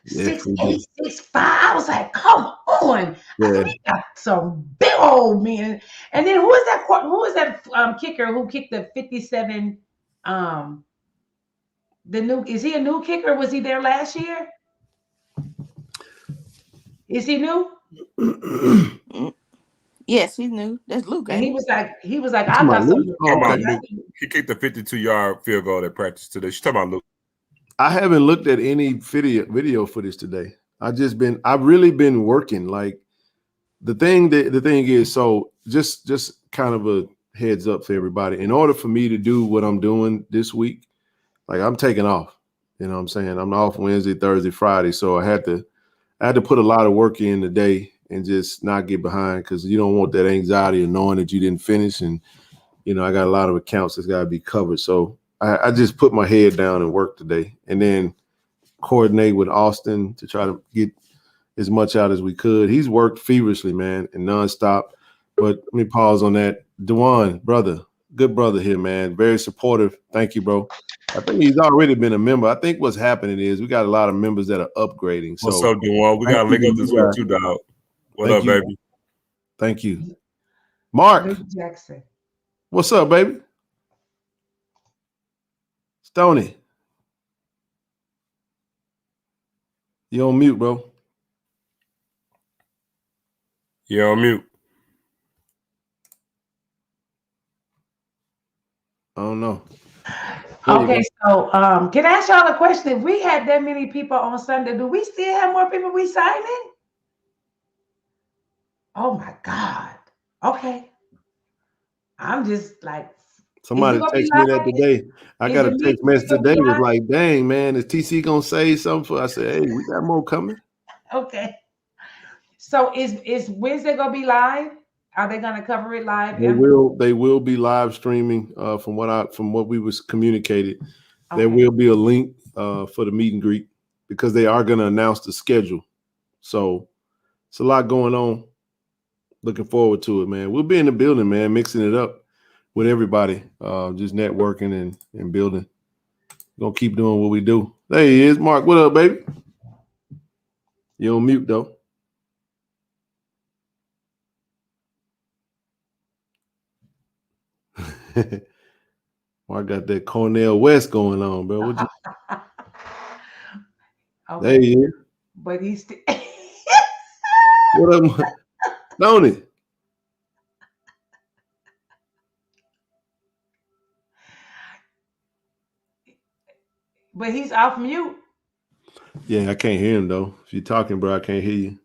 [SPEAKER 8] 6'8", 6'5". I was like, come on. I said, we got some big old men. And then who is that kicker who kicked the 57 is he a new kicker? Was he there last year? Is he new?
[SPEAKER 7] Yes, he's new. That's Luke.
[SPEAKER 8] And he was like, I got some.
[SPEAKER 2] He kicked a 52-yard field goal at practice today. She's talking about Luke.
[SPEAKER 1] I haven't looked at any video footage today. I've really been working. Like the thing is, so just kind of a heads up for everybody. In order for me to do what I'm doing this week, like I'm taking off. You know what I'm saying? I'm off Wednesday, Thursday, Friday. So I had to put a lot of work in today and just not get behind because you don't want that anxiety of knowing that you didn't finish. And, you know, I got a lot of accounts that's got to be covered. So I just put my head down and work today and then coordinate with Austin to try to get as much out as we could. He's worked feverishly, man, and nonstop. But let me pause on that. Dewan, brother, good brother here, man. Very supportive. Thank you, bro. I think he's already been a member. I think what's happening is we got a lot of members that are upgrading. So
[SPEAKER 2] what's up, Dewan? We got to link up this week too, dog. What up, baby?
[SPEAKER 1] Thank you. Mark
[SPEAKER 8] Jackson.
[SPEAKER 1] What's up, baby? Stoney. You on mute, bro.
[SPEAKER 2] You're on mute.
[SPEAKER 1] I don't know.
[SPEAKER 8] Okay, so can I ask y'all a question? If we had that many people on Sunday, do we still have more people we signing? Oh my God. Okay. I'm just like,
[SPEAKER 1] somebody texted me that today. I got a text message today was like, dang, man, is TC gonna say something for? I said, hey, we got more coming.
[SPEAKER 8] Okay. So is Wednesday gonna be live? Are they gonna cover it live?
[SPEAKER 1] They will be live streaming from what we was communicated. Okay. There will be a link for the meet and greet because they are gonna announce the schedule. So it's a lot going on. Looking forward to it, man. We'll be in the building, man, mixing it up with everybody, just networking and building. Gonna keep doing what we do. There he is, Mark. What up, baby? You on mute though. Mark got that Cornell West going on, bro. What you...
[SPEAKER 8] Okay.
[SPEAKER 1] There he is.
[SPEAKER 8] But he's
[SPEAKER 1] what up, Don't it?
[SPEAKER 8] But he's off mute.
[SPEAKER 1] Yeah, I can't hear him though. If you're talking, bro, I can't hear you.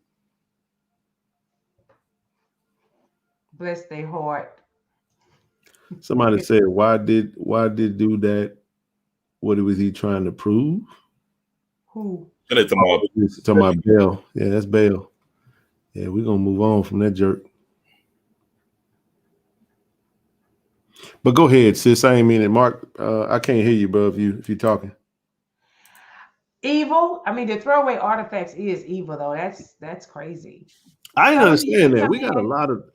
[SPEAKER 8] Bless their heart.
[SPEAKER 1] Somebody said, why did do that? What was he trying to prove?
[SPEAKER 8] Who?
[SPEAKER 4] And it's tomorrow.
[SPEAKER 1] Talking about Bell. Yeah, that's Bell. Yeah, we're gonna move on from that jerk. But go ahead, sis. I ain't mean it. Mark, I can't hear you, bro, if you're talking.
[SPEAKER 8] Evil. I mean, the throwaway artifacts is evil, though. That's crazy.
[SPEAKER 1] I didn't
[SPEAKER 8] So,
[SPEAKER 1] understand that.
[SPEAKER 8] come
[SPEAKER 1] We got a
[SPEAKER 8] in.
[SPEAKER 1] lot of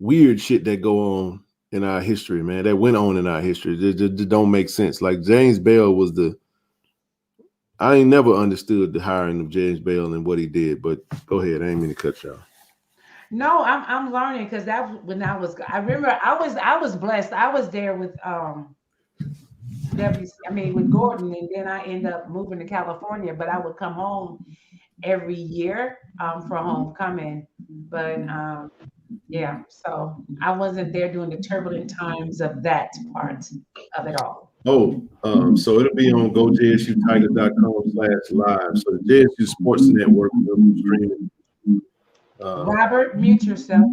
[SPEAKER 1] weird shit that go on in our history, man. That went on in our history. Just don't make sense. Like James Bell was I ain't never understood the hiring of James Bell and what he did. But go ahead. I ain't mean to cut y'all.
[SPEAKER 8] No, I'm learning because that when I remember I was blessed. I was there with with Gordon, and then I end up moving to California. But I would come home every year for homecoming. But yeah, so I wasn't there during the turbulent times of that part of it all.
[SPEAKER 1] Oh, so it'll be on gojsutiger.com/live. So the JSU Sports Network will be streaming.
[SPEAKER 8] Robert, mute yourself.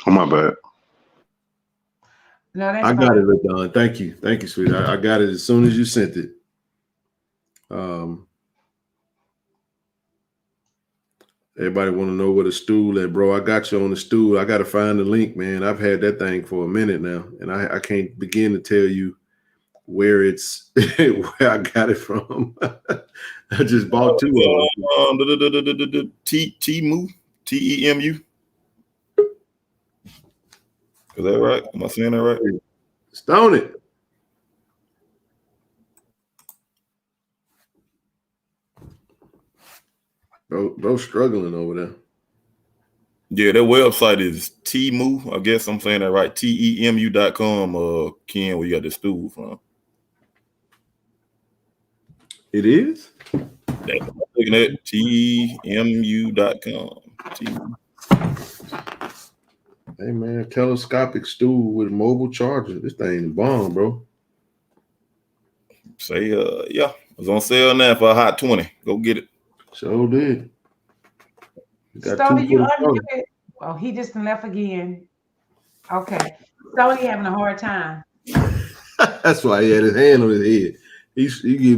[SPEAKER 5] Oh, my bad.
[SPEAKER 8] No, that's
[SPEAKER 1] I
[SPEAKER 8] fine.
[SPEAKER 1] got it, Don. Thank you, sweetheart. I got it as soon as you sent it. Everybody want to know what a stool at, bro. I got you on the stool. I got to find the link, man. I've had that thing for a minute now, and I can't begin to tell you where it's where I got it from. I just bought two of them.
[SPEAKER 4] Temu. Temu. Is that right? Am I saying that right?
[SPEAKER 1] Stone it. Bro, struggling over there.
[SPEAKER 4] Yeah, their website is Temu. I guess I'm saying that right. TEMU.com. Ken, where you got the stool from?
[SPEAKER 1] It is?
[SPEAKER 4] I'm looking at TEMU.com.
[SPEAKER 1] Hey, man, telescopic stool with a mobile charger. This thing is bomb, bro.
[SPEAKER 4] Say, yeah, it's on sale now for a hot 20. Go get it.
[SPEAKER 1] Sure did.
[SPEAKER 8] Stony, you unmuted. Oh, he just left again. Okay. Stony having a hard time.
[SPEAKER 1] That's why he had his hand on his head. He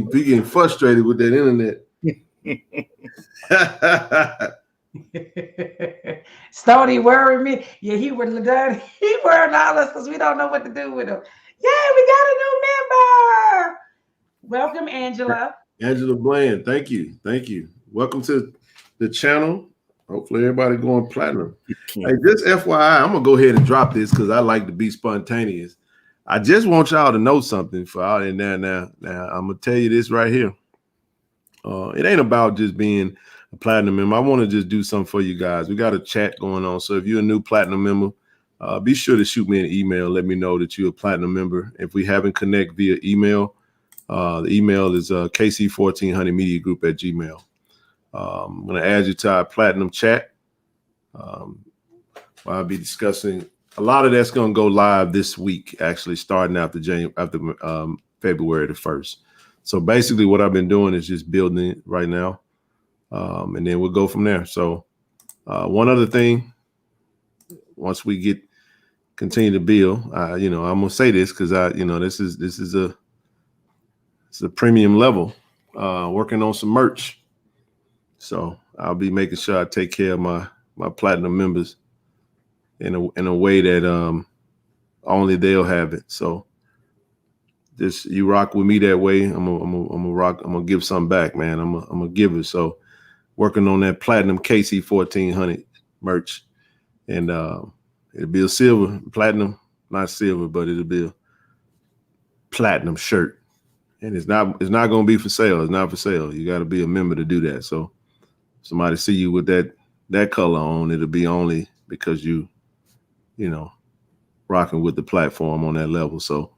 [SPEAKER 1] getting frustrated with that internet.
[SPEAKER 8] Stony worried me. Yeah, he would have done. He worried all us because we don't know what to do with him. Yeah, we got a new member. Welcome, Angela.
[SPEAKER 1] Angela Bland, thank you. Welcome to the channel. Hopefully everybody going platinum. Hey, just FYI, I'm gonna go ahead and drop this because I like to be spontaneous. I just want y'all to know something for out in there now. Now I'm gonna tell you this right here. It ain't about just being a platinum member. I want to just do something for you guys. We got a chat going on. So if you're a new platinum member, be sure to shoot me an email. Let me know that you're a platinum member. If we haven't connect via email, the email is kc1400mediagroup@gmail. I'm going to add you to our platinum chat. I'll be discussing a lot of that's going to go live this week, actually starting after February the 1st. So basically what I've been doing is just building it right now. And then we'll go from there. So one other thing, once we continue to build, I'm going to say this because this is a premium level, working on some merch. So I'll be making sure I take care of my platinum members in a way that only they'll have it. So just you rock with me that way. I'm gonna give something back, man. I'm gonna give it. So working on that platinum KC 1400 merch, and it'll be a silver platinum, not silver, but it'll be a platinum shirt, and it's not gonna be for sale. It's not for sale. You got to be a member to do that. So somebody see you with that color on, it'll be only because you rocking with the platform on that level. So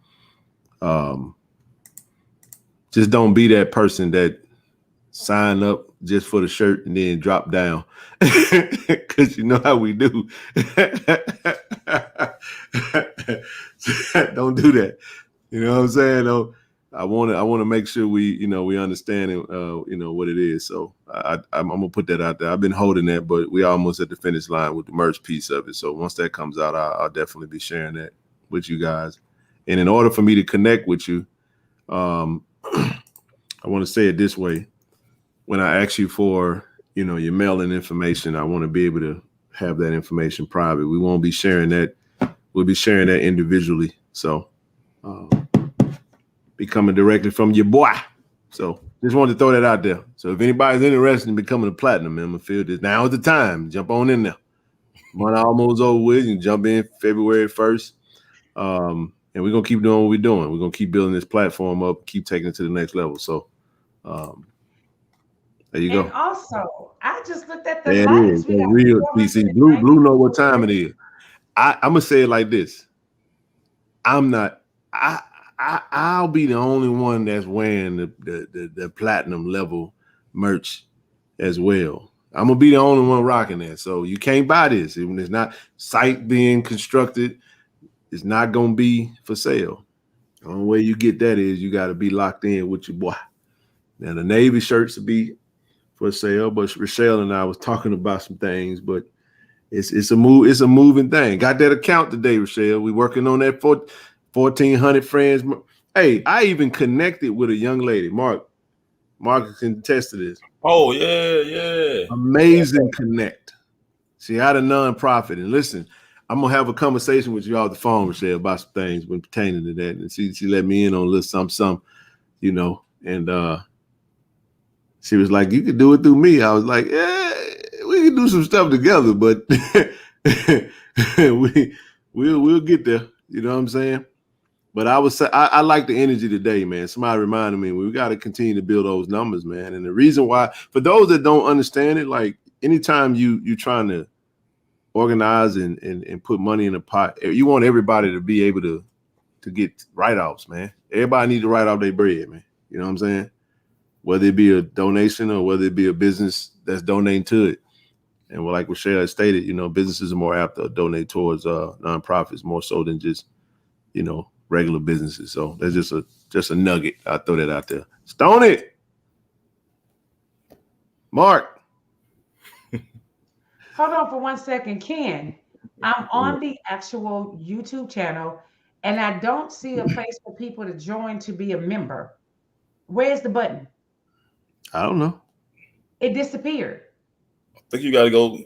[SPEAKER 1] just don't be that person that sign up, just for the shirt and then drop down because you know how we do. Don't do that. You know what I'm saying? Though, I want to make sure we understand what it is. So I'm gonna put that out there. I've been holding that, but we almost at the finish line with the merch piece of it. So once that comes out, I'll definitely be sharing that with you guys. And in order for me to connect with you, I want to say it this way. When I ask you for, your mailing information, I want to be able to have that information private. We won't be sharing that. We'll be sharing that individually. So be coming directly from your boy. So just wanted to throw that out there. So if anybody's interested in becoming a platinum member, feel this. Now is the time. Jump on in there. Month almost over with. You can jump in February 1st. And we're going to keep doing what we're doing. We're going to keep building this platform up, keep taking it to the next level. So there you go.
[SPEAKER 8] And also, I just looked at the
[SPEAKER 1] There it
[SPEAKER 8] likes.
[SPEAKER 1] is. Real PC. Blue know what time it is. I'm going to say it like this. I'll be the only one that's wearing the platinum level merch as well. I'm going to be the only one rocking that. So you can't buy this. Even it's not site being constructed. It's not going to be for sale. The only way you get that is you got to be locked in with your boy. Now, the Navy shirts will be for sale, but Rochelle and I was talking about some things, but it's a moving thing. Got that account today, Rochelle. We working on that 1,400 friends. Hey, I even connected with a young lady, Mark. Mark can attest to this.
[SPEAKER 4] Oh, yeah.
[SPEAKER 1] Amazing connect. She had a nonprofit. And listen, I'm going to have a conversation with you off the phone, Rochelle, about some things when pertaining to that. And she let me in on a little something, and she was like, you could do it through me. I was like, yeah, we can do some stuff together, but we'll get there. You know what I'm saying? But I like the energy today, man. Somebody reminded me we got to continue to build those numbers, man. And the reason why, for those that don't understand it, like anytime you're trying to organize and put money in a pot, you want everybody to be able to get write-offs, man. Everybody needs to write off their bread, man. You know what I'm saying? Whether it be a donation or whether it be a business that's donating to it. And like Rochelle stated, businesses are more apt to donate towards nonprofits more so than just, regular businesses. So that's just a nugget. I throw that out there. Stone it. Mark.
[SPEAKER 8] Hold on for 1 second, Ken. I'm on the actual YouTube channel and I don't see a place for people to join to be a member. Where's the button?
[SPEAKER 1] I don't know.
[SPEAKER 8] It disappeared.
[SPEAKER 4] I think you got to go.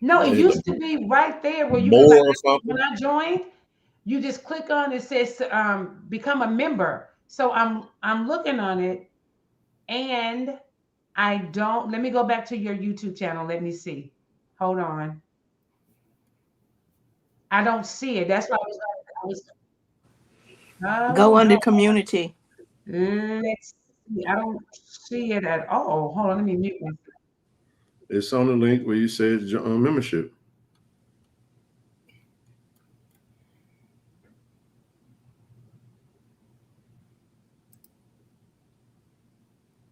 [SPEAKER 8] No, it used to be right there where you
[SPEAKER 4] more
[SPEAKER 8] can,
[SPEAKER 4] or something.
[SPEAKER 8] when I joined, you just click on it says become a member. So I'm looking on it and I don't. Let me go back to your YouTube channel. Let me see. Hold on. I don't see it. That's why I was
[SPEAKER 7] Go under community.
[SPEAKER 8] Let's see. I don't see it at all. Hold on, let me mute myself.
[SPEAKER 1] It's on the link where you say it's membership.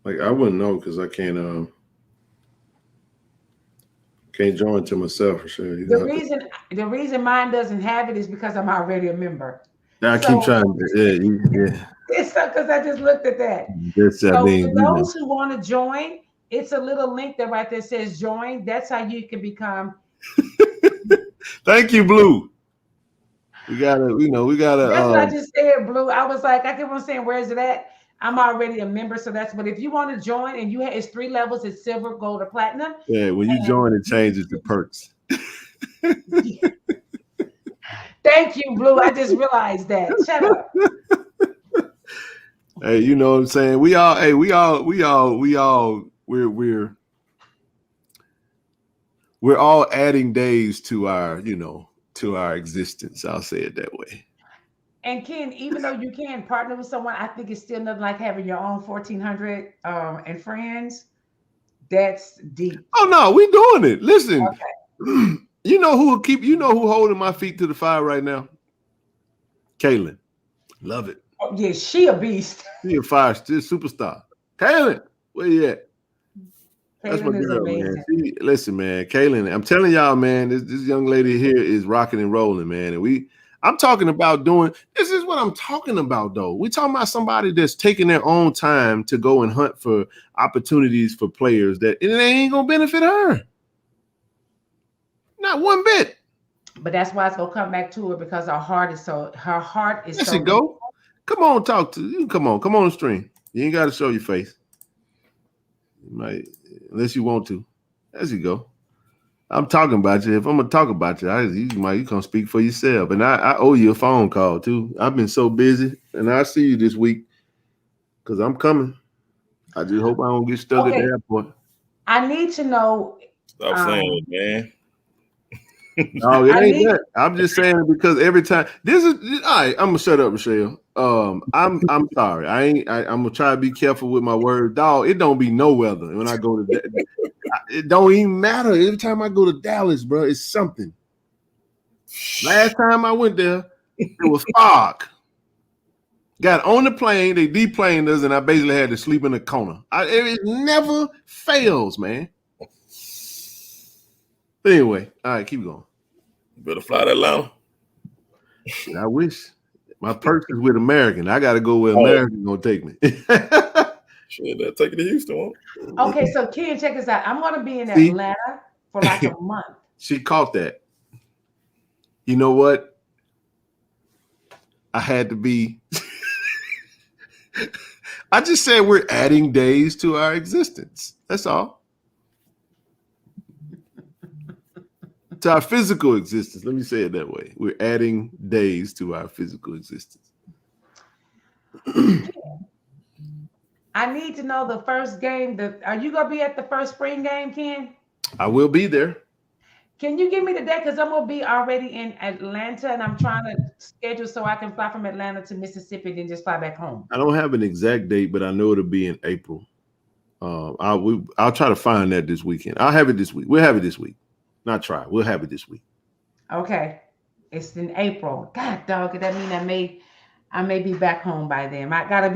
[SPEAKER 1] Like I wouldn't know because I can't join to myself for sure.
[SPEAKER 8] The reason mine doesn't have it is because I'm already a member.
[SPEAKER 1] I keep trying. Yeah.
[SPEAKER 8] It's because I just looked at that. So for those who want to join, it's a little link that right there says join. That's how you can become.
[SPEAKER 1] Thank you, Blue. We gotta.
[SPEAKER 8] That's what I just said, Blue. I was like, I kept on saying, where is it at? I'm already a member, so that's. But if you want to join, and it's 3 levels: it's silver, gold, or platinum.
[SPEAKER 1] Yeah, when you join, it changes the perks.
[SPEAKER 8] Thank you, Blue. I just realized that. Shut up.
[SPEAKER 1] Hey, you know what I'm saying? We're all adding days to our existence. I'll say it that way.
[SPEAKER 8] And Ken, even though you can partner with someone, I think it's still nothing like having your own 1,400 and friends. That's deep.
[SPEAKER 1] Oh no, we doing it. Listen, okay. You know who holding my feet to the fire right now? Kaylin. Love it.
[SPEAKER 8] Oh, yeah, she a beast.
[SPEAKER 1] She a fire superstar. Kaylin, where you at? That's my
[SPEAKER 8] Kaylin is
[SPEAKER 1] girl, man.
[SPEAKER 8] amazing.
[SPEAKER 1] Listen, man, Kaylin, I'm telling y'all, man, this young lady here is rocking and rolling, man. And I'm talking about this is what I'm talking about, though. We're talking about somebody that's taking their own time to go and hunt for opportunities for players that it ain't gonna benefit her. Not one bit.
[SPEAKER 8] But that's why it's gonna come back to her because her heart is so.
[SPEAKER 1] There she go. Come on, talk to you. Come on the stream. You ain't got to show your face. You might, unless you want to. There you go. I'm talking about you. If I'm gonna talk about you, you can speak for yourself. And I owe you a phone call too. I've been so busy, and I'll see you this week because I'm coming. I just hope I don't get stuck at the airport.
[SPEAKER 8] I need to know.
[SPEAKER 4] Stop saying it, man.
[SPEAKER 1] No, it ain't that. I'm just saying because every time this is all right. I'm gonna shut up, Michelle. I'm sorry. I'm gonna try to be careful with my words, dog. It don't be no weather when I go to. It don't even matter. Every time I go to Dallas, bro, it's something. Last time I went there, it was fog. Got on the plane, they deplaned us, and I basically had to sleep in a corner. It never fails, man. But anyway, all right, keep going.
[SPEAKER 4] Better fly to Atlanta.
[SPEAKER 1] I wish. My perks is with American. I got to go where American gonna take me.
[SPEAKER 4] Shit, they'll take it to Houston. Won't?
[SPEAKER 8] Okay, so Ken, check this out. I'm gonna be in Atlanta for like a month.
[SPEAKER 1] She caught that. You know what? I had to be. I just said we're adding days to our existence. That's all. To our physical existence. Let me say it that way. We're adding days to our physical existence.
[SPEAKER 8] I need to know the first game. Are you gonna be at the first spring game, Ken?
[SPEAKER 1] I will be there.
[SPEAKER 8] Can you give me the date? Because I'm gonna be already in Atlanta, and I'm trying to schedule so I can fly from Atlanta to Mississippi, then just fly back home.
[SPEAKER 1] I don't have an exact date, but I know it'll be in April. I'll try to find that this weekend. I'll have it this week. We'll have it this week. Not try. We'll have it this week.
[SPEAKER 8] Okay, it's in April. God, dog, that mean I may be back home by then. I'm gonna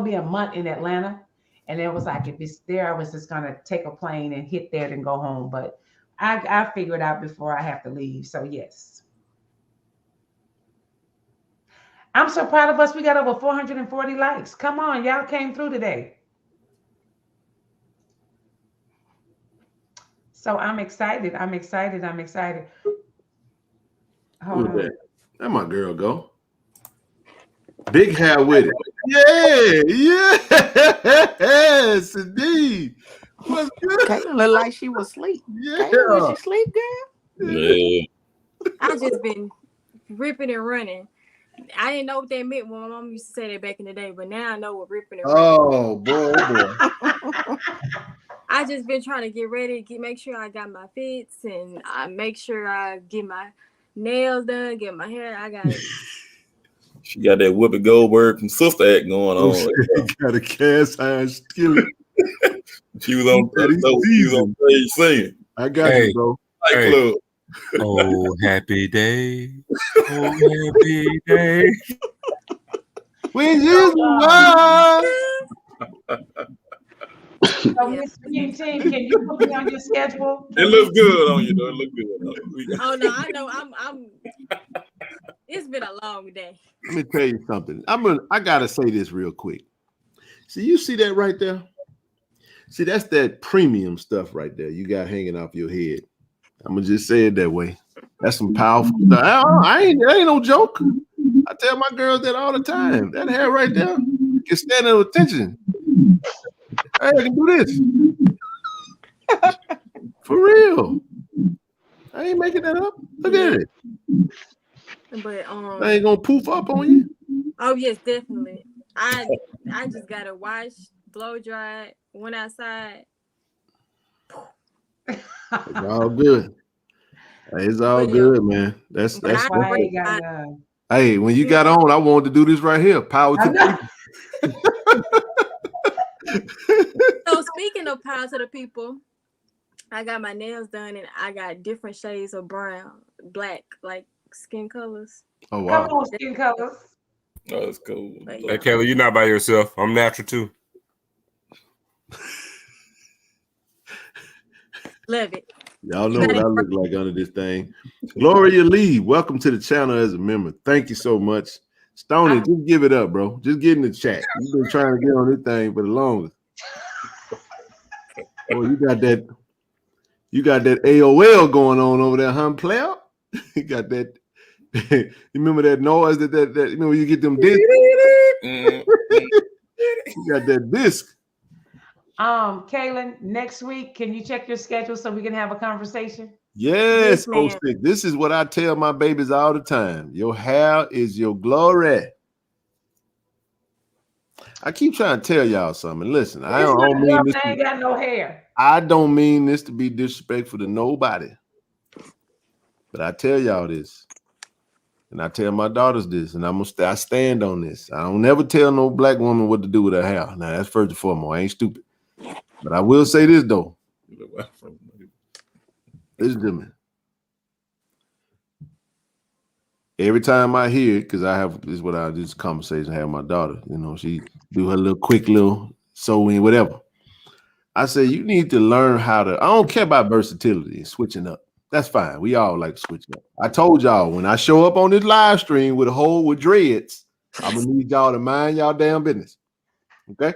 [SPEAKER 8] be a month in Atlanta, and it was like if it's there, I was just gonna take a plane and hit there and go home. But I figure it out before I have to leave. So yes, I'm so proud of us. We got over 440 likes. Come on, y'all came through today. So I'm excited. I'm excited. Hold on.
[SPEAKER 1] That my girl go. Big hair with it. Yes, indeed. What's good?
[SPEAKER 7] Caitlin looked like she was asleep.
[SPEAKER 1] Yeah.
[SPEAKER 7] Caitlin, was she asleep, girl?
[SPEAKER 4] Yeah.
[SPEAKER 9] I just been ripping and running. I didn't know what that meant when my mom used to say that back in the day, but now I know what ripping and running.
[SPEAKER 1] Oh boy.
[SPEAKER 9] I just been trying to get ready, make sure I got my fits, and I make sure I get my nails done, get my hair. I got it.
[SPEAKER 4] She got that Whoopi Goldberg from Sister Act going on.
[SPEAKER 1] She got a cast iron skillet.
[SPEAKER 4] She was on stage singing.
[SPEAKER 1] I got you, bro.
[SPEAKER 4] Club.
[SPEAKER 2] Oh, happy day. Oh, happy day.
[SPEAKER 1] When you were.
[SPEAKER 8] So, Miss Team, can you put me on your schedule?
[SPEAKER 4] It looks good on you, though. It looks good on you.
[SPEAKER 9] Oh no, I know. I'm. It's been a long day.
[SPEAKER 1] Let me tell you something. I gotta say this real quick. See, you see that right there? See, that's that premium stuff right there you got hanging off your head. I'm gonna just say it that way. That's some powerful stuff. That ain't no joke. I tell my girls that all the time. That hair right there can stand at attention. Hey, I can do this. For real. I ain't making that up. Look at it.
[SPEAKER 9] But
[SPEAKER 1] I ain't gonna poof up on you.
[SPEAKER 9] Oh yes, definitely. I just gotta wash, blow dry, went outside.
[SPEAKER 1] It's all good. It's all good, man. That's
[SPEAKER 8] why
[SPEAKER 1] hey, when you got on, I wanted to do this right here. Power to the people.
[SPEAKER 9] So speaking of power to the people, I got my nails done and I got different shades of brown, black, like skin colors.
[SPEAKER 1] Oh wow.
[SPEAKER 8] Come on, skin colors.
[SPEAKER 4] Oh, that's cool.
[SPEAKER 2] Hey, Kelly, you're not by yourself. I'm natural too.
[SPEAKER 9] Love it.
[SPEAKER 1] Y'all
[SPEAKER 9] You
[SPEAKER 1] know
[SPEAKER 9] got
[SPEAKER 1] what I
[SPEAKER 9] it.
[SPEAKER 1] look like under this thing. Gloria Lee, welcome to the channel as a member. Thank you so much. Stoney, just give it up, bro. Just get in the chat. You've been trying to get on this thing for the longest. Boy, you got that AOL going on over there, huh, player? You got that. You remember that noise that you know when you get them discs? You got that disc.
[SPEAKER 8] Kaylin, next week, can you check your schedule so we can have a conversation?
[SPEAKER 1] Yes,
[SPEAKER 9] Yes, ma'am.
[SPEAKER 1] Stick. This is what I tell my babies all the time. Your hair is your glory. I keep trying to tell y'all something. Listen, I don't mean this.
[SPEAKER 8] I ain't got no hair.
[SPEAKER 1] I don't mean this to be disrespectful to nobody. But I tell y'all this. And I tell my daughters this, and I stand on this. I don't never tell no black woman what to do with her hair. Now that's first and foremost. I ain't stupid. But I will say this though. Listen to me. Every time I hear it, because this is what I this conversation I have with my daughter. You know, she do her little quick little sewing, whatever. I say you need to learn how to. I don't care about versatility and switching up. That's fine. We all like to switch up. I told y'all when I show up on this live stream with a hole with dreads, I'm gonna need y'all to mind y'all damn business. Okay?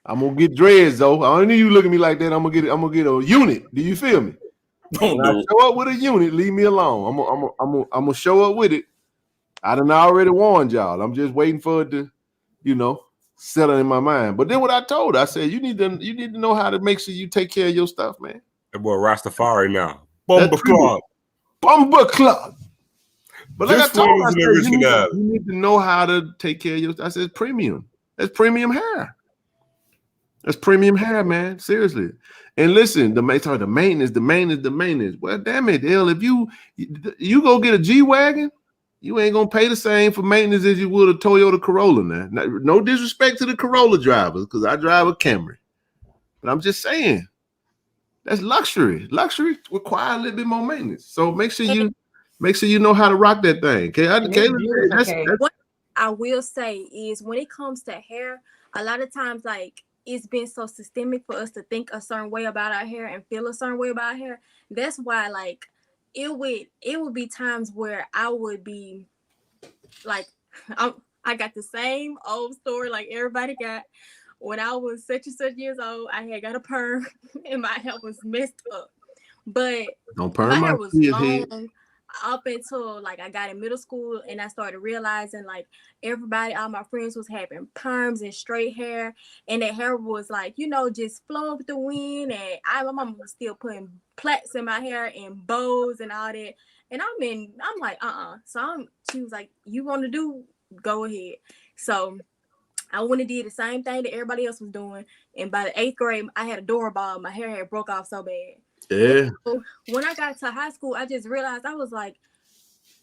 [SPEAKER 1] I'm gonna get dreads though. I don't need you looking at me like that. I'm gonna get a unit. Do you feel me? When I show up with a unit, leave me alone. I'm gonna show up with it. I done already warned y'all. I'm just waiting for it to, settle in my mind. But then what I told her, I said, you need to know how to make sure you take care of your stuff, man.
[SPEAKER 2] That boy Rastafari now. Bomba Club.
[SPEAKER 1] Bomba Club. But like
[SPEAKER 2] Just
[SPEAKER 1] I told her, I
[SPEAKER 2] for
[SPEAKER 1] said, you need to know how to take care of your stuff. I said, premium. That's premium hair. That's premium hair, man. Seriously. And listen, the maintenance. Well, damn it, Dale. If you go get a G-Wagon, you ain't gonna pay the same for maintenance as you would a Toyota Corolla now. No disrespect to the Corolla drivers, because I drive a Camry. But I'm just saying, that's luxury. Luxury require a little bit more maintenance. So make sure you know how to rock that thing. Okay,
[SPEAKER 9] what I will say is when it comes to hair, a lot of times like it's been so systemic for us to think a certain way about our hair and feel a certain way about our hair. That's why like it would be times where I would be like I got the same old story like everybody got. When I was such and such years old, I had got a perm and my hair was messed up. But my hair was long up until like I got in middle school and I started realizing like all my friends was having perms and straight hair, and their hair was like, just flowing with the wind. And my mama was still putting plaits in my hair and bows and all that. And I'm like, So she was like, you want to do, go ahead. So I went and did the same thing that everybody else was doing. And by the 8th grade, I had a door ball. My hair had broke off so bad.
[SPEAKER 1] Yeah.
[SPEAKER 9] So when I got to high school, I just realized I was like,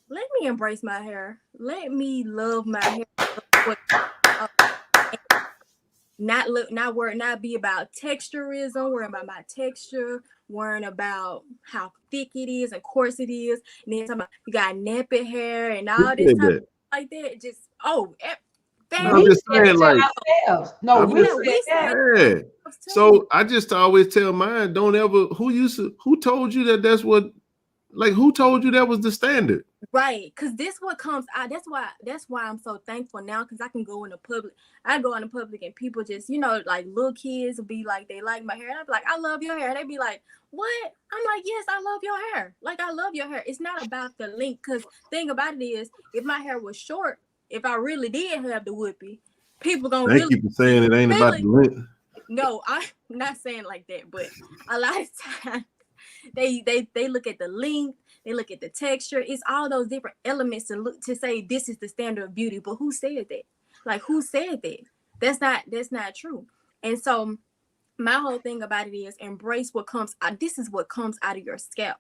[SPEAKER 9] let me embrace my hair. Let me love my hair. Not be about texturism, worrying about my texture, worrying about how thick it is and coarse it is. And then talking about you got nappy hair and all this type like that. Just
[SPEAKER 1] I'm just saying, like, So I just always tell mine, don't ever. Who told you that that's what? Like, who told you that was the standard?
[SPEAKER 9] Right, because this what comes out. That's why I'm so thankful now, because I can go in the public. I go in the public and people just, like little kids will be like, they like my hair. And I'll be like, I love your hair. And they be like, what? I'm like, yes, I love your hair. Like, I love your hair. It's not about the length, because thing about it is, if my hair was short, if I really did have the whoopee, people gonna
[SPEAKER 1] Thank you for saying it ain't about the length.
[SPEAKER 9] No, I'm not saying like that, but a lot of times they look at the length, they look at the texture. It's all those different elements to say this is the standard of beauty. But who said that? Like, who said that? That's not true. And so my whole thing about it is embrace what comes out. This is what comes out of your scalp.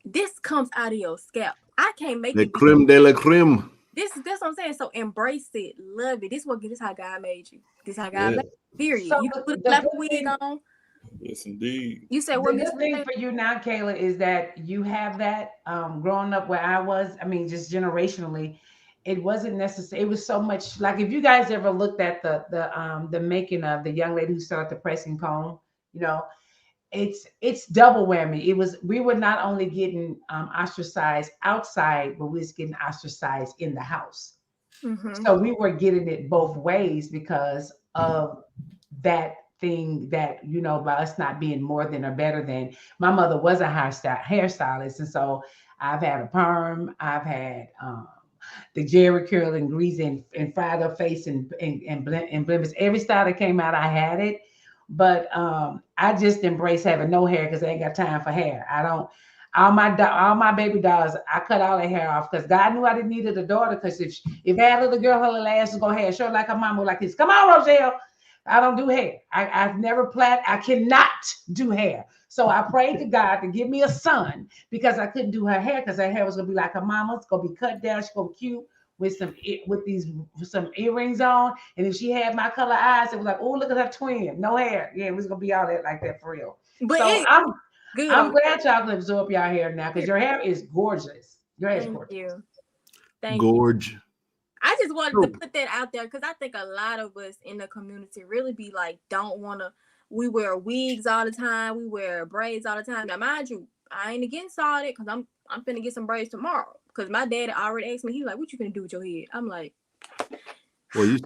[SPEAKER 9] This comes out of your scalp. I can't make it.
[SPEAKER 1] Creme de la creme.
[SPEAKER 9] That's what I'm saying. So embrace it, love it. This is how God made you. This is how God made you. Period. So you can put a black wig on.
[SPEAKER 4] Yes, indeed.
[SPEAKER 8] You said what? The good thing for you now, Kayla, is that you have that. Growing up where I was, I mean, just generationally, it wasn't necessary. It was so much like if you guys ever looked at the making of the young lady who started the pressing comb, it's double whammy. We were not only getting ostracized outside, but we was getting ostracized in the house. So we were getting it both ways because of that thing that, by us not being more than or better than. My mother was a hairstylist, and so I've had a perm, I've had the Jerry curl and grease and fried her face and blemish. Every style that came out, I had it. But I just embrace having no hair because I ain't got time for hair. I don't. All my baby dolls, I cut all their hair off because God knew I didn't need a daughter. Because if I had a little girl, her little ass was gonna have short like her mama like this. Come on, Roselle. I don't do hair. I've never I cannot do hair. So I prayed to God to give me a son because I couldn't do her hair because her hair was gonna be like her mama's, gonna be cut down, she's gonna be cute with some earrings on. And if she had my color eyes, it was like, oh, look at her twin, no hair. Yeah, it was gonna be all that like that for real. But so I'm glad y'all can absorb y'all hair now because your hair is gorgeous. Your hair is gorgeous.
[SPEAKER 9] Thank
[SPEAKER 1] Gorge.
[SPEAKER 9] you. I just wanted to put that out there because I think a lot of us in the community really be like, don't want to. We wear wigs all the time. We wear braids all the time. Now, mind you, I ain't against all that because I'm finna get some braids tomorrow. Because my daddy already asked me, he's like, "What you gonna do with your head?" I'm like,
[SPEAKER 1] well, your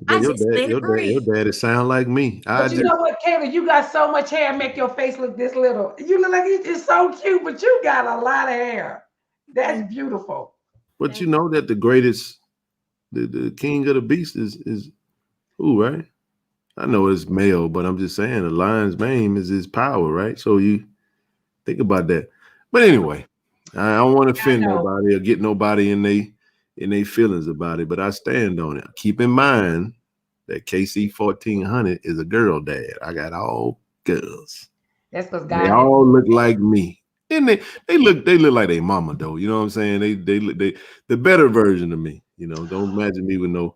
[SPEAKER 1] daddy sound like me.
[SPEAKER 8] But you know what, Kayla, you got so much hair, make your face look this little. You look like it's so cute, but you got a lot of hair. That's beautiful.
[SPEAKER 1] But you know that the greatest, the king of the beast is who, right? I know it's male, but I'm just saying the lion's mane is his power, right? So you think about that. But anyway, I don't want to offend nobody or get nobody in they feelings about it, but I stand on it. Keep in mind that KC 1400 is a girl dad. I got all girls.
[SPEAKER 8] That's because
[SPEAKER 1] they all look like me. And they look like their mama though. You know what I'm saying? They the better version of me. Don't imagine me with no.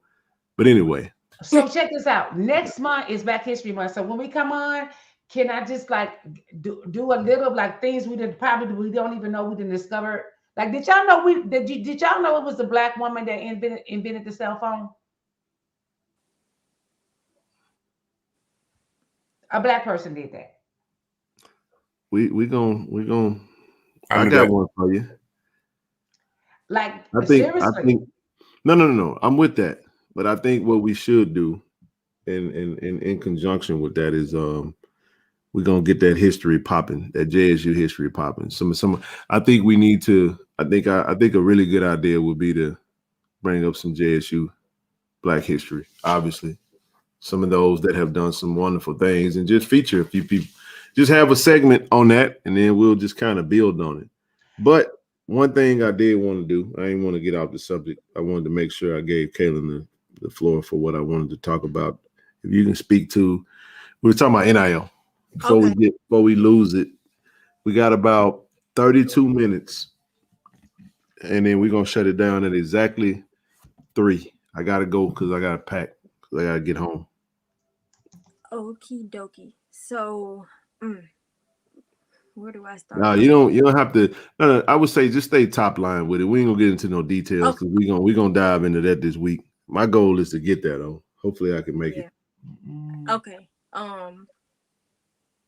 [SPEAKER 1] But anyway.
[SPEAKER 8] So check this out. Next month is Black History Month. So when we come on, can I just like do a little like things we don't even know we didn't discover? Like, did y'all know did y'all know it was a Black woman that invented the cell phone? A Black person did that.
[SPEAKER 1] We gonna. I got one for you.
[SPEAKER 8] Like,
[SPEAKER 1] seriously. I think no. I'm with that, but I think what we should do, in conjunction with that, is we're gonna get that history popping, that JSU history popping. Some. I think we need to. I think a really good idea would be to bring up some JSU Black history. Obviously, some of those that have done some wonderful things, and just feature a few people. Just have a segment on that, and then we'll just kind of build on it. But one thing I did want to do, I didn't want to get off the subject. I wanted to make sure I gave Kaylin the floor for what I wanted to talk about. If you can speak to, we were talking about NIL. Before we lose it, we got about 32 minutes, and then we're gonna shut it down at exactly 3. I gotta go because I gotta pack because I gotta get home.
[SPEAKER 9] Okie dokie. So, where do I start?
[SPEAKER 1] No, you don't have to. No, I would say just stay top line with it. We ain't gonna get into no details because we gonna dive into that this week. My goal is to get that on. Hopefully, I can make it.
[SPEAKER 9] Okay.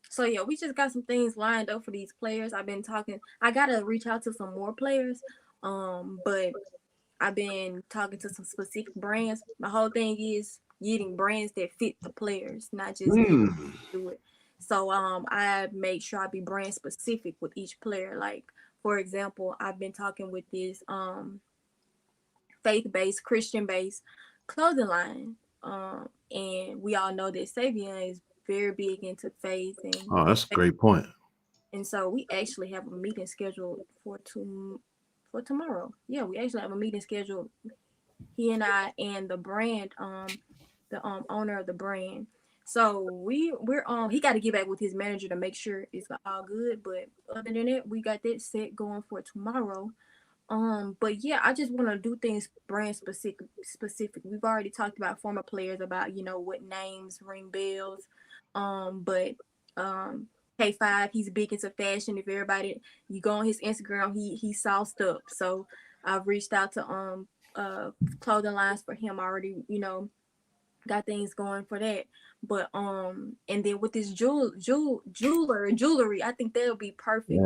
[SPEAKER 9] So yeah, we just got some things lined up for these players. I've been talking. I gotta reach out to some more players. But I've been talking to some specific brands. My whole thing is getting brands that fit the players, not just do it. So I make sure I be brand specific with each player. Like, for example, I've been talking with this faith-based, Christian-based clothing line. And we all know that Savion is very big into faith. And
[SPEAKER 1] that's a great point. And
[SPEAKER 9] so we actually have a meeting scheduled for tomorrow. Yeah, we actually have a meeting scheduled. He and I and the brand, the owner of the brand. So we're he got to get back with his manager to make sure it's all good. But other than that, we got that set going for tomorrow. But yeah, I just want to do things brand specific. We've already talked about former players about what names ring bells. But K5, he's big into fashion. If everybody you go on his Instagram, he sauced up. So I've reached out to clothing lines for him already, got things going for that. But and then with this jewelry, I think that'll be perfect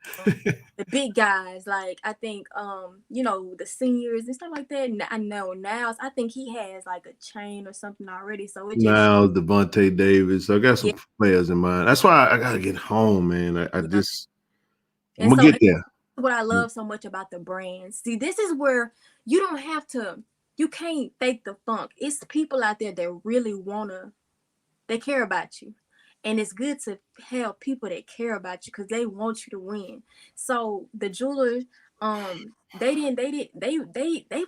[SPEAKER 9] for the big guys. Like I think you know, the seniors and stuff like that. I know now I think he has like a chain or something already. So it just
[SPEAKER 1] now Devontae Davis. I got some players in mind. That's why I gotta get home, man. I'm gonna get there.
[SPEAKER 9] What I love so much about the brands. See, this is where you don't have to, you can't fake the funk. It's people out there that really they care about you. And it's good to have people that care about you because they want you to win. So the jewelers, they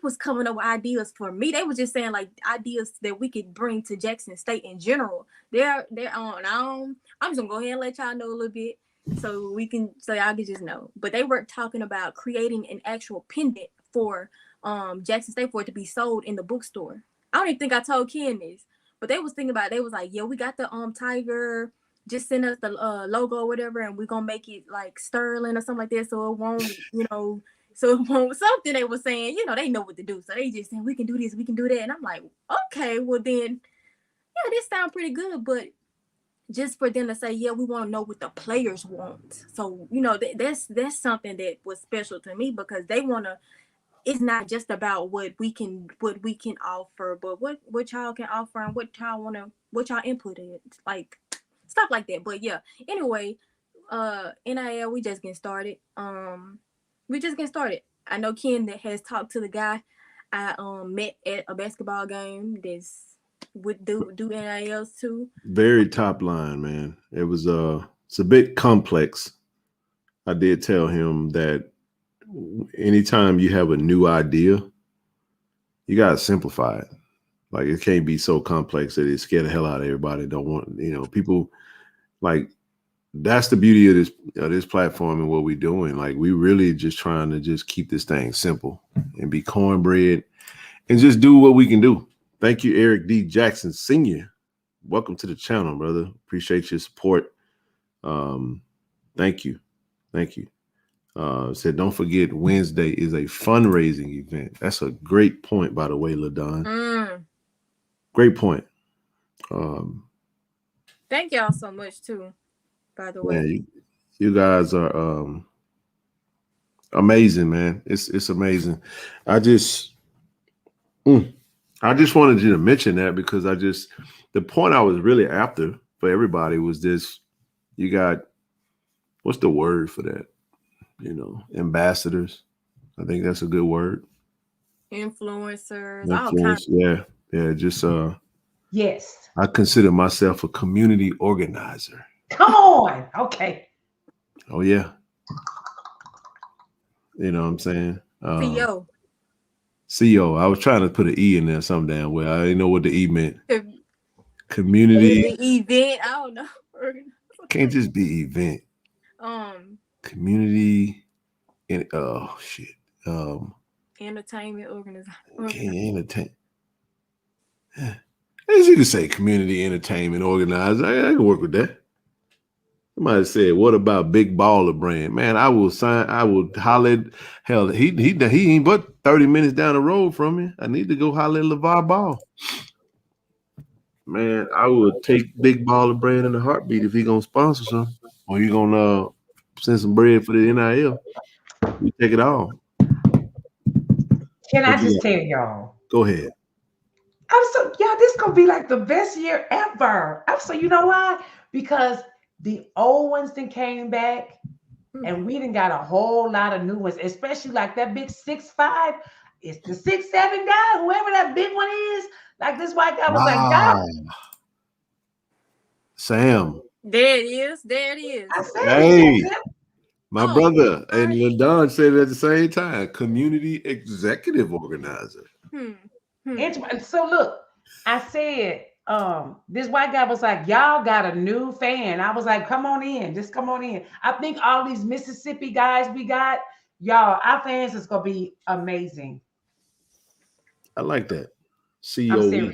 [SPEAKER 9] was coming up with ideas for me. They was just saying like ideas that we could bring to Jackson State in general. They're on. I'm just gonna go ahead and let y'all know a little bit so y'all can just know. But they were talking about creating an actual pendant for Jackson State for it to be sold in the bookstore. I don't even think I told Ken this. But they was thinking about it. They was like, yeah, we got the tiger. Just send us the logo or whatever, and we're gonna make it like sterling or something like that, so it won't, you know, so it won't something they were saying, you know, they know what to do. So they just saying we can do this, we can do that. And I'm like, okay, well then, yeah, this sounds pretty good, but just for them to say, yeah, we want to know what the players want. So, you know, that's something that was special to me because they want to. It's not just about what we can offer, but what y'all can offer and what y'all input is, like stuff like that. But yeah, anyway, NIL, we just getting started. I know Ken that has talked to the guy I met at a basketball game that's would do NILs too.
[SPEAKER 1] Very top line, man. It was it's a bit complex. I did tell him that anytime you have a new idea, you gotta simplify it. Like it can't be so complex that it scare the hell out of everybody. Don't want, you know, people like that's the beauty of this platform and what we're doing. Like we really just trying to just keep this thing simple and be cornbread and just do what we can do. Thank you, Eric D. Jackson Sr. Welcome to the channel, brother. Appreciate your support. Thank you. Said, don't forget Wednesday is a fundraising event. That's a great point, by the way, LaDon. Great point.
[SPEAKER 9] Thank y'all so much too, by the way.
[SPEAKER 1] Man, you guys are amazing, man. It's amazing. I just wanted you to mention that because the point I was really after for everybody was this. You got, what's the word for that? You know, ambassadors. I think that's a good word.
[SPEAKER 9] Influencers.
[SPEAKER 1] Yeah. Just
[SPEAKER 8] yes.
[SPEAKER 1] I consider myself a community organizer.
[SPEAKER 8] Come on. Okay.
[SPEAKER 1] Oh yeah. You know what I'm saying? CEO. I was trying to put an E in there some damn way. I didn't know what the E meant. Community
[SPEAKER 9] event. I don't know.
[SPEAKER 1] Can't just be event. Community and
[SPEAKER 9] entertainment organization.
[SPEAKER 1] Okay, as you can say, community entertainment organizer. I can work with that. Somebody said, "What about Big Baller Brand?" Man, I will holler. Hell, he ain't but 30 minutes down the road from me. I need to go holler at LeVar Ball. Man, I would take Big Baller Brand in a heartbeat if he gonna sponsor something or he gonna send some bread for the NIL. We take it all.
[SPEAKER 8] Can I just tell y'all?
[SPEAKER 1] Go ahead.
[SPEAKER 8] This gonna be like the best year ever. You know why? Because the old ones then came back, and we done got a whole lot of new ones, especially like that big 6'5". It's the 6'7" guy, whoever that big one is. Like this white guy was like, God.
[SPEAKER 1] Sam.
[SPEAKER 9] There it is.
[SPEAKER 8] I said,
[SPEAKER 1] hey, my brother and LaDon said it at the same time. Community executive organizer.
[SPEAKER 8] So look, I said, this white guy was like, y'all got a new fan. I was like, come on in, just come on in. I think all these Mississippi guys we got, y'all, our fans is gonna be amazing.
[SPEAKER 1] I like that.
[SPEAKER 8] COE.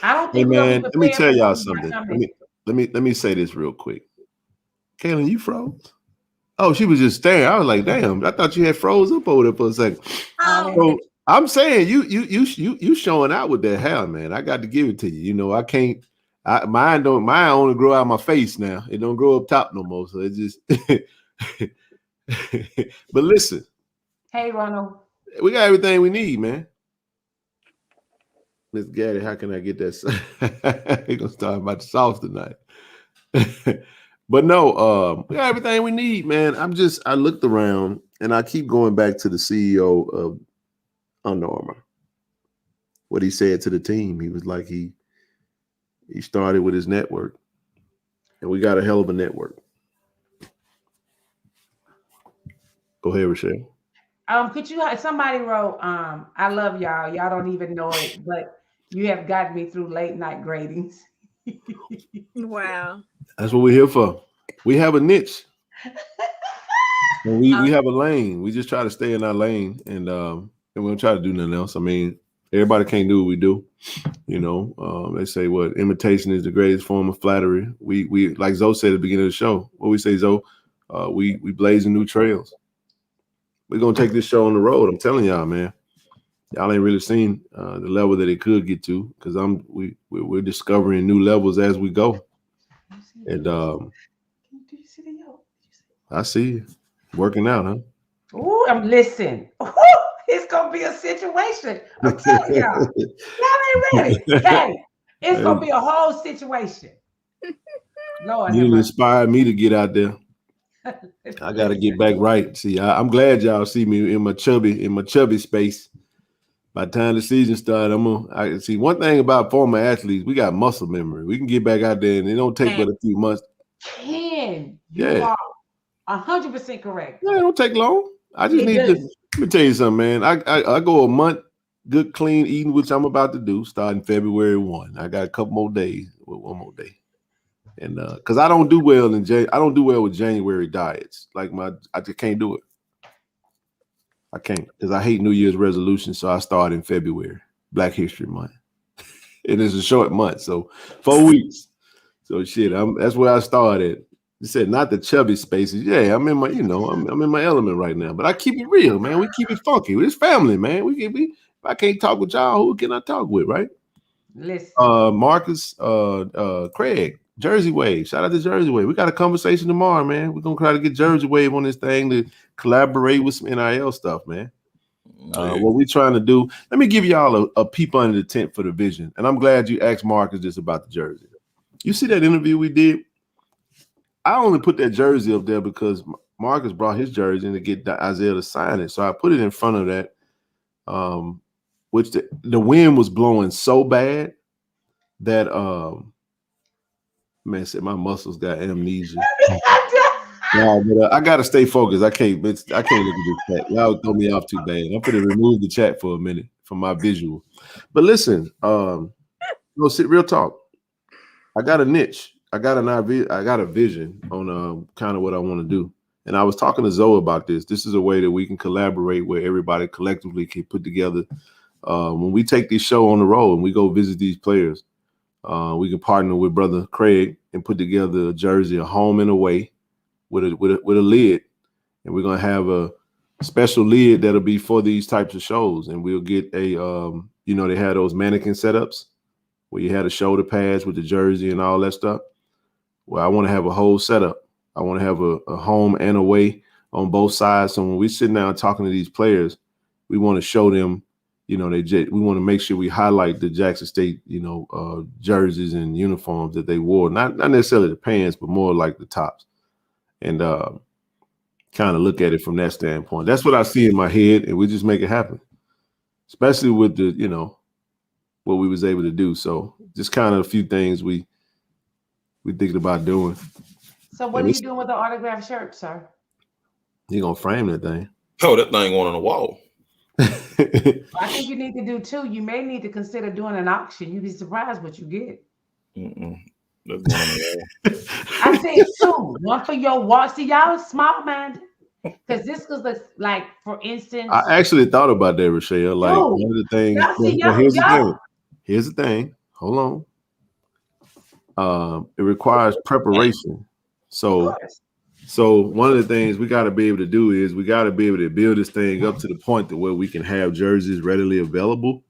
[SPEAKER 8] I don't think
[SPEAKER 1] man, let me tell y'all something. Let me say this real quick. Kaylin, you froze? Oh, she was just staring. I was like, damn, I thought you had froze up over there for a second. I'm saying you showing out with that hair, man. I got to give it to you. You know, I can't. Mine only grow out my face now. It don't grow up top no more. So it just. But listen.
[SPEAKER 8] Hey, Ronald.
[SPEAKER 1] We got everything we need, man. Miss Gaddy, how can I get that? We're gonna start about the sauce tonight. But no, we got everything we need, man. I looked around and I keep going back to the CEO of Under Armour. What he said to the team, he was like he started with his network, and we got a hell of a network. Go ahead, Rochelle.
[SPEAKER 8] Could you? Somebody wrote, "I love y'all. Y'all don't even know it, but you have gotten me through late night gradings."
[SPEAKER 9] Wow.
[SPEAKER 1] That's what we're here for. We have a niche. And we have a lane. We just try to stay in our lane, and we don't try to do nothing else. I mean, everybody can't do what we do. You know, they say what imitation is the greatest form of flattery. We like Zoe said at the beginning of the show. What we say, Zoe, we blazing new trails. We're gonna take this show on the road. I'm telling y'all, man. Y'all ain't really seen the level that it could get to, because we're discovering new levels as we go. And I see you working out, huh?
[SPEAKER 8] Ooh, listen. Ooh, it's gonna be a situation. I'm telling y'all. Y'all ain't ready. Hey, it's gonna be a whole situation. Lord,
[SPEAKER 1] you inspired me to get out there. I got to get back right. See, I'm glad y'all see me in my chubby space. By the time the season started, I see one thing about former athletes, we got muscle memory. We can get back out there, and it don't take but a few months.
[SPEAKER 8] You are 100% correct.
[SPEAKER 1] Yeah, it don't take long. I just need to. Let me tell you something, man. I go a month good clean eating, which I'm about to do starting February 1. I got a couple more days, one more day. And because I don't do well with January diets. Like I just can't do it. I can't, because I hate New Year's resolutions. So I start in February, Black History Month. It is a short month, so 4 weeks. So shit, that's where I started. You said not the chubby spaces. Yeah, I'm in my, I'm in my element right now. But I keep it real, man. We keep it funky. It's family, man. If I can't talk with y'all, who can I talk with, right?
[SPEAKER 8] Listen.
[SPEAKER 1] Marcus, Craig, Jersey Wave. Shout out to Jersey Wave. We got a conversation tomorrow, man. We're gonna try to get Jersey Wave on this thing to collaborate with some NIL stuff, man. What we trying to do. Let me give y'all a peep under the tent for the vision. And I'm glad you asked Marcus this about the jersey. You see that interview we did? I only put that jersey up there because Marcus brought his jersey in to get Isaiah to sign it. So I put it in front of that. Which the wind was blowing so bad that man said my muscles got amnesia. No, but I gotta stay focused. I can't look at this chat. Y'all throw me off too bad. I'm gonna remove the chat for a minute from my visual. But listen, real talk. I got a niche. I got a vision on kind of what I want to do. And I was talking to Zoe about this. This is a way that we can collaborate where everybody collectively can put together. When we take this show on the road and we go visit these players, we can partner with Brother Craig and put together a jersey, a home and away with a lid. And we're gonna have a special lid that'll be for these types of shows. And we'll get a they had those mannequin setups where you had a shoulder pads with the jersey and all that stuff. Well, I want to have a whole setup. I want to have a home and away on both sides. So when we sit down talking to these players, we want to show them, we want to make sure we highlight the Jackson State, jerseys and uniforms that they wore. Not necessarily the pants, but more like the tops. And kind of look at it from that standpoint. That's what I see in my head, and we just make it happen. Especially with the, what we was able to do. So just kind of a few things we thinking about doing.
[SPEAKER 8] So what are you doing with the autographed shirt, sir?
[SPEAKER 1] You gonna frame that thing?
[SPEAKER 4] Oh, that thing going on the wall.
[SPEAKER 8] I think you need to do two. You may need to consider doing an auction. You'd be surprised what you get.
[SPEAKER 4] That's going on the wall.
[SPEAKER 8] I said two. One for your wall. See, y'all small minded. Because this was like, for instance,
[SPEAKER 1] I actually thought about that, Rochelle. Like one of the things. Here's the thing. Hold on. It requires preparation. So So one of the things we got to be able to do is we got to be able to build this thing up to the point that where we can have jerseys readily available.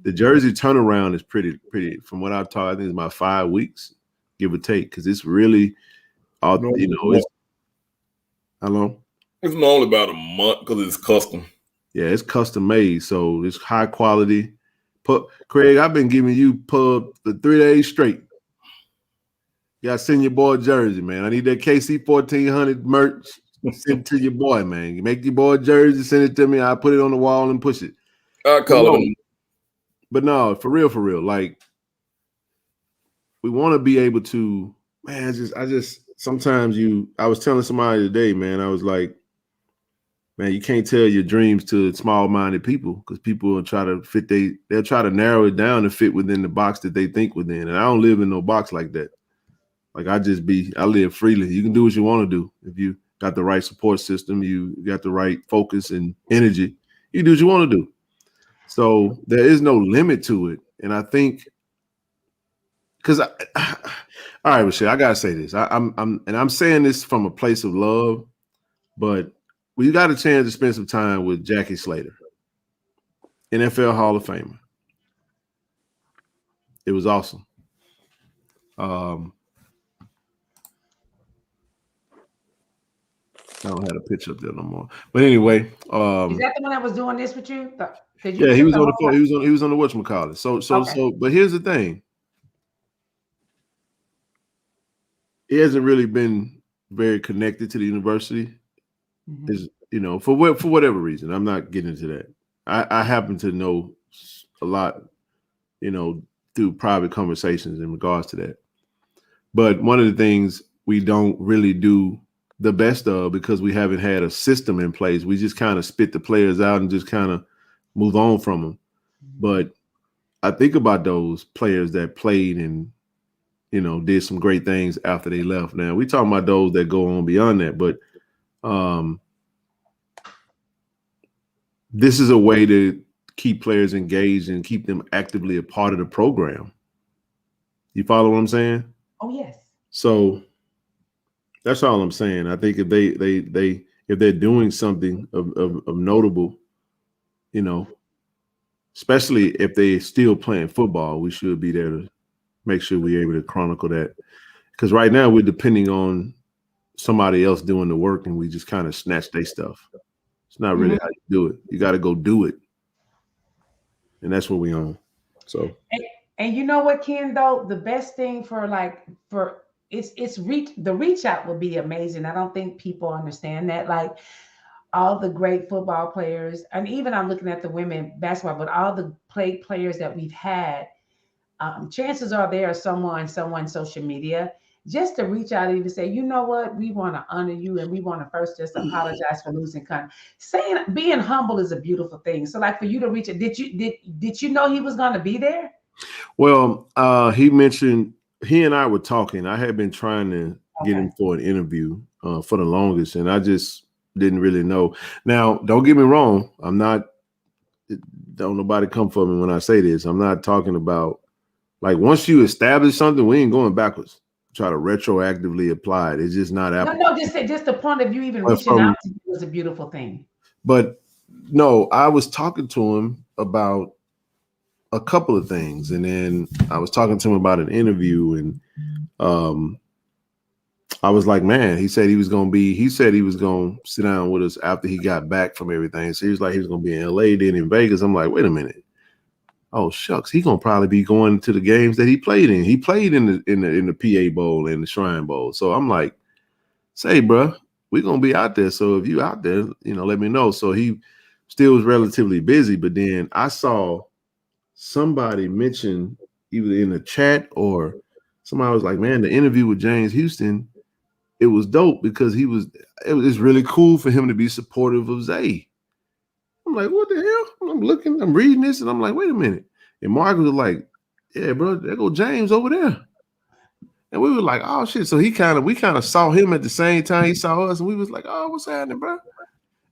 [SPEAKER 1] The jersey turnaround is pretty. From what I've taught, I think it's about 5 weeks, give or take, because it's really, it's how long?
[SPEAKER 4] It's normally about a month because it's custom.
[SPEAKER 1] Yeah, it's custom made, so it's high quality. Craig, I've been giving you pub for 3 days straight. You gotta send your boy a jersey, man. I need that KC 1400 merch. Send it to your boy, man. You make your boy a jersey, send it to me. I put it on the wall and push it.
[SPEAKER 4] I call it.
[SPEAKER 1] But no, for real. Like, we want to be able to, man. I just sometimes I was telling somebody today, man. I was like, man, you can't tell your dreams to small-minded people because people will try to they'll try to narrow it down to fit within the box that they think within. And I don't live in no box like that. Like I live freely. You can do what you want to do. If you got the right support system, you got the right focus and energy, you do what you want to do. So there is no limit to it. And I think because all right, Michelle, I gotta say this. I'm saying this from a place of love, but we got a chance to spend some time with Jackie Slater, NFL Hall of Famer. It was awesome. I don't have a picture up there no more. But anyway,
[SPEAKER 8] is that the one that was doing this with you?
[SPEAKER 1] Yeah, he was on the phone. He was on the whatchamacallit. So, but here's the thing. He hasn't really been very connected to the university. Is for whatever reason. I'm not getting into that. I happen to know a lot, through private conversations in regards to that. But one of the things we don't really do the best of because we haven't had a system in place. We just kind of spit the players out and just kind of move on from them. But I think about those players that played and, did some great things after they left. Now we talking about those that go on beyond that, but this is a way to keep players engaged and keep them actively a part of the program. You follow what I'm saying?
[SPEAKER 8] Oh, yes.
[SPEAKER 1] So that's all I'm saying. I think if if they're doing something of notable, especially if they're still playing football, we should be there to make sure we're able to chronicle that. Because right now we're depending on somebody else doing the work and we just kind of snatch their stuff. It's not really how you do it. You got to go do it. And that's what we on. So.
[SPEAKER 8] And you know what, Ken, though? The best thing the reach out would be amazing. I don't think people understand that. Like all the great football players, and even I'm looking at the women basketball, but all the players that we've had, chances are there are someone social media just to reach out and even say, you know what, we want to honor you and we want to first just apologize for losing country. Being humble is a beautiful thing. So like for you to reach it, did you know he was going to be there?
[SPEAKER 1] Well, he mentioned he and I were talking. I had been trying to get him for an interview for the longest, and I just didn't really know. Now, don't get me wrong. Don't nobody come for me when I say this. I'm not talking about like once you establish something, we ain't going backwards. Try to retroactively apply it. It's just not applicable.
[SPEAKER 8] No, just the point of you even reaching out to you was a beautiful thing.
[SPEAKER 1] But no, I was talking to him about a couple of things, and then I was talking to him about an interview, and I was like, man, he said he was going to sit down with us after he got back from everything. So he was like, he was going to be in LA, then in Vegas. I'm like, wait a minute. Oh shucks, he gonna probably be going to the games that he played in. He played in the PA Bowl and the Shrine Bowl. So I'm like, say, bro, we're gonna be out there. So if you out there, let me know. So he still was relatively busy, but then I saw somebody mention either in the chat or somebody was like, man, the interview with James Houston, it was dope because it's really cool for him to be supportive of Zay. I'm like, what the hell? I'm reading this, and I'm like, wait a minute. And Mark was like, yeah, bro, there go James over there. And we were like, oh shit. So we kind of saw him at the same time he saw us, and we was like, oh, what's happening, bro?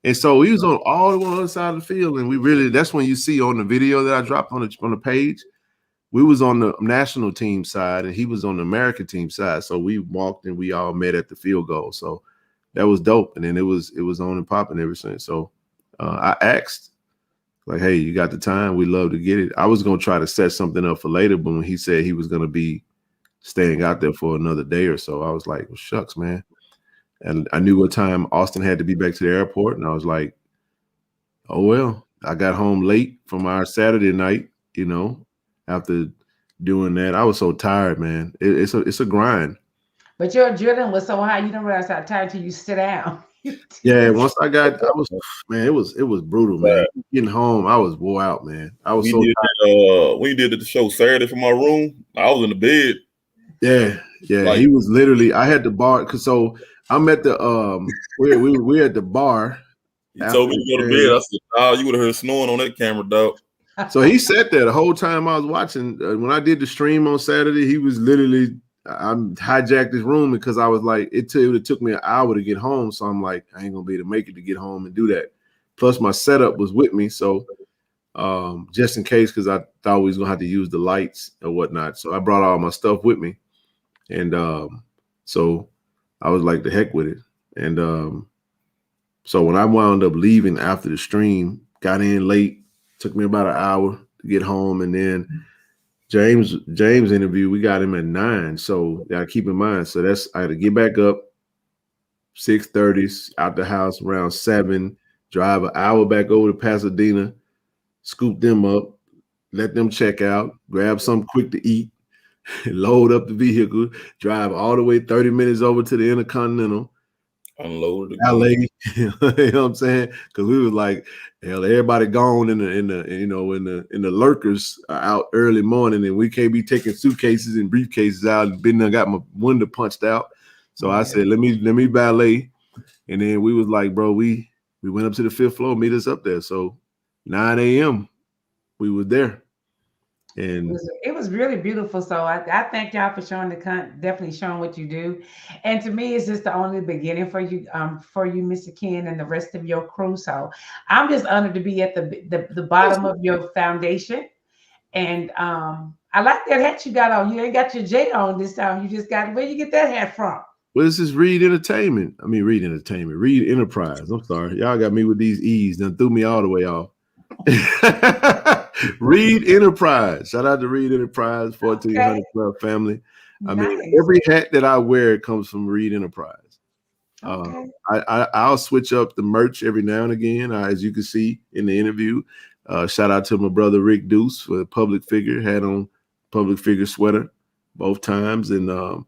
[SPEAKER 1] And so he was on all the other side of the field, and that's when you see on the video that I dropped on the page, we was on the national team side, and he was on the American team side. So we walked and we all met at the field goal. So that was dope. And then it was on and popping ever since. So I asked, like, hey, you got the time? We'd love to get it. I was gonna try to set something up for later, but when he said he was gonna be staying out there for another day or so, I was like, well, shucks, man. And I knew what time Austin had to be back to the airport, and I was like, oh well. I got home late from our Saturday night, you know, after doing that. I was so tired, man. It's a grind.
[SPEAKER 8] But your adrenaline was so high, you didn't realize how tired till you sit down.
[SPEAKER 1] Yeah, once I was, man, it was brutal, man. Getting home, I was wore out, man. I was
[SPEAKER 4] when you did the show Saturday from my room, I was in the bed.
[SPEAKER 1] Yeah.
[SPEAKER 4] Like,
[SPEAKER 1] he was literally. I had the bar, so I'm at the we're at the bar.
[SPEAKER 4] He told me to go to bed. I said, "Oh, you would have heard snoring on that camera, dog."
[SPEAKER 1] So he sat there the whole time I was watching. When I did the stream on Saturday, he was literally. I hijacked his room because I was like, it took me an hour to get home. So I'm like, I ain't gonna be able to make it to get home and do that. Plus, my setup was with me, so just in case, because I thought we was gonna have to use the lights or whatnot. So I brought all my stuff with me, and so I was like, the heck with it. And so when I wound up leaving after the stream, got in late, took me about an hour to get home, and then James interview, we got him at 9. So gotta keep in mind. So I had to get back up 6:30, out the house around 7, drive an hour back over to Pasadena, scoop them up, let them check out, grab something quick to eat, load up the vehicle, drive all the way 30 minutes over to the Intercontinental.
[SPEAKER 4] Unloaded
[SPEAKER 1] LA, you know what I'm saying? Because we was like, hell, everybody gone in the lurkers out early morning, and we can't be taking suitcases and briefcases out. And been there, got my window punched out. So I said, let me valet. And then we was like, bro, we went up to the 5th floor, meet us up there. So 9 a.m. we were there. And
[SPEAKER 8] it was really beautiful. So I thank y'all for showing definitely showing what you do. And to me, it's just the only beginning for you, Mr. Ken, and the rest of your crew. So I'm just honored to be at the bottom of your foundation. And I like that hat you got on. You ain't got your J on this time. You just got, where you get that hat from?
[SPEAKER 1] Well, this is Reed Entertainment. Reed Enterprise. I'm sorry. Y'all got me with these E's. Done threw me all the way off. Reed Enterprise. Shout out to Reed Enterprise, 1400 Club family. Nice. Every hat that I wear comes from Reed Enterprise. Okay. I'll switch up the merch every now and again, as you can see in the interview. Shout out to my brother Rick Deuce for the Public Figure. Had on Public Figure sweater both times, and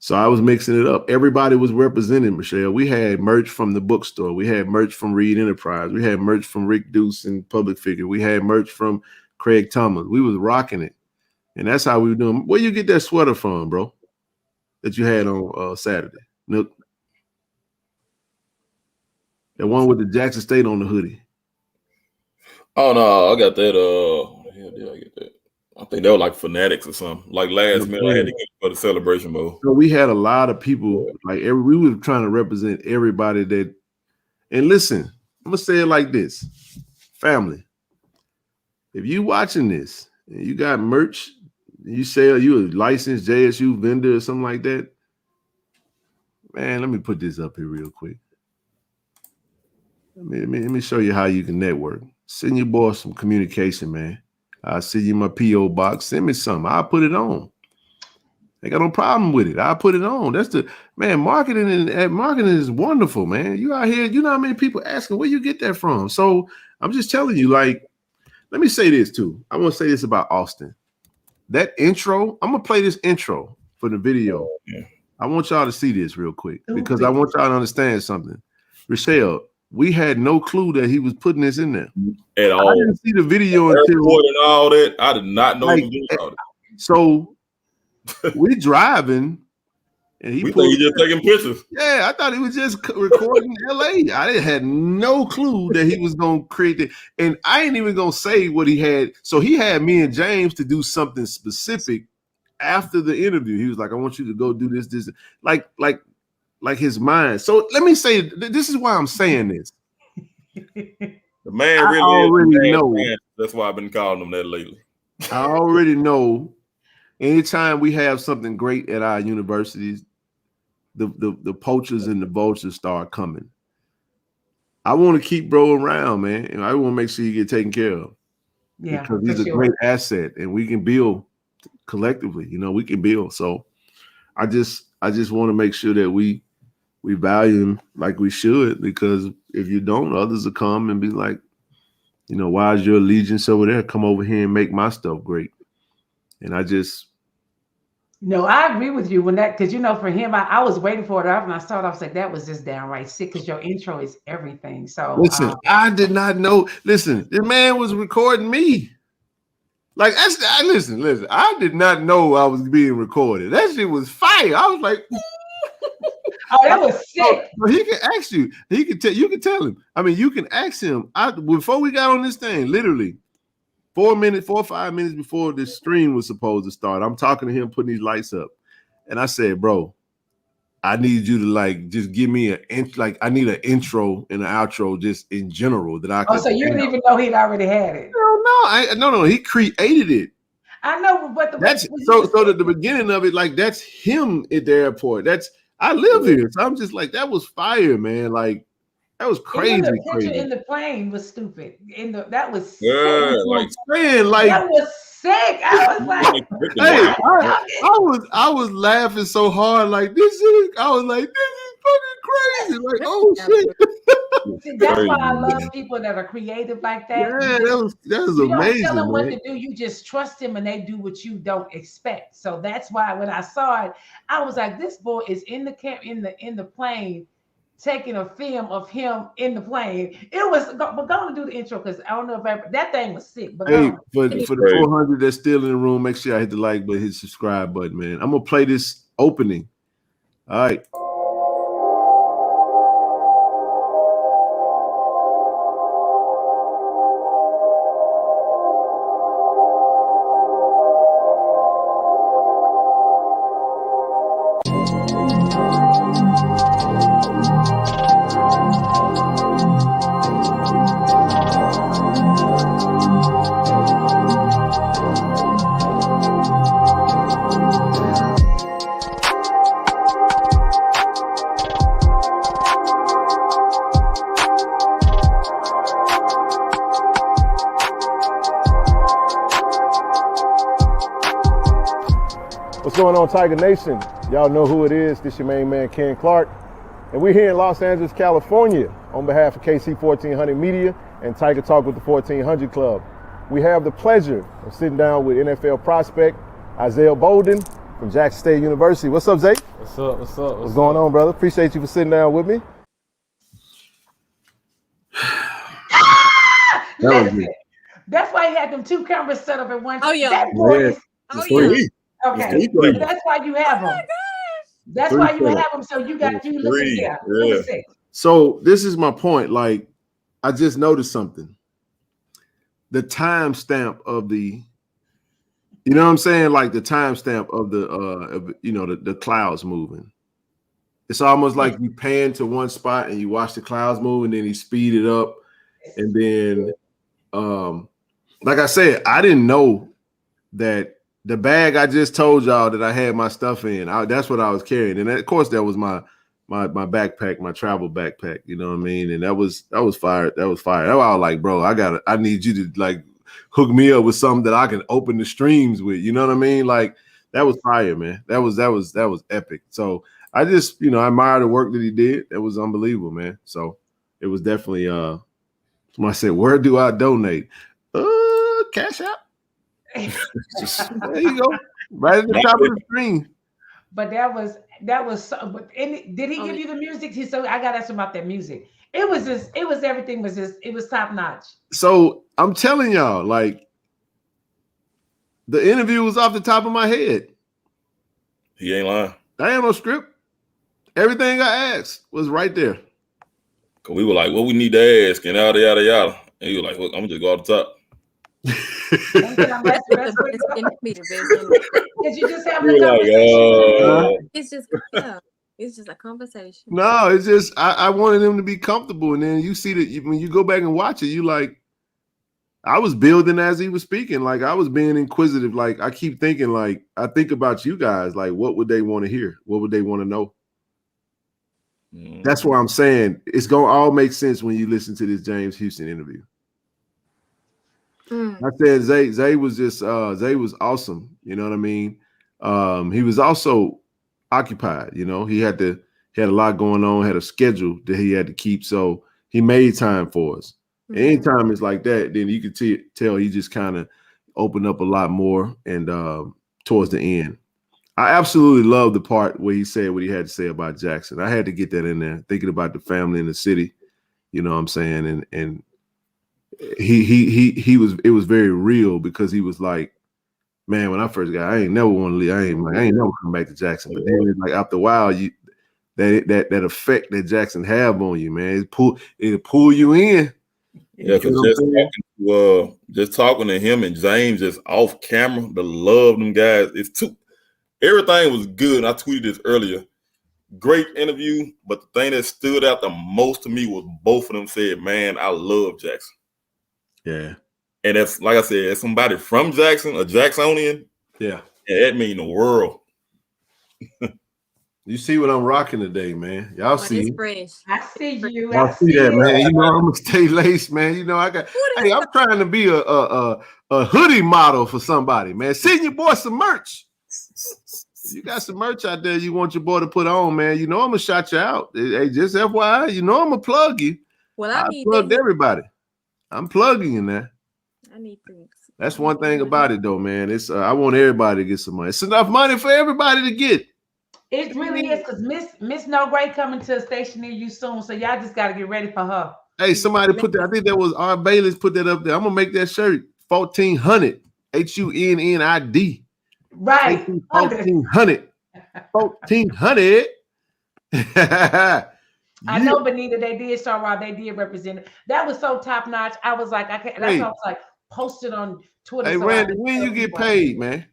[SPEAKER 1] so I was mixing it up. Everybody was represented, Michelle. We had merch from the bookstore. We had merch from Reed Enterprise. We had merch from Rick Deuce and Public Figure. We had merch from Craig Thomas. We was rocking it. And that's how we were doing. Where you get that sweater from, bro, that you had on Saturday? Nook? That one with the Jackson State on the hoodie.
[SPEAKER 4] Oh, no, I got that. Hell did I get that? I think they were like Fanatics or something. Like last minute, I had to get it for the celebration mode.
[SPEAKER 1] So we had a lot of people. Like we were trying to represent everybody that. And listen, I'm gonna say it like this, family. If you watching this and you got merch, you say you a licensed JSU vendor or something like that, man. Let me put this up here real quick. Let me show you how you can network. Send your boy some communication, man. I'll send you my P.O. box. Send me something. I'll put it on. Ain't got no problem with it. I'll put it on. That's the man. Marketing is wonderful, man. You out here, you know how many people asking where you get that from. So I'm just telling you, like, let me say this too. I want to say this about Austin. That intro, I'm gonna play this intro for the video. Yeah. I want y'all to see this real quick because I want y'all to understand something. Rochelle, we had no clue that he was putting this in there
[SPEAKER 4] at all.
[SPEAKER 1] I didn't see the video until
[SPEAKER 4] and all that. I did not know he was doing all that.
[SPEAKER 1] So we driving, and
[SPEAKER 4] we think he just taking pictures.
[SPEAKER 1] Yeah, I thought he was just recording LA. I had no clue that he was gonna create it, and I ain't even gonna say what he had. So he had me and James to do something specific after the interview. He was like, "I want you to go do this, like his mind." So let me say, this is why I'm saying this.
[SPEAKER 4] The man really already know. That's why I've been calling him that lately.
[SPEAKER 1] I already know. Anytime we have something great at our universities, the poachers and the vultures start coming, I want to keep bro around, man, and I want to make sure you get taken care of.
[SPEAKER 8] Yeah,
[SPEAKER 1] because he's a great asset, and we can build collectively. We can build. So I just want to make sure that we value him like we should, because if you don't, others will come and be like, why is your allegiance over there? Come over here and make my stuff great. And I just.
[SPEAKER 8] No, I agree with you because for him, I was waiting for it and I started off like that was just downright sick because your intro is everything. So
[SPEAKER 1] listen, I did not know. Listen, the man was recording me. Like listen. I did not know I was being recorded. That shit was fire. I was like,
[SPEAKER 8] oh, that was sick.
[SPEAKER 1] So he can ask you. He can tell. You can tell him. I mean, you can ask him. Before we got on this thing, literally 4 or 5 minutes before the stream was supposed to start, I'm talking to him, putting these lights up, and I said, "Bro, I need you to just give me I need an intro and an outro just in general that I can."
[SPEAKER 8] Oh, so you didn't even know he'd already had it?
[SPEAKER 1] No, he created it.
[SPEAKER 8] I know, but
[SPEAKER 1] the beginning of it, that's him at the airport. I live here, so I'm just like, that was fire, man. Like, that was crazy.
[SPEAKER 8] Even the picture in the plane was stupid. That was sick.
[SPEAKER 1] Yeah,
[SPEAKER 8] that was sick. I was like,
[SPEAKER 1] hey, I was laughing so hard, like this is fucking crazy. Like, oh shit.
[SPEAKER 8] See, that's why I love people that are creative like that.
[SPEAKER 1] Yeah, that was
[SPEAKER 8] you
[SPEAKER 1] amazing.
[SPEAKER 8] You don't tell them
[SPEAKER 1] man.
[SPEAKER 8] what to do. You just trust them, and they do what you don't expect. So that's why when I saw it, I was like, this boy is in the plane, taking a film of him in the plane. It was, but going to do the intro because I don't know if that thing was sick. But
[SPEAKER 1] hey, for the 400 that's still in the room, make sure I hit the like button, hit subscribe button, man. I'm gonna play this opening. All right. What's going on, Tiger Nation? Y'all know who it is. This your main man, Ken Clark. And we're here in Los Angeles, California on behalf of KC 1400 Media and Tiger Talk with the 1400 Club. We have the pleasure of sitting down with NFL prospect Isaiah Bolden from Jackson State University. What's up, Zay?
[SPEAKER 10] What's up?
[SPEAKER 1] What's going on, brother? Appreciate you for sitting down with me.
[SPEAKER 8] That's why he had them 2 cameras set up at one time.
[SPEAKER 9] Oh, yeah.
[SPEAKER 8] That boy
[SPEAKER 1] yeah.
[SPEAKER 8] Okay, that's why you have them. That's why you have them. So you looking there. Yeah.
[SPEAKER 1] So this is my point. Like, I just noticed something. The timestamp of the, you know what I'm saying? Like the timestamp of the clouds moving. It's almost like you pan to one spot and you watch the clouds move, and then he speed it up, and then, like I said, I didn't know that. The bag I just told y'all that I had my stuff in, that's what I was carrying. And of course, that was my backpack, my travel backpack, you know what I mean? And that was fire. That was fire. That's why I was like, bro, I need you to like hook me up with something that I can open the streams with, you know what I mean? Like, that was fire, man. That was epic. So I just, I admire the work that he did. That was unbelievable, man. So it was definitely someone said, where do I donate? Cash App. There you go, right at the top of the screen.
[SPEAKER 8] But that was so. But did he give you the music? So I got to ask him about that music. It was everything was top notch.
[SPEAKER 1] So I'm telling y'all, like, the interview was off the top of my head.
[SPEAKER 4] He ain't lying.
[SPEAKER 1] I ain't no script. Everything I asked was right there.
[SPEAKER 4] Cause we were like, what we need to ask, and yada yada yada. And he was like, look, I'm gonna just go off the top.
[SPEAKER 8] Because you just having a conversation.
[SPEAKER 9] It's just a conversation.
[SPEAKER 1] No, it's just I wanted him to be comfortable, and then you see that when you go back and watch it, you like, I was building as he was speaking, like I was being inquisitive. Like I keep thinking, like I think about you guys, like what would they want to hear? What would they want to know? That's what I'm saying. It's gonna all make sense when you listen to this James Houston interview. I said Zay was just Zay was awesome. You know what I mean? He was also occupied. You know, he had a lot going on, had a schedule that he had to keep. So he made time for us. Anytime it's like that, then you could tell he just kind of opened up a lot more. And towards the end, I absolutely love the part where he said what he had to say about Jackson. I had to get that in there, thinking about the family in the city. You know what I'm saying? And it was very real, because he was like, man, when I first got, I ain't never want to leave. I ain't never come back to Jackson. But then, like, after a while, that effect that Jackson have on you, man, it'll pull you in.
[SPEAKER 4] Yeah, because just talking to him and James just off camera, the love them guys. Everything was good. I tweeted this earlier. Great interview, but the thing that stood out the most to me was both of them said, man, I love Jackson.
[SPEAKER 1] Yeah.
[SPEAKER 4] And that's, like I said, as somebody from Jackson, a Jacksonian,
[SPEAKER 1] yeah,
[SPEAKER 4] that mean the world.
[SPEAKER 1] You see what I'm rocking today, man. Y'all see.
[SPEAKER 8] I see you.
[SPEAKER 1] Y'all see that, man. You know, I'm gonna stay laced, man. You know, hey, I'm trying to be a hoodie model for somebody, man. Send your boy some merch. You got some merch out there you want your boy to put on, man. You know I'm gonna shout you out. Hey, just FYI, you know I'm gonna plug you.
[SPEAKER 9] Well,
[SPEAKER 1] I plugged everybody. I'm plugging you now.
[SPEAKER 9] I need things.
[SPEAKER 1] That's one thing about it, though, man. It's I want everybody to get some money. It's enough money for everybody to get.
[SPEAKER 8] It really is, because Miss No Gray coming to a station near you soon, so y'all just got to get ready for her.
[SPEAKER 1] Hey, somebody put that. I think that was R. Bailey's put that up there. I'm gonna make that shirt 1400 HUNNID.
[SPEAKER 8] Right.
[SPEAKER 1] 1400. 1400.
[SPEAKER 8] I know, Benita, they did show around. They did represent it. That was so top notch. I was like, I can't. That's why I was like, posted on Twitter.
[SPEAKER 1] Hey,
[SPEAKER 8] so
[SPEAKER 1] Randy, when you get paid, man?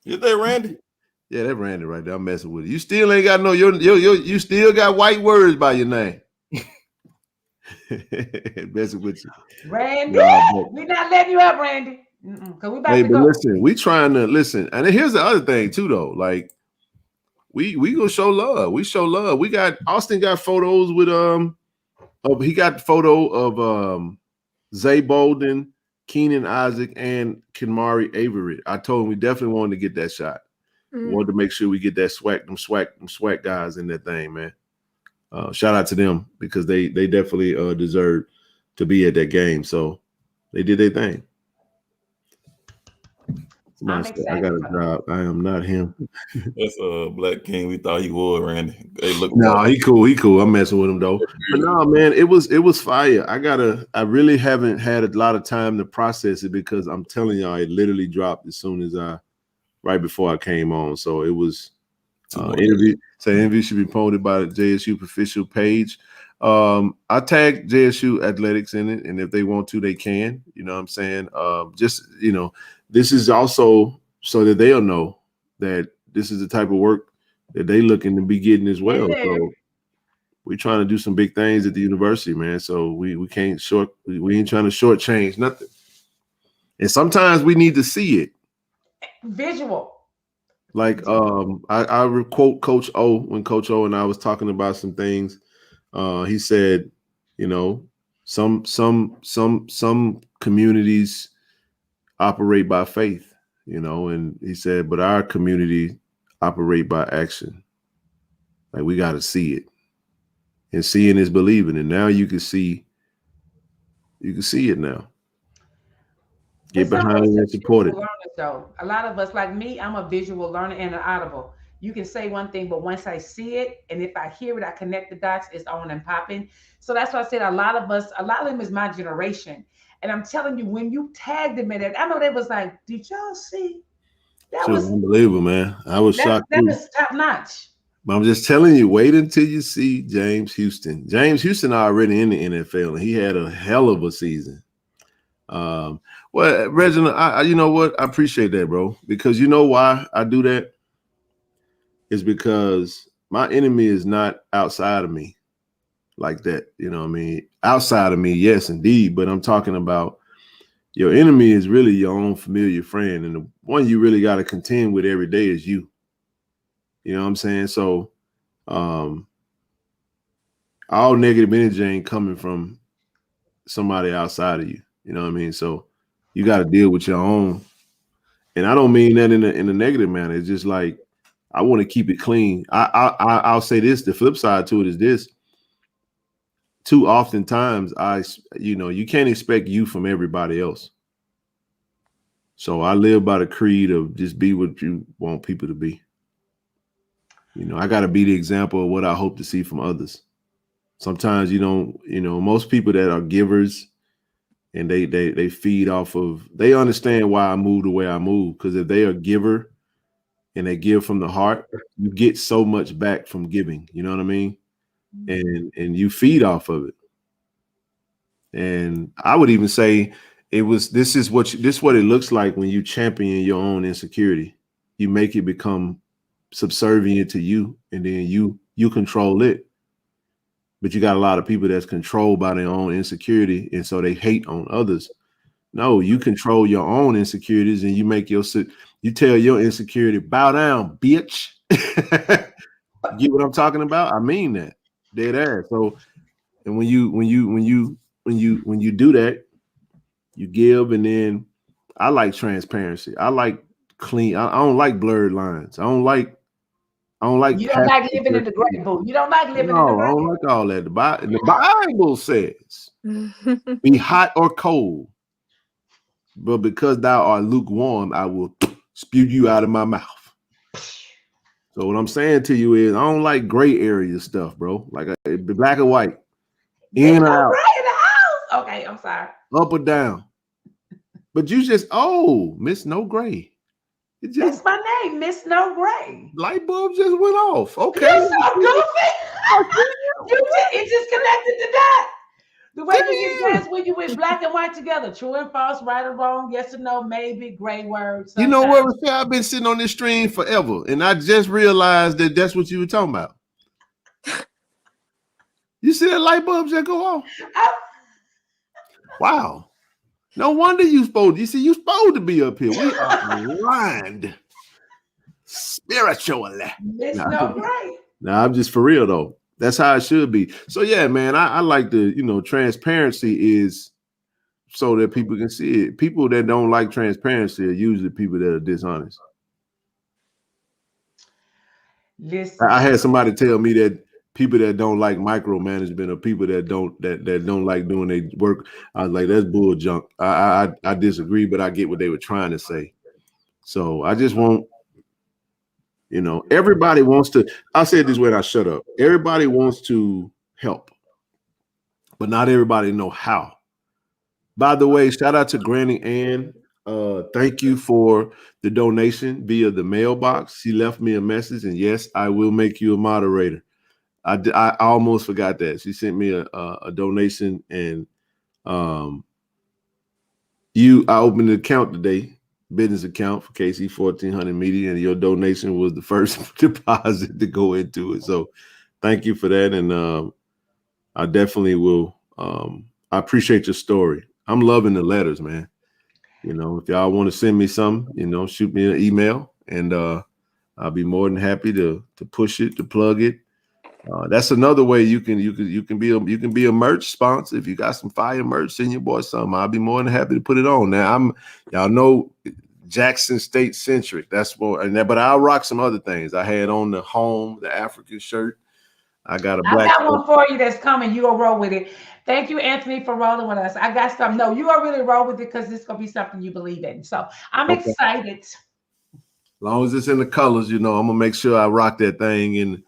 [SPEAKER 4] Is that Randy?
[SPEAKER 1] Yeah, that Randy right there. I'm messing with you. You still ain't got no you still got white words by your name. Messing with you,
[SPEAKER 8] Randy. We're not letting you up, Randy. Because we about to go.
[SPEAKER 1] Listen, we trying to listen. And here's the other thing too, though. Like, we gonna show love. We show love. We got Austin got photos with he got the photo of Zay Bolden, Keenan Isaac, and Kenmari Avery. I told him we definitely wanted to get that shot. Wanted to make sure we get that them swag guys in that thing, man. Shout out to them, because they definitely deserve to be at that game. So they did their thing. I got a job. I am not him.
[SPEAKER 4] That's Black King. We thought he would, Randy. Hey, look.
[SPEAKER 1] No, he cool. He cool. I'm messing with him though. But no, man, it was fire. I really haven't had a lot of time to process it, because I'm telling y'all, it literally dropped as soon as right before I came on. So it was interview. So interview should be promoted by the JSU official page. I tagged JSU Athletics in it, and if they want to, they can. You know what I'm saying? Just, you know, this is also so that they'll know that this is the type of work that they looking to be getting as well. So we're trying to do some big things at the university, man. So we ain't trying to shortchange nothing. And sometimes we need to see it.
[SPEAKER 8] Visual.
[SPEAKER 1] Like I quote Coach O when Coach O and I was talking about some things. He said, you know, some communities operate by faith, you know, and he said, but our community operate by action. Like, we got to see it, and seeing is believing. And now you can see it now. Get behind it and support it.
[SPEAKER 8] Though a lot of us, like me, I'm a visual learner and an audible. You can say one thing, but once I see it, and if I hear it, I connect the dots. It's on and popping. So that's why I said a lot of them is my generation. And I'm telling you, when you tagged them in it, I know they was like, "Did y'all see?" That was
[SPEAKER 1] unbelievable, man. I was shocked.
[SPEAKER 8] That was top notch.
[SPEAKER 1] But I'm just telling you, wait until you see James Houston. James Houston already in the NFL, and he had a hell of a season. Well, Reginald, I you know what? I appreciate that, bro. Because you know why I do that? Is because my enemy is not outside of me like that. You know what I mean? Outside of me, yes, indeed. But I'm talking about your enemy is really your own familiar friend. And the one you really got to contend with every day is you. You know what I'm saying? So all negative energy ain't coming from somebody outside of you. You know what I mean? So you got to deal with your own. And I don't mean that in a negative manner. It's just like I want to keep it clean. I'll say this. The flip side to it is this. Too oftentimes, you can't expect you from everybody else. So I live by the creed of just be what you want people to be. You know, I got to be the example of what I hope to see from others. Sometimes most people that are givers and they feed off of, they understand why I move the way I move. Because if they are a giver and they give from the heart, you get so much back from giving. You know what I mean? And you feed off of it. And I would even say this is what it looks like when you champion your own insecurity. You make it become subservient to you, and then you control it. But you got a lot of people that's controlled by their own insecurity, and so they hate on others. No, you control your own insecurities, and you tell your insecurity, bow down, bitch. Get what I'm talking about? I mean that. Dead ass. So, and when you do that, you give, and then I like transparency. I like clean. I don't like blurred lines. I don't like.
[SPEAKER 8] You don't like living in the gray, boo. You don't like living in the
[SPEAKER 1] No,
[SPEAKER 8] gray.
[SPEAKER 1] I don't like all that. The Bible says, "Be hot or cold, but because thou art lukewarm, I will spew you out of my mouth." So what I'm saying to you is, I don't like gray area stuff, bro. Like black or white, in or out,
[SPEAKER 8] gray in the house. Okay, I'm sorry.
[SPEAKER 1] Up or down. But you just Miss No Gray.
[SPEAKER 8] That's my name, Miss No Gray.
[SPEAKER 1] Light bulb just went off. Okay.
[SPEAKER 8] You're so goofy. It just connected to that. The way you dance when you with black and white together, true and false, right or wrong, yes or no, maybe, gray words.
[SPEAKER 1] You know what, Rochelle? I've been sitting on this stream forever, and I just realized that that's what you were talking about. You see that light bulb just go off? Wow. No wonder you're supposed to be up here. We are aligned spiritually.
[SPEAKER 8] It's no right.
[SPEAKER 1] Nah, I'm just for real though. That's how it should be. So yeah, man, I like transparency is so that people can see it. People that don't like transparency are usually people that are dishonest.
[SPEAKER 8] Listen,
[SPEAKER 1] I had somebody tell me that people that don't like micromanagement are people that don't like doing their work. I was like, that's bull junk. I disagree, but I get what they were trying to say. So I just want, everybody wants to. I'll say it this way and I shut up. Everybody wants to help, but not everybody know how. By the way, shout out to Granny Ann. Thank you for the donation via the mailbox. She left me a message, and yes, I will make you a moderator. I almost forgot that. She sent me a donation, and I opened an account today, business account for KC 1400 Media, and your donation was the first deposit to go into it. So thank you for that, and I definitely will. I appreciate your story. I'm loving the letters, man. If y'all want to send me some, shoot me an email, and I'll be more than happy to push it, to plug it. That's another way you can be a merch sponsor. If you got some fire merch, send your boy something. I'll be more than happy to put it on. Now y'all know Jackson State centric. That's more, but I'll rock some other things. I had on the African shirt. I got
[SPEAKER 8] one for you that's coming. You gonna roll with it. Thank you, Anthony, for rolling with us. I got something. No, you gonna really roll with it because this gonna be something you believe in. So I'm excited. As
[SPEAKER 1] long as it's in the colors, I'm gonna make sure I rock that thing. And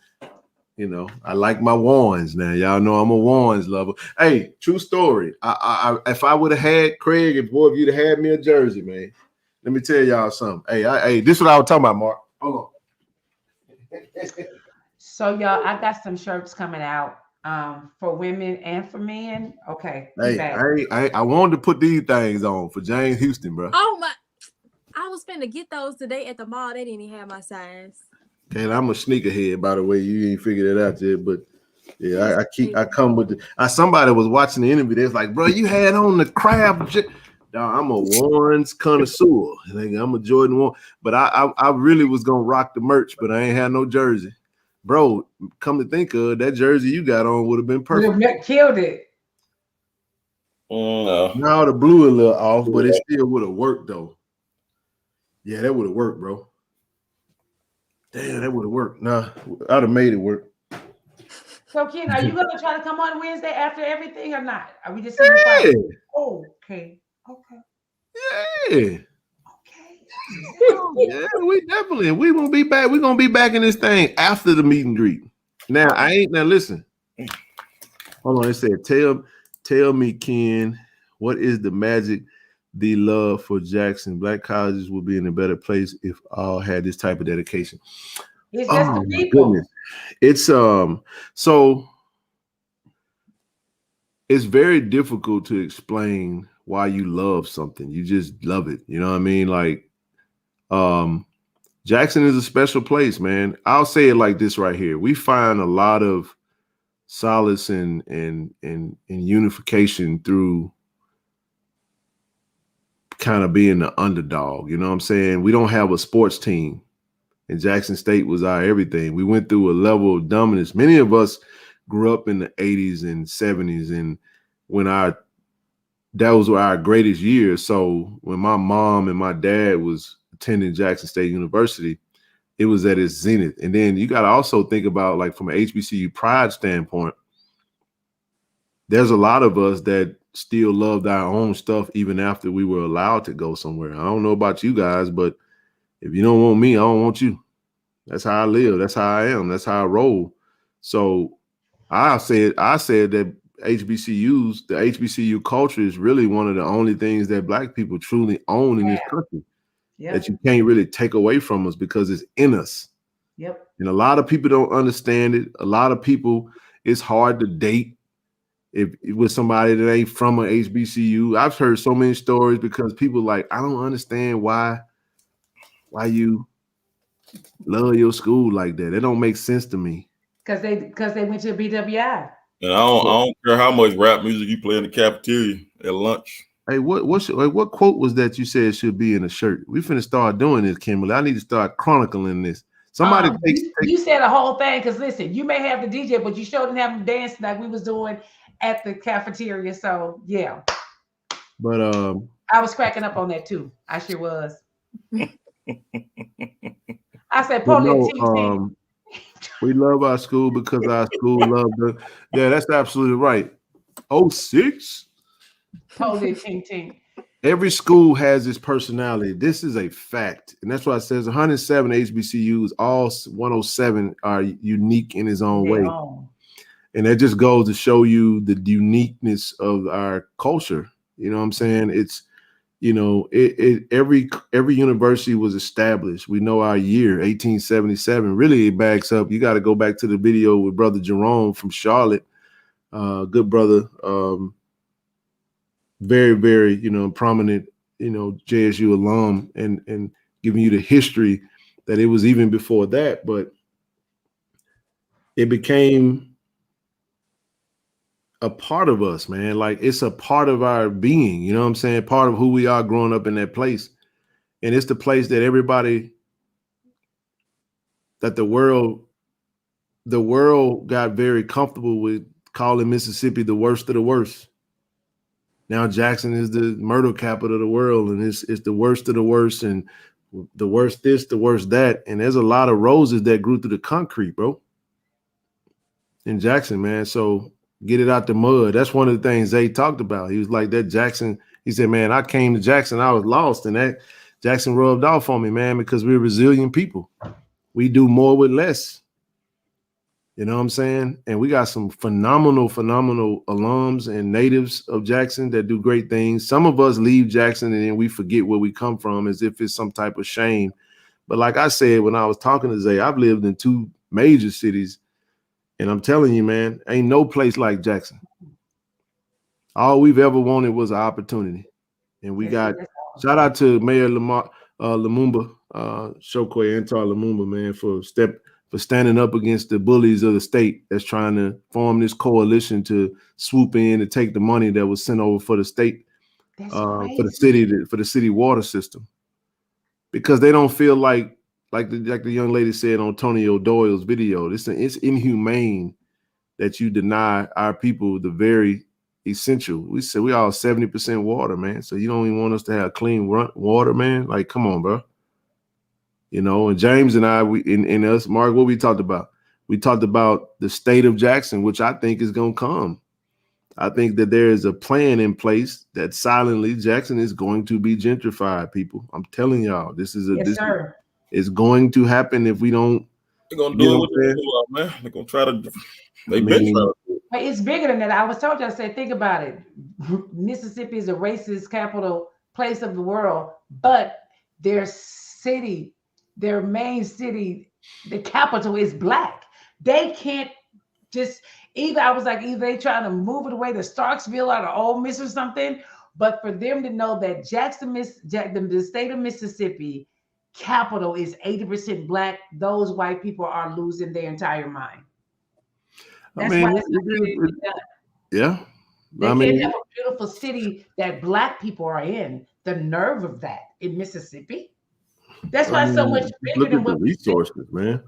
[SPEAKER 1] I like my Warrens now. Y'all know I'm a Warrens lover. Hey, true story. If I would have had Craig, if you'd have had me a jersey, man. Let me tell y'all something. Hey, this is what I was talking about, Mark. Hold on.
[SPEAKER 8] So y'all, I got some shirts coming out for women and for men. Okay.
[SPEAKER 1] I wanted to put these things on for James Houston, bro.
[SPEAKER 9] Oh my! I was finna get those today at the mall. They didn't even have my size.
[SPEAKER 1] Okay, I'm a sneakerhead, by the way. You ain't figured it out yet, but yeah, I come with somebody was watching the interview. They was like, bro, you had on the crab. I'm a Warren's connoisseur. I'm a Jordan one, but I really was gonna rock the merch, but I ain't had no jersey. bro, come to think of that jersey you got on would have been perfect.
[SPEAKER 8] Would have killed it.
[SPEAKER 4] No.
[SPEAKER 1] Now the blue a little off, but it still would have worked though. Yeah, that would have worked, bro. Damn, that would have worked. Nah, I'd have made it work.
[SPEAKER 8] So, Ken, are you going to try to come on Wednesday after everything or not? Are we just seeing the final? Oh, okay.
[SPEAKER 1] Yeah.
[SPEAKER 8] Okay.
[SPEAKER 1] Yeah, we gonna be back. We're gonna be back in this thing after the meet and greet. Now listen. Hold on, it said, tell me, Ken, what is the magic, the love for Jackson? Black colleges would be in a better place if all had this type of dedication.
[SPEAKER 8] It's just the people.
[SPEAKER 1] Goodness. It's so it's very difficult to explain why you love something. You just love it. You know what I mean? Like, Jackson is a special place, man. I'll say it like this right here. We find a lot of solace and unification through kind of being the underdog. You know what I'm saying? We don't have a sports team, and Jackson State was our everything. We went through a level of dominance. Many of us grew up in the 80s and 70s, and that was our greatest years. So when my mom and my dad was attending Jackson State University, it was at its zenith. And then you got to also think about, like, from an HBCU pride standpoint, there's a lot of us that still loved our own stuff even after we were allowed to go somewhere. I don't know about you guys, but if you don't want me, I don't want you. That's how I live. That's how I am. That's how I roll. So I said that HBCUs, the HBCU culture is really one of the only things that Black people truly own in this country. That you can't really take away from us because it's in us.
[SPEAKER 8] Yep.
[SPEAKER 1] And a lot of people don't understand it. A lot of people, it's hard to date if with somebody that ain't from an HBCU. I've heard so many stories because people like, I don't understand why you love your school like that. It don't make sense to me.
[SPEAKER 8] Because they went to BWI.
[SPEAKER 4] And I don't care how much rap music you play in the cafeteria at lunch.
[SPEAKER 1] Hey, what quote was that you said should be in a shirt? We finna start doing this, Kimberly. I need to start chronicling this. Somebody
[SPEAKER 8] you said a whole thing, because listen, you may have the DJ, but you sure didn't have them dancing like we was doing at the cafeteria. So yeah.
[SPEAKER 1] But
[SPEAKER 8] I was cracking up on that too. I sure was. I said,
[SPEAKER 1] we love our school because our school loved us. Yeah, that's absolutely right. 06.
[SPEAKER 8] Totally ting.
[SPEAKER 1] Every school has its personality. This is a fact. And that's why it says 107 HBCUs, all 107 are unique in his own way. And that just goes to show you the uniqueness of our culture. You know what I'm saying? It's, you know, every university was established. We know our year, 1877. Really, it backs up. You got to go back to the video with Brother Jerome from Charlotte. Good brother. Very, very, prominent, JSU alum, and giving you the history that it was even before that, but it became a part of us, man. Like, it's a part of our being, you know what I'm saying? Part of who we are growing up in that place. And it's the place that that the world got very comfortable with calling Mississippi the worst of the worst. Now Jackson is the murder capital of the world, and it's the worst of the worst, and the worst this, the worst that. And there's a lot of roses that grew through the concrete, bro, in Jackson, man. So get it out the mud. That's one of the things Zay talked about. He was like, that Jackson, he said, man, I came to Jackson, I was lost, and that Jackson rubbed off on me, man, because we're resilient people. We do more with less. You know what I'm saying? And we got some phenomenal alums and natives of Jackson that do great things. Some of us leave Jackson and then we forget where we come from as if it's some type of shame. But like I said, when I was talking to Zay, I've lived in 2 major cities, and I'm telling you, man, ain't no place like Jackson. All we've ever wanted was an opportunity. And we got, shout out to Mayor Lumumba, Chokwe Antar Lumumba, man, for standing up against the bullies of the state that's trying to form this coalition to swoop in and take the money that was sent over for the state, for the city water system, because they don't feel like like the young lady said on Tony O'Doyle's video, it's inhumane that you deny our people the very essential. We said we all 70% water, man. So you don't even want us to have clean water, man. Like, come on, bro. You know, and James and I, in us, Mark, what we talked about? We talked about the state of Jackson, which I think is going to come. I think that there is a plan in place that silently Jackson is going to be gentrified, people. I'm telling y'all, this is is going to happen if we don't.
[SPEAKER 4] They're gonna do it with the man. They're gonna try to. They've been trying to.
[SPEAKER 8] But it's bigger than that. I was told you, I said, think about it. Mississippi is a racist capital place of the world, but their city, their main city, the capital is Black. They can't just either. I was like, either they trying to move it away to Starksville or to Ole Miss or something. But for them to know that the state of Mississippi capital is 80% Black, those white people are losing their entire mind. That's why
[SPEAKER 1] yeah.
[SPEAKER 8] They can't have a beautiful city that Black people are in. The nerve of that in Mississippi. That's why it's so much bigger than what
[SPEAKER 1] the resources, man.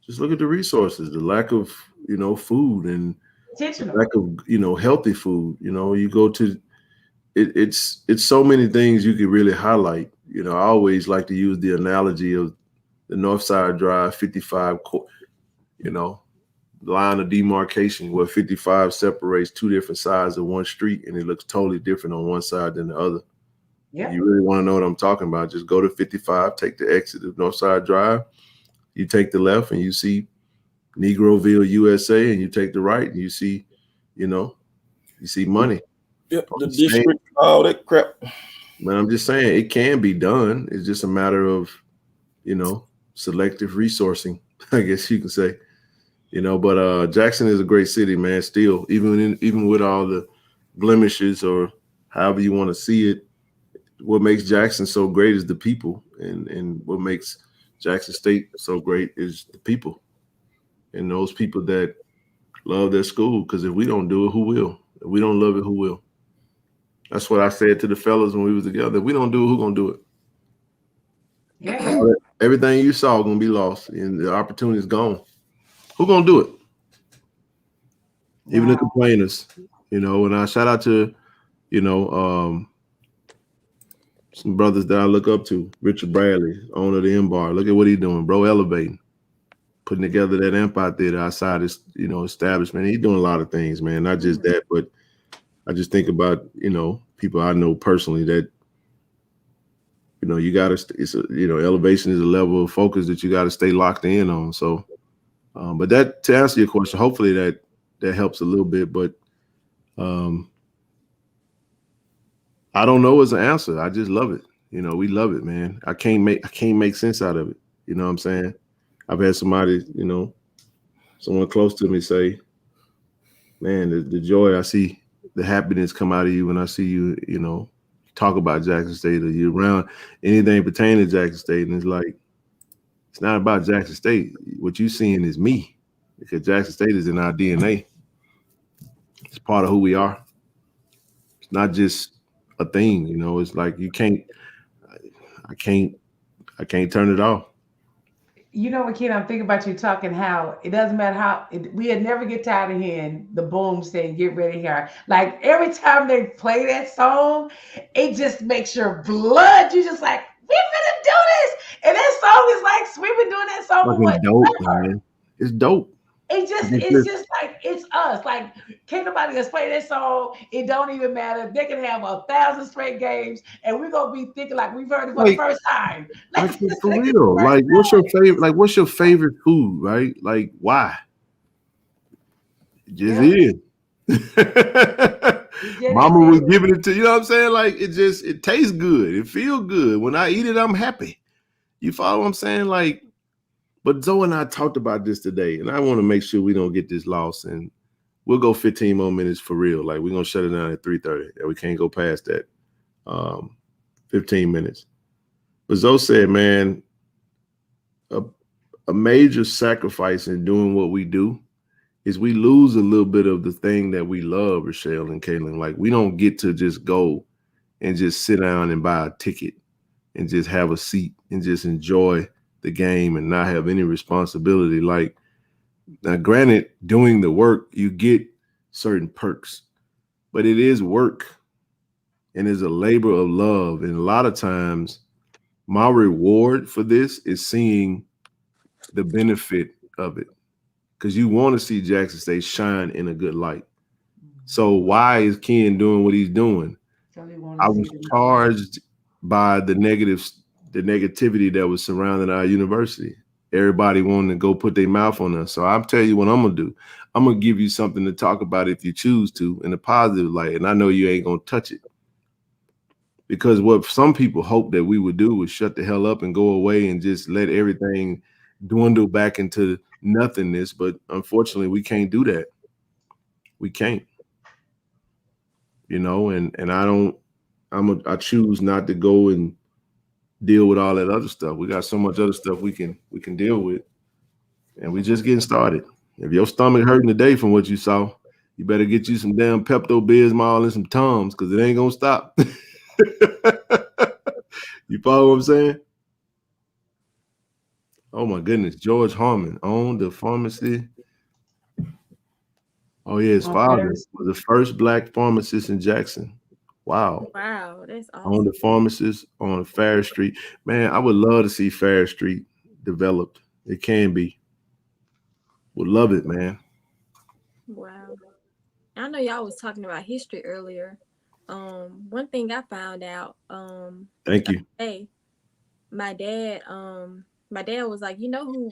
[SPEAKER 1] Just look at the resources, the lack of, food and the lack of, healthy food. You go to it's so many things you could really highlight. I always like to use the analogy of the North Side Drive 55, line of demarcation where 55 separates two different sides of one street, and it looks totally different on one side than the other. Yeah. If you really want to know what I'm talking about, just go to 55, take the exit of Northside Drive, you take the left and you see Negroville, USA, and you take the right and you see, you see money.
[SPEAKER 4] Yep, the district, all that crap.
[SPEAKER 1] Man, I'm just saying it can be done. It's just a matter of, selective resourcing, I guess you can say. But Jackson is a great city, man. Still, even with all the blemishes or however you want to see it, what makes Jackson so great is the people, and what makes Jackson State so great is the people, and those people that love their school. Because if we don't do it, who will? If we don't love it, who will? That's what I said to the fellas when we was together. If we don't do it, who gonna do it? Yeah. Everything you saw gonna be lost, and the opportunity is gone. Who gonna do it? Even the complainers, and I shout out to, some brothers that I look up to. Richard Bradley, owner of the M-Bar. Look at what he's doing, bro, elevating, putting together that amphitheater outside his, establishment. He's doing a lot of things, man. Not just that, but I just think about, people I know personally that, you gotta, elevation is a level of focus that you gotta stay locked in on. So, but that, to answer your question, hopefully that helps a little bit, but I don't know as an answer. I just love it. We love it, man. I can't make sense out of it. You know what I'm saying? I've had somebody, someone close to me say, man, the joy I see, the happiness come out of you when I see you, talk about Jackson State, or you around anything pertaining to Jackson State. And it's like, it's not about Jackson State. What you seeing is me, because Jackson State is in our DNA. It's part of who we are. It's not just a thing, it's like I can't turn it off.
[SPEAKER 8] What, kid, I'm thinking about you talking how it doesn't matter how we had never get tired of hearing the boom saying "Get ready here." Like every time they play that song, it just makes your blood. You just like, we're gonna do this, and that song is like we've been doing that song for what?
[SPEAKER 1] Dope, man. It's dope.
[SPEAKER 8] It's just like it's us. Like, can't nobody just play that song. It don't even matter. They can have 1,000 straight games, and we're gonna be thinking like we've heard it for the first time.
[SPEAKER 1] Like for real. Like, what's your favorite? Like, what's your favorite food? Right? Like, why? It just is. Mama was giving it to you. Know what I'm saying? Like, it tastes good. It feels good. When I eat it, I'm happy. You follow what I'm saying? Like. But Zoe and I talked about this today, and I want to make sure we don't get this lost. And we'll go 15 more minutes for real. Like, we're going to shut it down at 3:30. And we can't go past that. 15 minutes. But Zoe said, man, a major sacrifice in doing what we do is we lose a little bit of the thing that we love, Rochelle and Caitlin. Like, we don't get to just go and just sit down and buy a ticket and just have a seat and just enjoy the game and not have any responsibility. Like, now, granted, doing the work, you get certain perks, but it is work and is a labor of love. And a lot of times, my reward for this is seeing the benefit of it, because you want to see Jackson State shine in a good light. So why is Ken doing what he's doing? I was charged by the negativity that was surrounding our university. Everybody wanting to go put their mouth on us. So I'll tell you what I'm gonna do. I'm gonna give you something to talk about if you choose to, in a positive light. And I know you ain't gonna touch it. Because what some people hope that we would do was shut the hell up and go away and just let everything dwindle back into nothingness. But unfortunately, we can't do that. We can't. And I choose not to go and deal with all that other stuff. We got so much other stuff we can deal with, and we just getting started. If your stomach hurting today from what you saw, you better get you some damn Pepto-Bismol and some Tums, because it ain't gonna stop. You follow what I'm saying? Oh my goodness, George Harmon owned the pharmacy. Oh yeah, his father was the first black pharmacist in Jackson. Wow.
[SPEAKER 9] Wow, that's awesome.
[SPEAKER 1] On the pharmacist on Fair Street. Man, I would love to see Fair Street developed. It can be. Would love it, man.
[SPEAKER 9] Wow. I know y'all was talking about history earlier. One thing I found out,
[SPEAKER 1] Thank you.
[SPEAKER 9] hey, my dad was like, you know who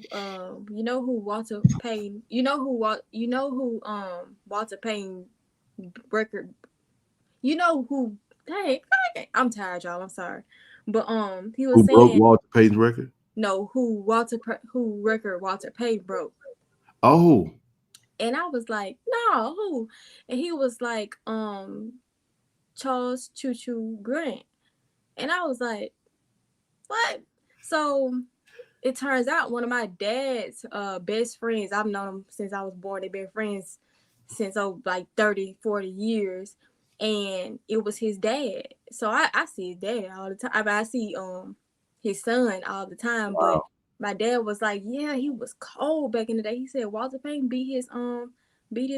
[SPEAKER 9] Walter Payne, Walter Payne record, hey, I'm tired, y'all, I'm sorry. But he was
[SPEAKER 1] who
[SPEAKER 9] saying
[SPEAKER 1] broke Walter Payne's record?
[SPEAKER 9] No, who record Walter Payne broke.
[SPEAKER 1] Oh.
[SPEAKER 9] And I was like, no, who? And he was like, Charles Choo Choo Grant. And I was like, what? So it turns out one of my dad's best friends, I've known him since I was born. They've been friends since like 30, 40 years. And it was his dad. So I see his dad all the time. I see his son all the time. Wow. But my dad was like, yeah, he was cold back in the day. He said Walter Payne beat his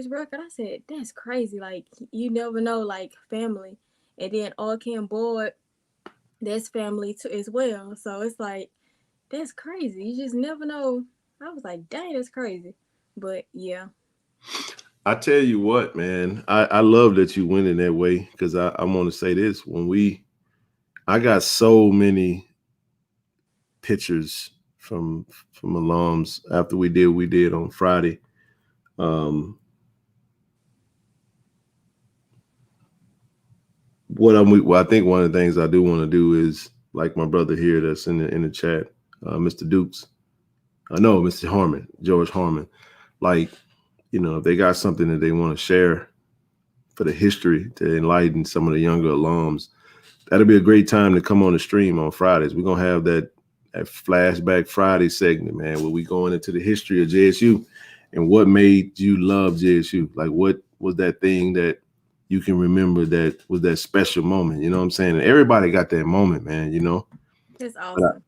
[SPEAKER 9] record. I said, that's crazy. Like, you never know, like, family. And then Ken Boyd, that's family too as well. So it's like, that's crazy. You just never know. I was like, dang, that's crazy. But yeah.
[SPEAKER 1] I tell you what, man, I love that you went in that way, because I want to say this. I got so many pictures from alums after we did on Friday. I think one of the things I do want to do is, like my brother here that's in the chat, Mr. Dukes. No, Mr. Harmon, George Harmon. Like, if they got something that they want to share for the history to enlighten some of the younger alums, that'll be a great time to come on the stream on Fridays. We're going to have that Flashback Friday segment, man, where we going into the history of JSU and what made you love JSU. Like, what was that thing that you can remember that was that special moment? You know what I'm saying? And everybody got that moment, man,
[SPEAKER 9] That's awesome.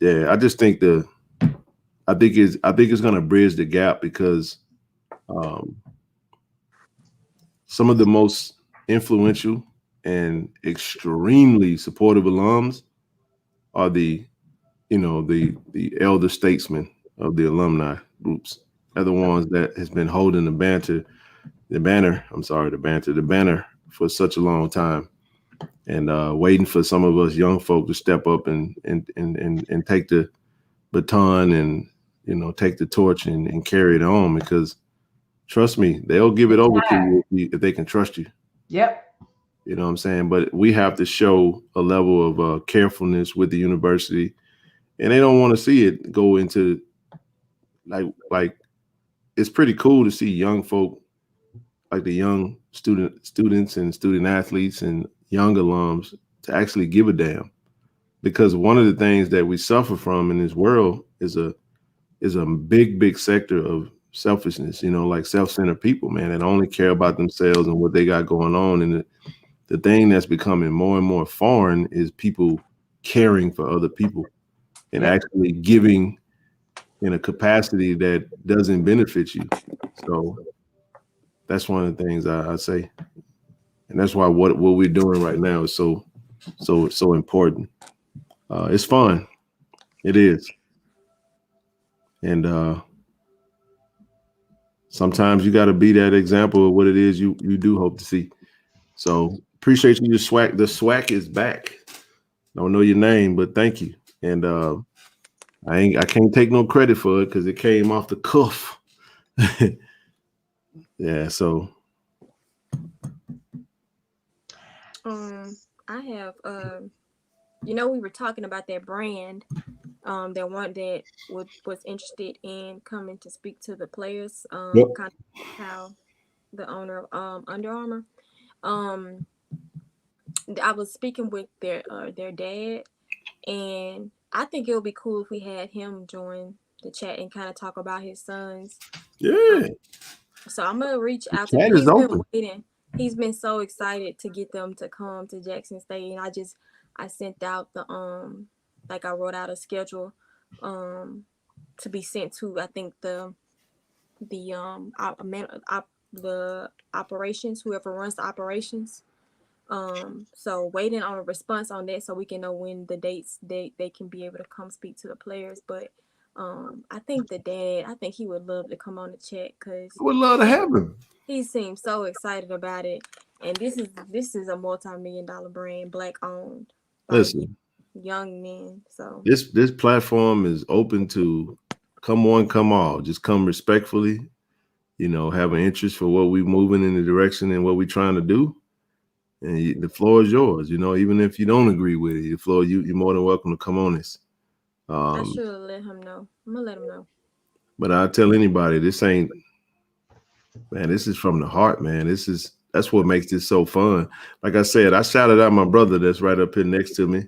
[SPEAKER 1] I just think I think it's going to bridge the gap, because some of the most influential and extremely supportive alums are the elder statesmen of the alumni groups. They're the ones that has been holding the banner for such a long time, and waiting for some of us young folk to step up and take the baton and take the torch and carry it on, because trust me, they'll give it over to you if they can trust you.
[SPEAKER 8] Yep.
[SPEAKER 1] You know what I'm saying? But we have to show a level of carefulness with the university, and they don't want to see it go into like it's pretty cool to see young folk, like the young students and student athletes and young alums, to actually give a damn. Because one of the things that we suffer from in this world is a big sector of selfishness, like self-centered people, man, that only care about themselves and what they got going on. And the thing that's becoming more and more foreign is people caring for other people and actually giving in a capacity that doesn't benefit you. So that's one of the things I say, and that's why what we're doing right now is so important. It's fun, it is, and sometimes you got to be that example of what it is you do hope to see. So appreciate you. The SWAC is back. Don't know your name, but thank you. And I can't take no credit for it because it came off the cuff. Yeah, so
[SPEAKER 9] I have we were talking about that brand, that one that was interested in coming to speak to the players,
[SPEAKER 1] yep.
[SPEAKER 9] kind of how the owner of Under Armour. I was speaking with their dad, and I think it would be cool if we had him join the chat and kind of talk about his sons.
[SPEAKER 1] Yeah.
[SPEAKER 9] So I'm gonna reach out
[SPEAKER 1] The
[SPEAKER 9] to
[SPEAKER 1] chat
[SPEAKER 9] him.
[SPEAKER 1] is
[SPEAKER 9] He's been
[SPEAKER 1] open.
[SPEAKER 9] waiting. He's been so excited to get them to come to Jackson State, and I sent out the I wrote out a schedule to be sent to, I think, the operations, whoever runs the operations. So waiting on a response on that so we can know when the dates they can be able to come speak to the players. But I think he would love to come on the chat because
[SPEAKER 1] I would love to have him.
[SPEAKER 9] He seems so excited about it. And this is a multi-million-dollar brand, Black owned by
[SPEAKER 1] Listen,
[SPEAKER 9] young men. So
[SPEAKER 1] this platform is open to come one, come all. Just come respectfully, have an interest for what we're moving in the direction and what we're trying to do. And the floor is yours. Even if you don't agree with it, the floor, you're more than welcome to come on this.
[SPEAKER 9] I should let him know. I'm gonna let him know.
[SPEAKER 1] But I tell anybody, this ain't, man, this is from the heart, man. That's what makes this so fun. Like I said, I shouted out my brother that's right up here next to me.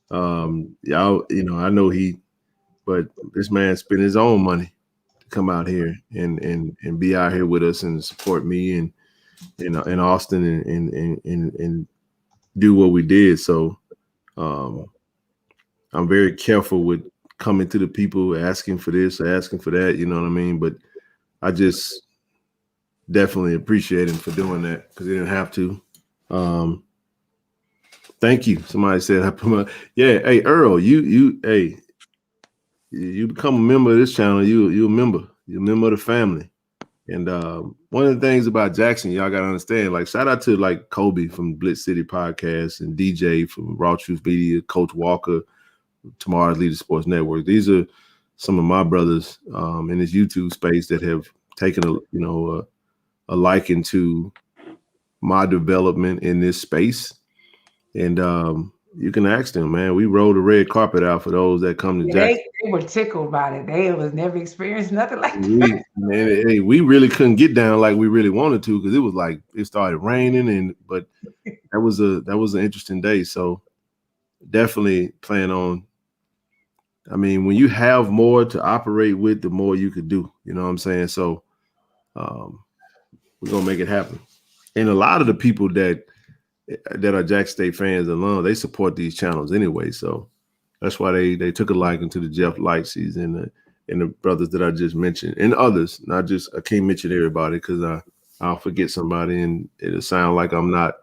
[SPEAKER 1] Y'all, I know but this man spent his own money to come out here and be out here with us and support me and in Austin and do what we did. So I'm very careful with coming to the people asking for this or asking for that, you know what I mean? But I just definitely appreciate him for doing that because he didn't have to. Thank you. Somebody said, yeah, hey, Earl, you become a member of this channel, you're a member of the family. And one of the things about Jackson, y'all got to understand, like, shout out to like Kobe from Blitz City Podcast and DJ from Raw Truth Media, Coach Walker, Tomorrow's Leader Sports Network. These are some of my brothers in this YouTube space that have taken a liking to my development in this space. And you can ask them, man. We rolled the red carpet out for those that come to Jackson.
[SPEAKER 8] They were tickled about it. They was never experienced nothing like
[SPEAKER 1] that. We really couldn't get down like we really wanted to because it was like it started raining, but that was an interesting day. So definitely plan on. I mean, when you have more to operate with, the more you could do. You know what I'm saying? So we're gonna make it happen. And a lot of the people that are Jack State fans alone, they support these channels anyway. So that's why they took a liking to the Jeff Lightseas and the brothers that I just mentioned and others. Not just, I can't mention everybody because I'll forget somebody and it'll sound like I'm not.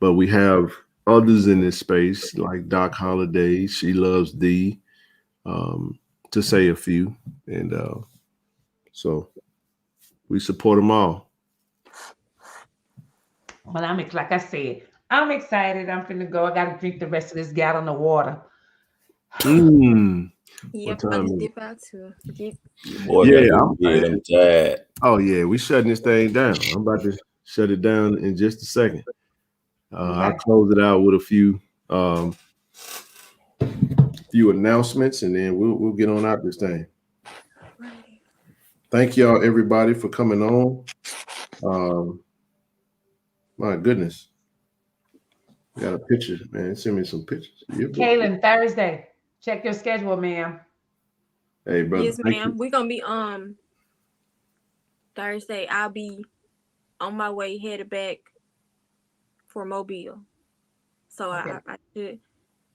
[SPEAKER 1] But we have others in this space like Doc Holliday, She Loves D, to say a few. And so we support them all.
[SPEAKER 8] Well, like I said, I'm excited. I'm finna go. I got to drink the rest of this gallon of water.
[SPEAKER 9] Yep, I just dip out to get.
[SPEAKER 4] Boy, I'm tired.
[SPEAKER 1] Oh yeah, we shutting this thing down. I'm about to shut it down in just a second. I'll close it out with a few announcements, and then we'll get on out this thing.
[SPEAKER 9] Right.
[SPEAKER 1] Thank y'all, everybody, for coming on. My goodness, got a picture, man. Send me some pictures.
[SPEAKER 8] Kaylin, Thursday. Check your schedule, ma'am.
[SPEAKER 1] Hey, brother.
[SPEAKER 9] Yes, ma'am. We're gonna be Thursday. I'll be on my way headed back for Mobile. So okay.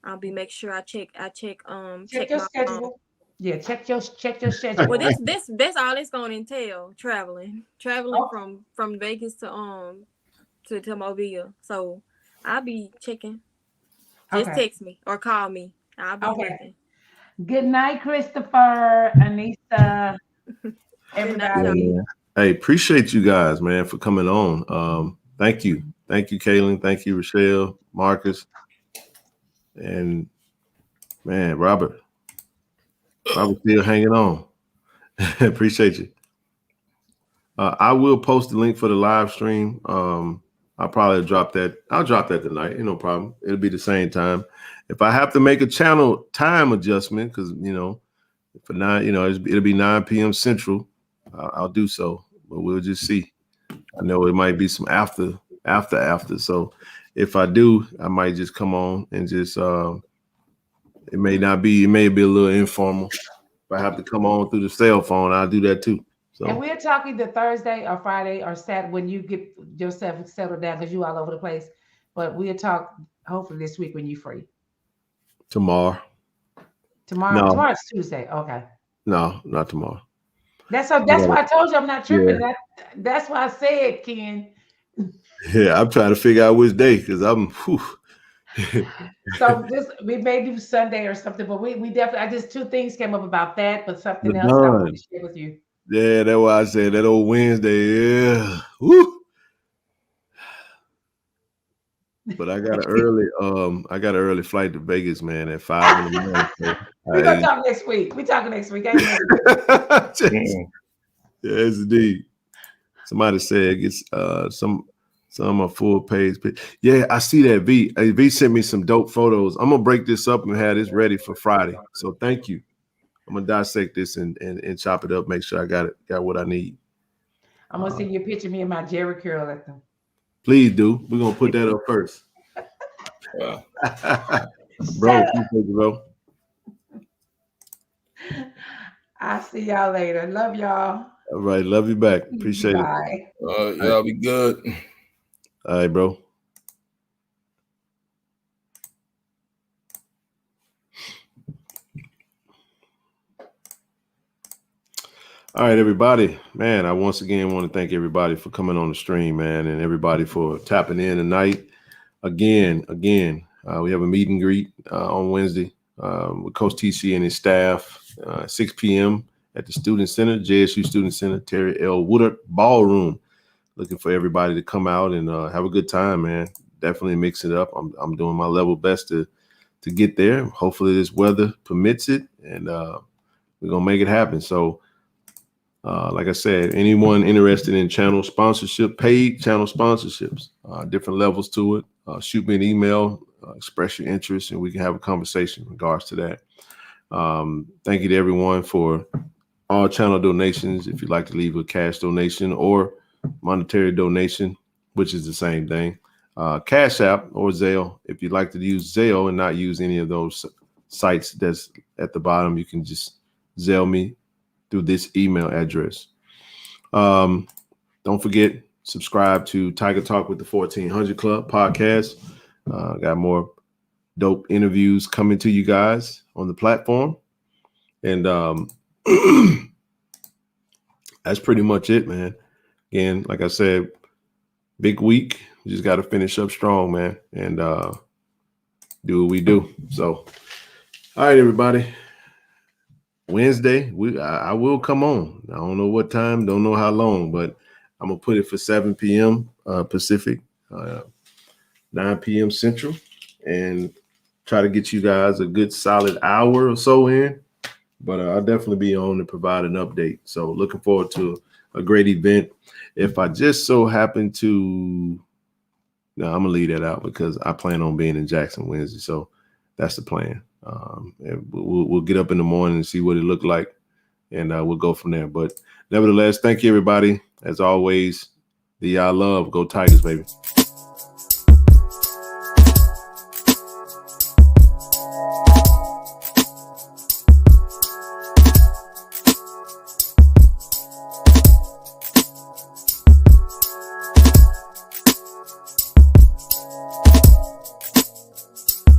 [SPEAKER 9] I'll be make sure I check
[SPEAKER 8] Check
[SPEAKER 9] check
[SPEAKER 8] your
[SPEAKER 9] my
[SPEAKER 8] schedule. Yeah, check your schedule.
[SPEAKER 9] well that's all it's gonna entail, traveling from Vegas to Mobile. So I'll be checking. Just
[SPEAKER 8] Okay.
[SPEAKER 9] text me or call me. I'll be
[SPEAKER 8] Okay.
[SPEAKER 9] looking.
[SPEAKER 8] Good night, Christopher, Anissa,
[SPEAKER 9] Good night,
[SPEAKER 1] Yeah,
[SPEAKER 8] everybody.
[SPEAKER 1] man. Hey, appreciate you guys, man, for coming on. Thank you, Kaylin. Thank you, Rochelle, Marcus, and man, Robert. Robert's still hanging on. Appreciate you. I will post the link for the live stream. I'll probably drop that. I'll drop that tonight. No problem. It'll be the same time. If I have to make a channel time adjustment, because for 9, it'll be 9 p.m. Central. I'll do so, but we'll just see. I know it might be some after. So if I do, I might just come on and just. It may be a little informal. If I have to come on through the cell phone, I'll do that too. So.
[SPEAKER 8] And we're talking the Thursday or Friday or Saturday when you get yourself settled down because you all over the place. But we'll talk hopefully this week when you're free.
[SPEAKER 1] Tomorrow.
[SPEAKER 8] No. Tomorrow's Tuesday. Okay.
[SPEAKER 1] No, not tomorrow.
[SPEAKER 8] That's why I told you I'm not tripping. Yeah. That's why I said, Ken.
[SPEAKER 1] Yeah, I'm trying to figure out which day because I'm.
[SPEAKER 8] So we may do Sunday or something, but we definitely. I just 2 things came up about that, but something else I want to share with you.
[SPEAKER 1] Yeah, that's why I said that old Wednesday. Yeah, woo. But I got an early flight to Vegas, man, at 5 in the morning. So
[SPEAKER 8] we're gonna talk next week. We talking next week.
[SPEAKER 1] Yes, indeed. Somebody said it's some of my full page. Yeah, I see that. V sent me some dope photos. I'm gonna break this up and have this ready for Friday. So thank you. I'm gonna dissect this and chop it up. Make sure I got what I need.
[SPEAKER 8] I'm gonna send you a picture of me and my Jerry curl at them.
[SPEAKER 1] Please do. We're gonna put that up first. Bro, bro.
[SPEAKER 8] I'll see y'all later. Love y'all.
[SPEAKER 1] All right, love you back. Appreciate
[SPEAKER 8] it.
[SPEAKER 4] Y'all be good.
[SPEAKER 1] All right, bro. All right, everybody. Man, I once again want to thank everybody for coming on the stream, man, and everybody for tapping in tonight. Again, we have a meet and greet on Wednesday with Coach TC and his staff, 6 p.m. at the Student Center, JSU Student Center, Terry L. Woodard Ballroom. Looking for everybody to come out and have a good time, man. Definitely mix it up. I'm doing my level best to get there. Hopefully this weather permits it, and we're going to make it happen. So, like I said, anyone interested in channel sponsorship, paid channel sponsorships, different levels to it, shoot me an email, express your interest, and we can have a conversation in regards to that. Thank you to everyone for all channel donations. If you'd like to leave a cash donation or monetary donation, which is the same thing, Cash App or Zelle. If you'd like to use Zelle and not use any of those sites that's at the bottom, you can just Zelle me through this email address. Don't forget, subscribe to Tiger Talk with the 1400 Club podcast. Got more dope interviews coming to you guys on the platform. And that's pretty much it, man. Again, like I said, big week. We just got to finish up strong, man, and do what we do. So, all right, everybody. Wednesday, I will come on. I don't know what time, don't know how long, but I'm gonna put it for 7 p.m. Pacific, 9 p.m. Central, and try to get you guys a good solid hour or so in. But I'll definitely be on to provide an update. So looking forward to a great event. If I just so happen to, no, I'm gonna leave that out because I plan on being in Jackson Wednesday. So that's the plan. We'll get up in the morning and see what it looked like, and we'll go from there. But nevertheless, thank you, everybody. As always, the y'all love. Go Tigers, baby.